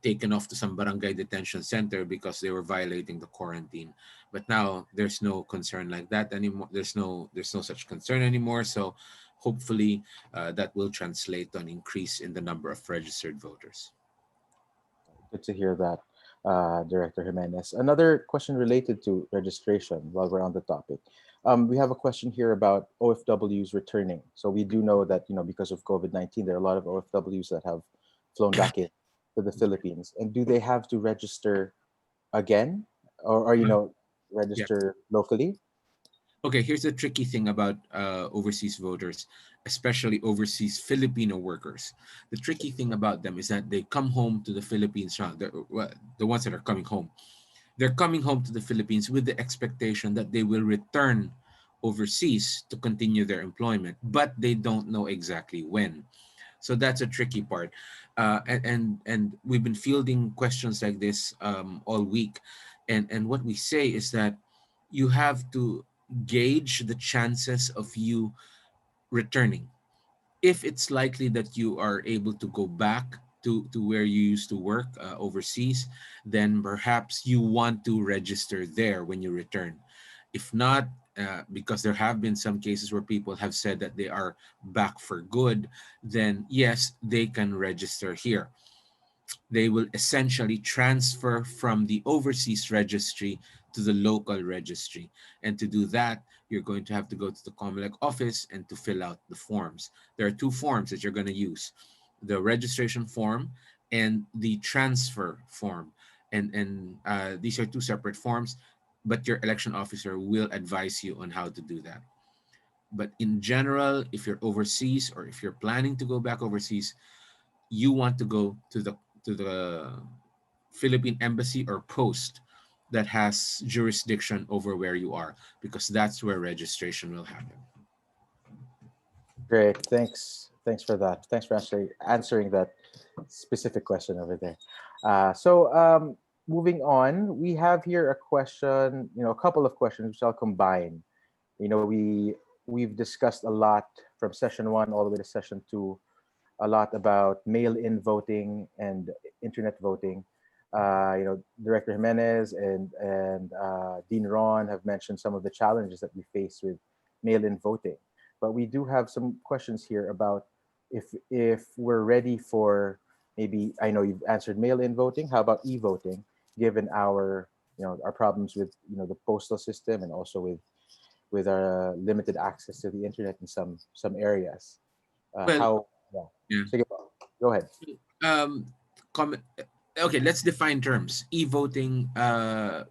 taken off to some barangay detention center because they were violating the quarantine. But now there's no concern like that anymore. There's no such concern anymore. So hopefully that will translate to an increase in the number of registered voters. Good to hear that, Director Jimenez. Another question related to registration while we're on the topic. We have a question here about OFWs returning. So we do know that, because of COVID-19, there are a lot of OFWs that have flown back in to the Philippines. And do they have to register again, or Yeah. register locally? Okay, here's the tricky thing about overseas voters, especially overseas Filipino workers. The tricky thing about them is that they come home to the Philippines. The ones that are coming home, they're coming home to the Philippines with the expectation that they will return overseas to continue their employment, but they don't know exactly when. So that's a tricky part, and we've been fielding questions like this all week, and what we say is that you have to gauge the chances of you returning. If it's likely that you are able to go back to where you used to work overseas, then perhaps you want to register there when you return. If not, because there have been some cases where people have said that they are back for good, then yes, they can register here. They will essentially transfer from the overseas registry to the local registry. And to do that, you're going to have to go to the COMELEC office and to fill out the forms. There are two forms that you're going to use: the registration form and the transfer form. And these are two separate forms, but your election officer will advise you on how to do that. But in general, if you're overseas or if you're planning to go back overseas, you want to go to the Philippine embassy or post that has jurisdiction over where you are, because that's where registration will happen. Great. Thanks for that. Thanks for answering that specific question over there. So moving on, we have here a question, a couple of questions which I'll combine. We've discussed a lot from session 1 all the way to session 2, a lot about mail-in voting and internet voting. Director Jimenez and Dean Ron have mentioned some of the challenges that we face with mail-in voting. But we do have some questions here about if we're ready for, maybe, I know you've answered mail-in voting. How about e-voting, given our problems with the postal system, and also with our limited access to the internet in some areas? Well, yeah. So go ahead. Comment. Okay, let's define terms. E-voting.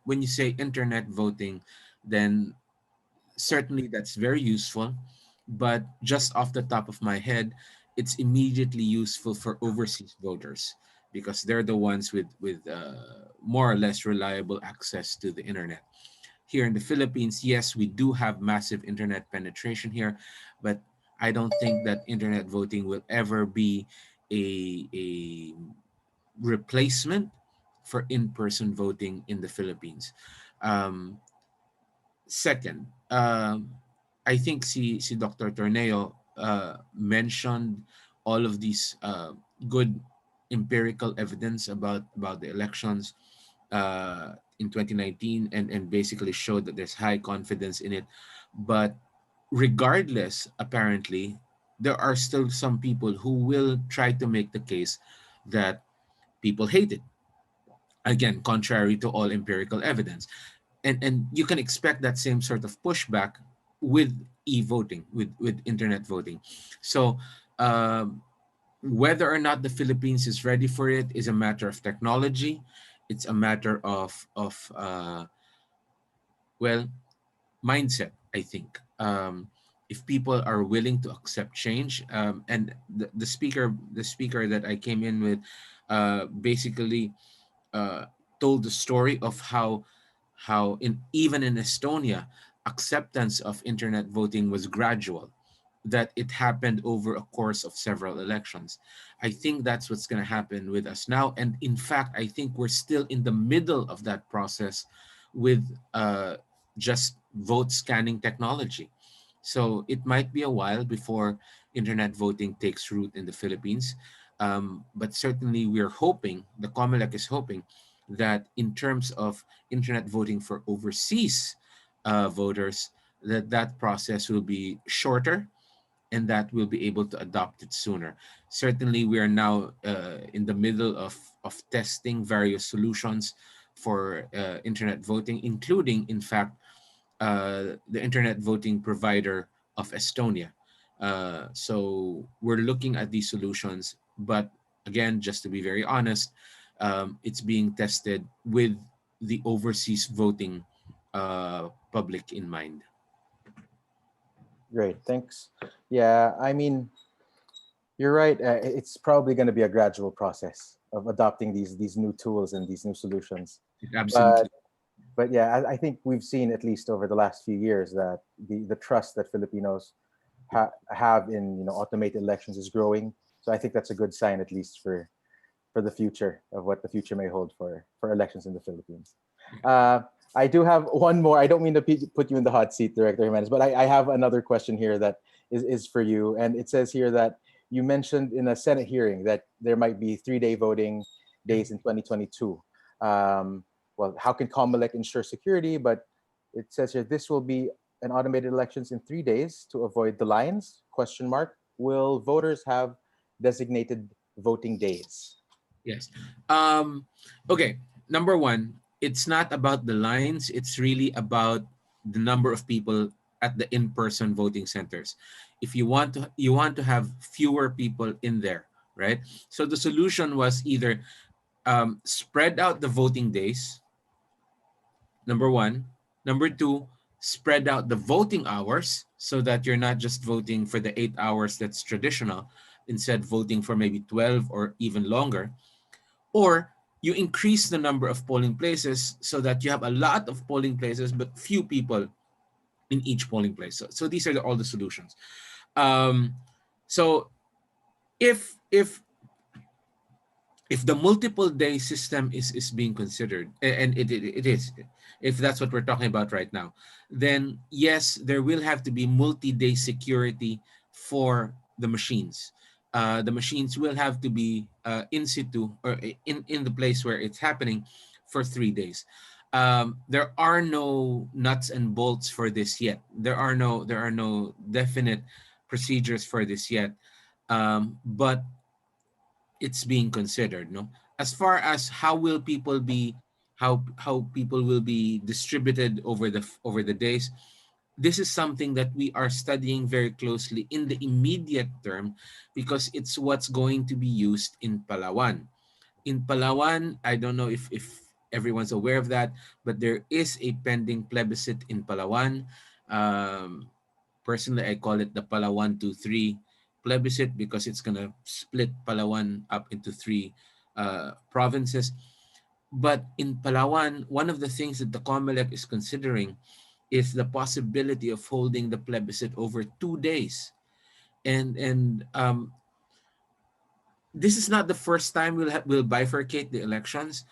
When you say internet voting, then certainly that's very useful. But just off the top of my head, it's immediately useful for overseas voters, because they're the ones with more or less reliable access to the internet. Here in the Philippines, yes, we do have massive internet penetration here, but I don't think that internet voting will ever be a replacement for in-person voting in the Philippines. Um, Second, I think si Dr. Torneo mentioned all of these good empirical evidence about the elections in 2019, and basically showed that there's high confidence in it. But regardless, apparently, there are still some people who will try to make the case that people hate it. Again, contrary to all empirical evidence. And you can expect that same sort of pushback with e-voting, with internet voting. So whether or not the Philippines is ready for it is a matter of technology. It's a matter of well, mindset, I think. if people are willing to accept change. And the speaker that I came in with basically told the story of how even in Estonia, acceptance of internet voting was gradual, that it happened over a course of several elections. I think that's what's going to happen with us now. And in fact, I think we're still in the middle of that process with just vote scanning technology. So it might be a while before internet voting takes root in the Philippines. But certainly we're hoping, the COMELEC is hoping, that in terms of internet voting for overseas voters, that process will be shorter and that we'll be able to adopt it sooner. Certainly, we are now in the middle of testing various solutions for internet voting, including, in fact, the internet voting provider of Estonia. So we're looking at these solutions, but again, just to be very honest, it's being tested with the overseas voting public in mind. Great, thanks. Yeah, I mean, you're right. It's probably going to be a gradual process of adopting these new tools and these new solutions. Absolutely. But yeah, I think we've seen, at least over the last few years, that the trust that Filipinos have in, you know, automated elections is growing. So I think that's a good sign, at least for the future of what the future may hold for elections in the Philippines. I do have one more. I don't mean to put you in the hot seat, Director Jimenez, but I have another question here that is for you. And it says here that you mentioned in a Senate hearing that there might be 3-day voting days in 2022. Well, how can COMELEC ensure security? But it says here, this will be an automated elections in 3 days to avoid the lines, question mark. Will voters have designated voting days? Yes. Okay. Number one, it's not about the lines. It's really about the number of people at the in-person voting centers. If you want to have fewer people in there, right? So the solution was either spread out the voting days. Number one. Number two, spread out the voting hours so that you're not just voting for the 8 hours that's traditional, instead voting for maybe 12 or even longer. Or you increase the number of polling places so that you have a lot of polling places but few people in each polling place. So these are all the solutions. So if the multiple day system is being considered, and it is, if that's what we're talking about right now, then yes, there will have to be multi-day security for the machines. The machines will have to be in situ, or in the place where it's happening, for 3 days. There are no nuts and bolts for this yet. There are no definite procedures for this yet. But it's being considered, no? As far as how people will be distributed over the days, this is something that we are studying very closely in the immediate term, because it's what's going to be used in Palawan. In Palawan, I don't know if everyone's aware of that, but there is a pending plebiscite in Palawan. Personally, I call it the Palawan 2-3 plebiscite, because it's going to split Palawan up into 3 provinces. But in Palawan, one of the things that the COMELEC is considering is the possibility of holding the plebiscite over 2 days. And this is not the first time we'll bifurcate the elections.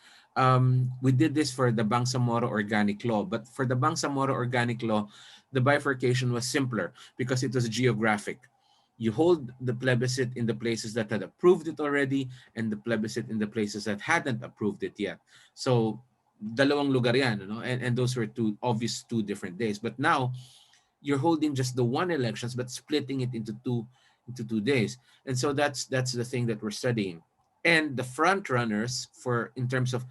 We did this for the Bangsamoro Organic Law, but for the Bangsamoro Organic Law, the bifurcation was simpler because it was geographic. You hold the plebiscite in the places that had approved it already, and the plebiscite in the places that hadn't approved it yet. So, dalawang lugar yan, no? And those were two different days. But now, you're holding just the one elections, but splitting it into two days. And so that's the thing that we're studying. And the front runners in terms of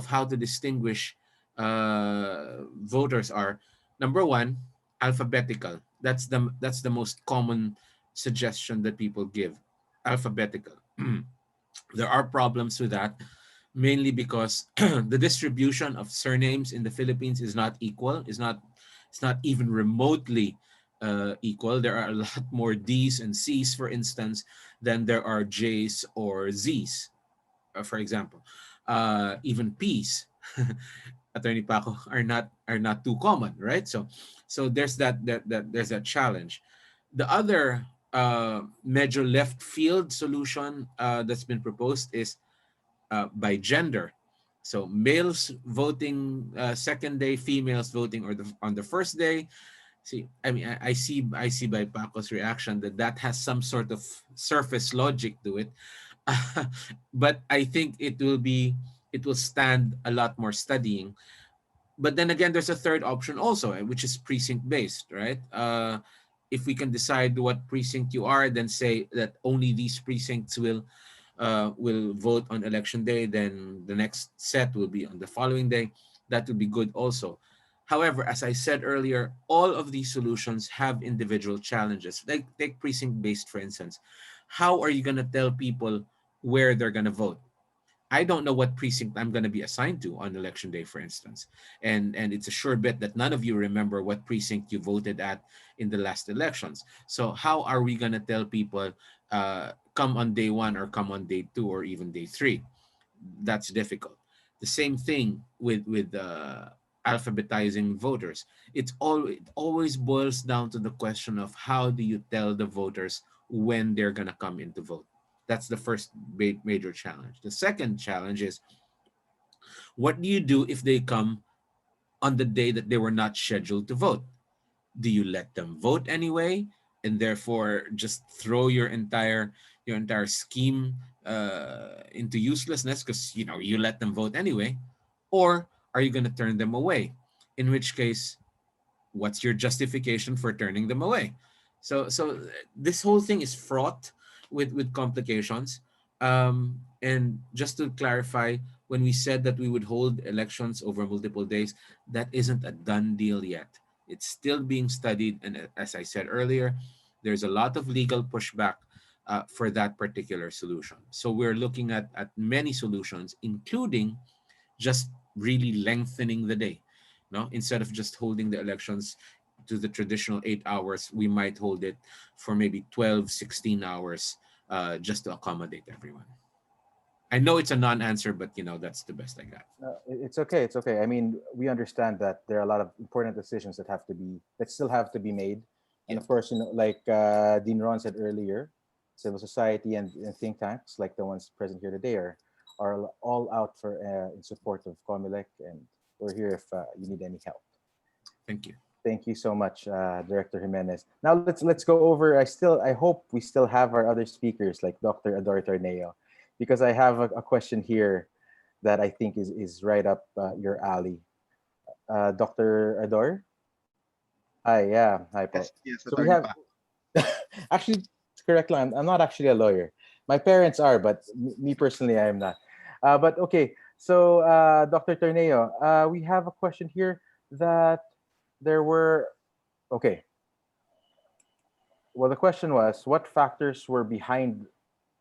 how to distinguish voters are, number one, alphabetical. That's the most common suggestion that people give. Alphabetical. There are problems with that, mainly because the distribution of surnames in the Philippines is not equal. It's not even remotely equal. There are a lot more Ds and Cs, for instance, than there are Js or Zs, for example. Even Ps, Attorney Paco, are not too common, right? So there's that challenge. The other major left field solution that's been proposed is by gender. So males voting second day, females voting on the first day. See, I mean, I see by Paco's reaction that has some sort of surface logic to it, but I think it will stand a lot more studying. But then again, there's a third option also, which is precinct based, right? If we can decide what precinct you are, then say that only these precincts will vote on election day, then the next set will be on the following day. That would be good also. However, as I said earlier, all of these solutions have individual challenges. Like take precinct based, for instance. How are you going to tell people where they're going to vote? I don't know what precinct I'm going to be assigned to on election day, for instance. And it's a sure bet that none of you remember what precinct you voted at in the last elections. So how are we going to tell people come on day one or come on day two or even day three? That's difficult. The same thing with alphabetizing voters. It always boils down to the question of how do you tell the voters when they're going to come in to vote. That's the first major challenge. The second challenge is, what do you do if they come on the day that they were not scheduled to vote? Do you let them vote anyway, and therefore just throw your entire scheme into uselessness because you let them vote anyway? Or are you going to turn them away? In which case, what's your justification for turning them away? So this whole thing is fraught with complications. And just to clarify, when we said that we would hold elections over multiple days, that isn't a done deal yet. It's still being studied, and as I said earlier, there's a lot of legal pushback for that particular solution. So we're looking at many solutions, including just really lengthening the day. No, instead of just holding the elections to the traditional 8 hours, we might hold it for maybe 12, 16 hours just to accommodate everyone. I know it's a non-answer, but that's the best I got. It's okay. It's okay. I mean, we understand that there are a lot of important decisions that still have to be made. And of course, like Dean Ron said earlier, civil society and think tanks like the ones present here today are all out for in support of COMELEC, and we're here if you need any help. Thank you. Thank you so much, Director Jimenez. Now let's go over. I hope we still have our other speakers like Dr. Ador Torneo, because I have a question here that I think is right up your alley. Dr. Ador? Hi, yeah. Hi, Paul. Yes, So we have, actually, correct line. I'm not actually a lawyer. My parents are, but me personally, I am not. But okay, so Dr. Torneo, we have a question here that okay. Well, the question was, what factors were behind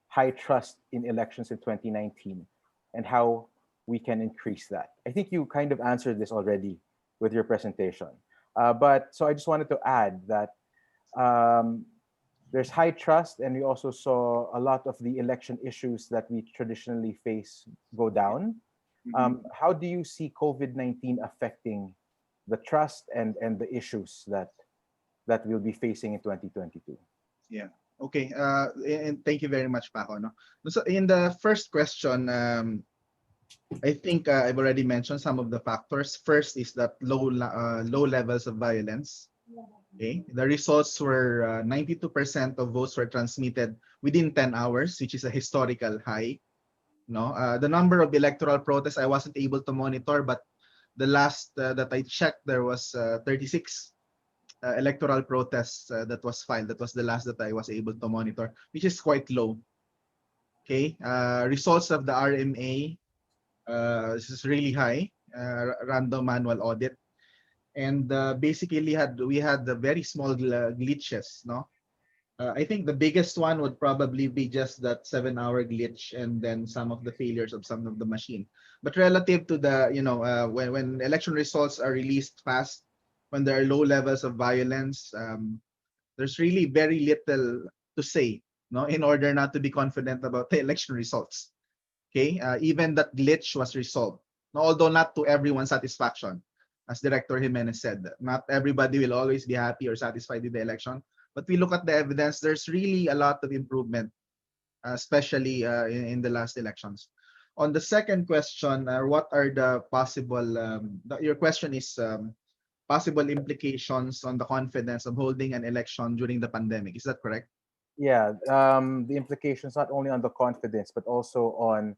high trust in elections in 2019 and how we can increase that? I think you kind of answered this already with your presentation. But so I just wanted to add that there's high trust, and we also saw a lot of the election issues that we traditionally face go down. How do you see COVID-19 affecting the trust and the issues that we'll be facing in 2022? Yeah. Okay. And thank you very much, Paco. No? So in the first question, I think I've already mentioned some of the factors. First is that low levels of violence. Okay. The results were 92% of votes were transmitted within 10 hours, which is a historical high. No, the number of electoral protests I wasn't able to monitor, but the last that I checked, there was 36 electoral protests that was filed. That was the last that I was able to monitor, which is quite low. Okay, results of the RMA, this is really high, random manual audit, and basically we had the very small glitches. No, I think the biggest one would probably be just that 7-hour glitch, and then some of the failures of some of the machine. But relative to the when election results are released fast, when there are low levels of violence, there's really very little to say, no, in order not to be confident about the election results. Okay, even that glitch was resolved, no, although not to everyone's satisfaction. As Director Jimenez said, not everybody will always be happy or satisfied with the election. But we look at the evidence, there's really a lot of improvement, especially in the last elections. On the second question, what are the possible, your question is possible implications on the confidence of holding an election during the pandemic. Is that correct? Yeah, the implications not only on the confidence, but also on,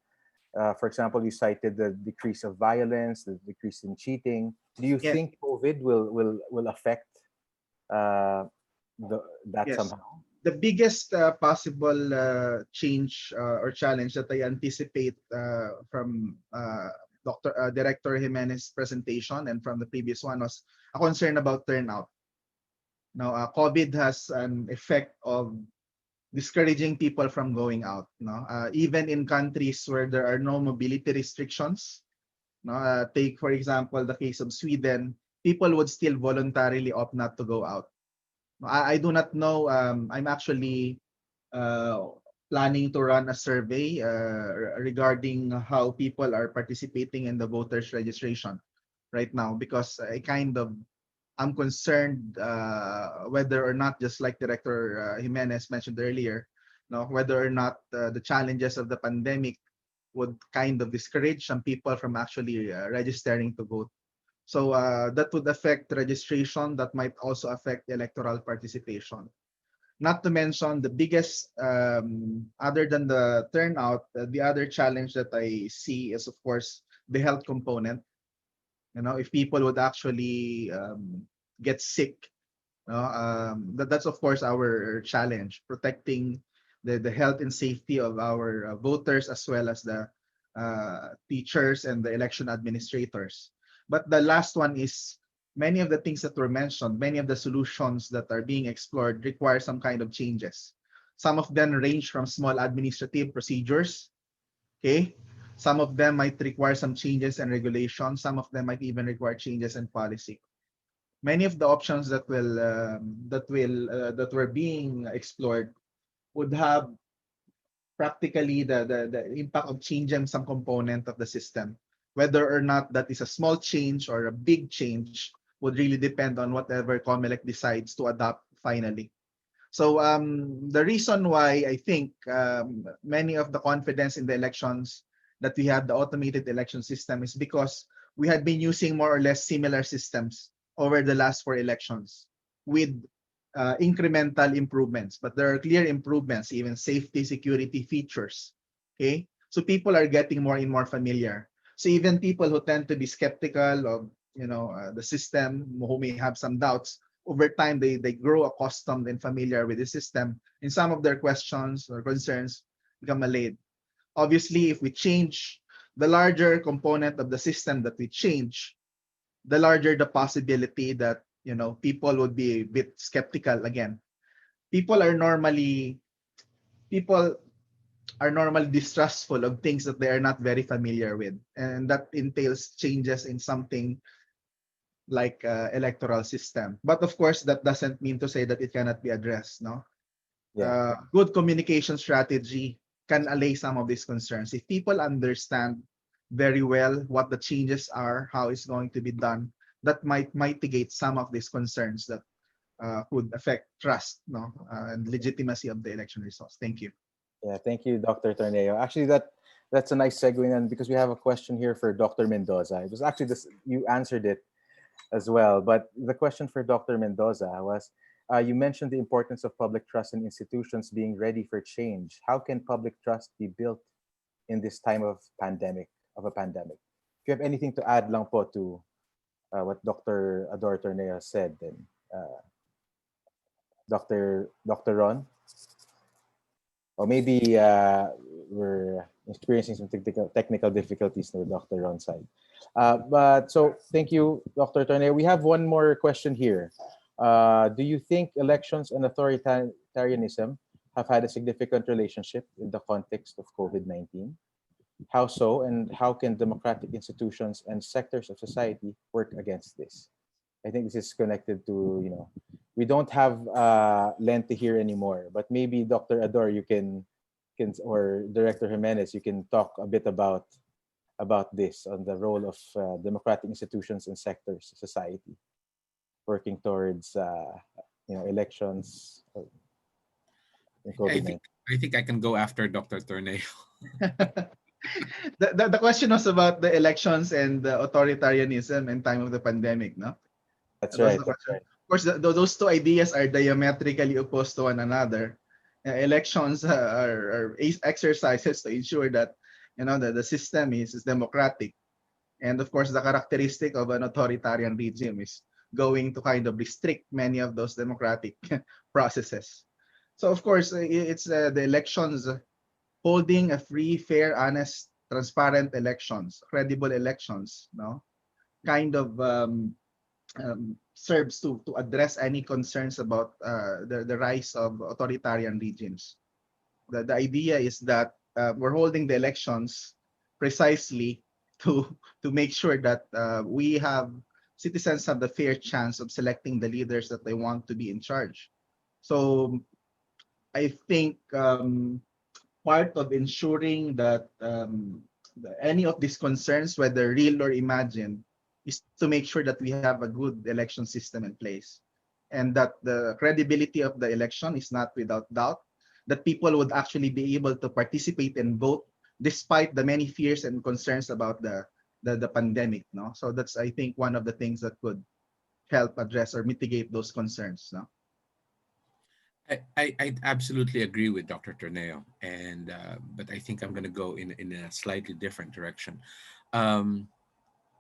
for example, you cited the decrease of violence, the decrease in cheating. Do you Yes. think COVID will affect uh, that Yes. somehow? The biggest possible change or challenge that I anticipate from Director Jimenez's presentation and from the previous one was a concern about turnout. Now, COVID has an effect of discouraging people from going out. No, even in countries where there are no mobility restrictions. No, take for example the case of Sweden. People would still voluntarily opt not to go out. I do not know. I'm actually uh, planning to run a survey regarding how people are participating in the voters registration right now, because I'm concerned whether or not, just like Director Jimenez mentioned earlier, no, whether or not the challenges of the pandemic would kind of discourage some people from actually registering to vote. So that would affect registration. That might also affect electoral participation. Not to mention the biggest, other than the turnout, the other challenge that I see is, of course, the health component. You know, if people would actually get sick, that's of course our challenge, protecting the health and safety of our voters, as well as the teachers and the election administrators. But the last one is, many of the things that were mentioned, many of the solutions that are being explored require some kind of changes. Some of them range from small administrative procedures. Okay, some of them might require some changes in regulation. Some of them might even require changes in policy. Many of the options that were being explored would have practically the impact of changing some component of the system. Whether or not that is a small change or a big change would really depend on whatever COMELEC decides to adopt finally. So the reason why I think many of the confidence in the elections that we have the automated election system is because we had been using more or less similar systems over the last 4 elections with incremental improvements, but there are clear improvements, even safety, security features. Okay, so people are getting more and more familiar. So even people who tend to be skeptical of the system, who may have some doubts, over time they grow accustomed and familiar with the system, and some of their questions or concerns become allayed. Obviously, if we change, the larger component of the system that we change, the larger the possibility that people would be a bit skeptical again. People are normally people are normally distrustful of things that they are not very familiar with, and that entails changes in something like electoral system. But of course, that doesn't mean to say that it cannot be addressed. No, Yeah. good communication strategy can allay some of these concerns. If people understand very well what the changes are, how it's going to be done, that might mitigate some of these concerns that could affect trust, and legitimacy of the election results. Thank you. Yeah, thank you, Dr. Torneo. Actually, that's a nice segue, and because we have a question here for Dr. Mendoza. It was actually this, you answered it as well, but the question for Dr. Mendoza was, you mentioned the importance of public trust in institutions being ready for change. How can public trust be built in this time of a pandemic? If you have anything to add lang po to what Dr. Ador Torneo said, then Dr. Ron? Or maybe we're experiencing some technical difficulties with Dr. Ron's side. But so thank you, Dr. Torneo. We have one more question here. Do you think elections and authoritarianism have had a significant relationship in the context of COVID-19? How so, and how can democratic institutions and sectors of society work against this? I think this is connected to, we don't have Lente here anymore, but maybe Dr. Ador, you can or Director Jimenez, you can talk a bit about this on the role of democratic institutions and sectors of society working towards elections in I COVID-19. think I think I can go after Dr. Torneo. The question was about the elections and the authoritarianism in time of the pandemic, no? That's That was right. the That's question. right. Of course, those two ideas are diametrically opposed to one another. Elections are exercises to ensure that the system is democratic, and of course, the characteristic of an authoritarian regime is going to kind of restrict many of those democratic processes. So, of course, it's the elections, holding a free, fair, honest, transparent elections, credible elections, no, kind of serves to address any concerns about the rise of authoritarian regimes. The idea is that we're holding the elections precisely to to make sure that we have citizens have the fair chance of selecting the leaders that they want to be in charge. So I think part of ensuring that any of these concerns, whether real or imagined, is to make sure that we have a good election system in place, and that the credibility of the election is not without doubt, that people would actually be able to participate and vote despite the many fears and concerns about the pandemic. No, so that's, I think, one of the things that could help address or mitigate those concerns. No. I absolutely agree with Dr. Torneo, and but I think I'm going to go in a slightly different direction. Um,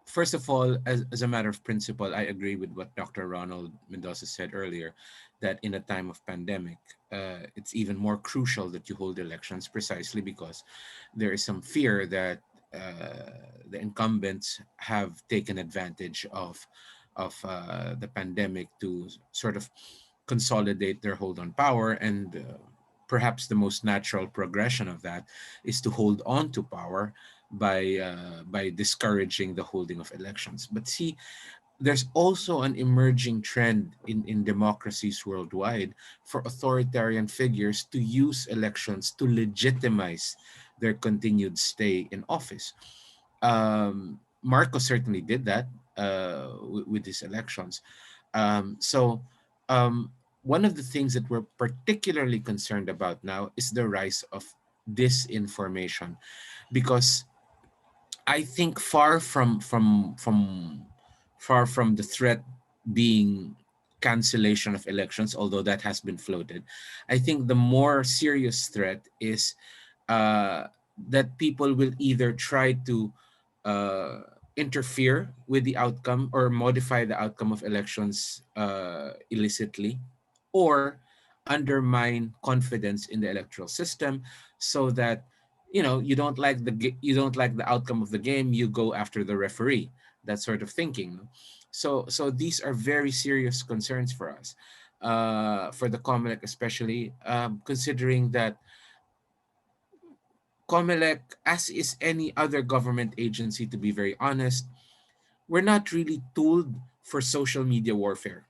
First of all, as a matter of principle, I agree with what Dr. Ronald Mendoza said earlier, that in a time of pandemic, it's even more crucial that you hold elections precisely because there is some fear that the incumbents have taken advantage of the pandemic to sort of consolidate their hold on power, and perhaps the most natural progression of that is to hold on to power by discouraging the holding of elections. But see, there's also an emerging trend in democracies worldwide for authoritarian figures to use elections to legitimize their continued stay in office. Marcos certainly did that with his elections. So, um, one of the things that we're particularly concerned about now is the rise of disinformation, because I think far from the threat being cancellation of elections, although that has been floated, I think the more serious threat is uh, that people will either try to uh, interfere with the outcome or modify the outcome of elections illicitly, or undermine confidence in the electoral system, so that you don't like the outcome of the game, you go after the referee, that sort of thinking. So these are very serious concerns for us, for the COMELEC especially, considering that COMELEC, as is any other government agency, to be very honest, we're not really tooled for social media warfare.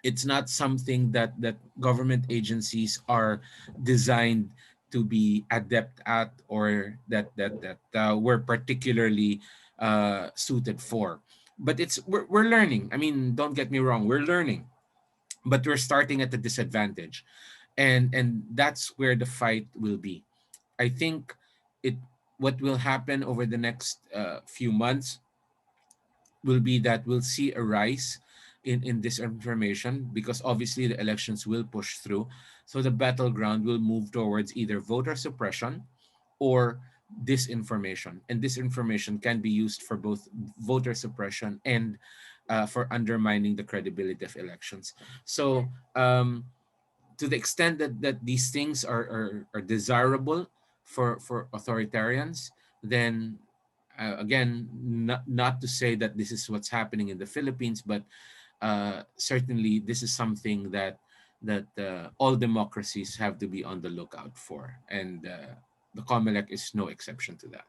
It's not something that government agencies are designed to be adept at, or that we're particularly suited for. But we're learning. I mean, don't get me wrong, we're learning, but we're starting at a disadvantage, and that's where the fight will be. I think it what will happen over the next few months will be that we'll see a rise in disinformation, because obviously the elections will push through. So the battleground will move towards either voter suppression or disinformation. And disinformation can be used for both voter suppression and for undermining the credibility of elections. So to the extent that these things are desirable for authoritarians, then again, not to say that this is what's happening in the Philippines, but certainly this is something that all democracies have to be on the lookout for, and the COMELEC is no exception to that.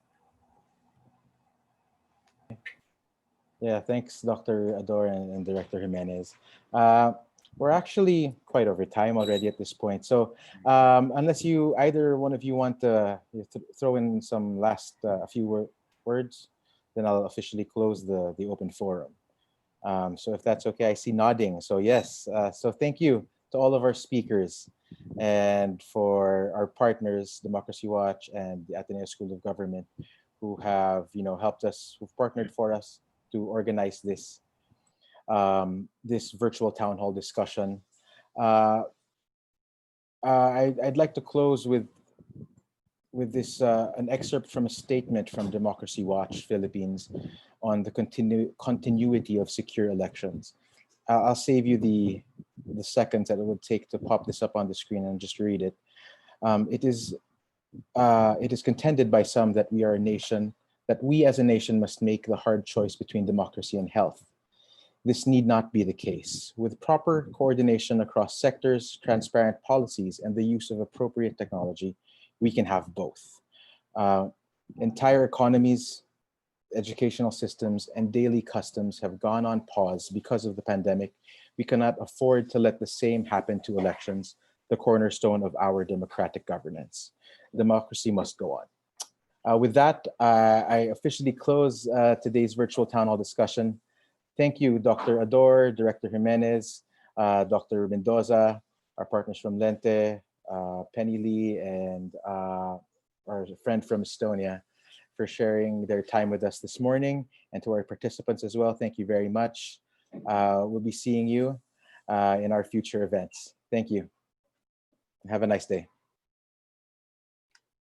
Yeah, thanks, Dr. Ador and Director Jimenez. Uh, we're actually quite over time already at this point. So unless you, either one of you want to throw in some last a few words, then I'll officially close the open forum. So if that's okay, I see nodding. So yes, so thank you to all of our speakers and for our partners, Democracy Watch and the Ateneo School of Government, who have helped us, who've partnered for us to organize this virtual town hall discussion. Uh, I'd like to close with this an excerpt from a statement from Democracy Watch Philippines on the continuity of secure elections. I'll save you the seconds that it would take to pop this up on the screen and just read it. It is contended by some that we as a nation must make the hard choice between democracy and health. This need not be the case. With proper coordination across sectors, transparent policies, and the use of appropriate technology, we can have both. Entire economies, educational systems, and daily customs have gone on pause because of the pandemic. We cannot afford to let the same happen to elections, the cornerstone of our democratic governance. Democracy must go on. With that, I officially close today's virtual town hall discussion. Thank you, Dr. Ador, Director Jimenez, Dr. Mendoza, our partners from Lente, Penny Lee, and our friend from Estonia for sharing their time with us this morning, and to our participants as well. Thank you very much. We'll be seeing you in our future events. Thank you. Have a nice day.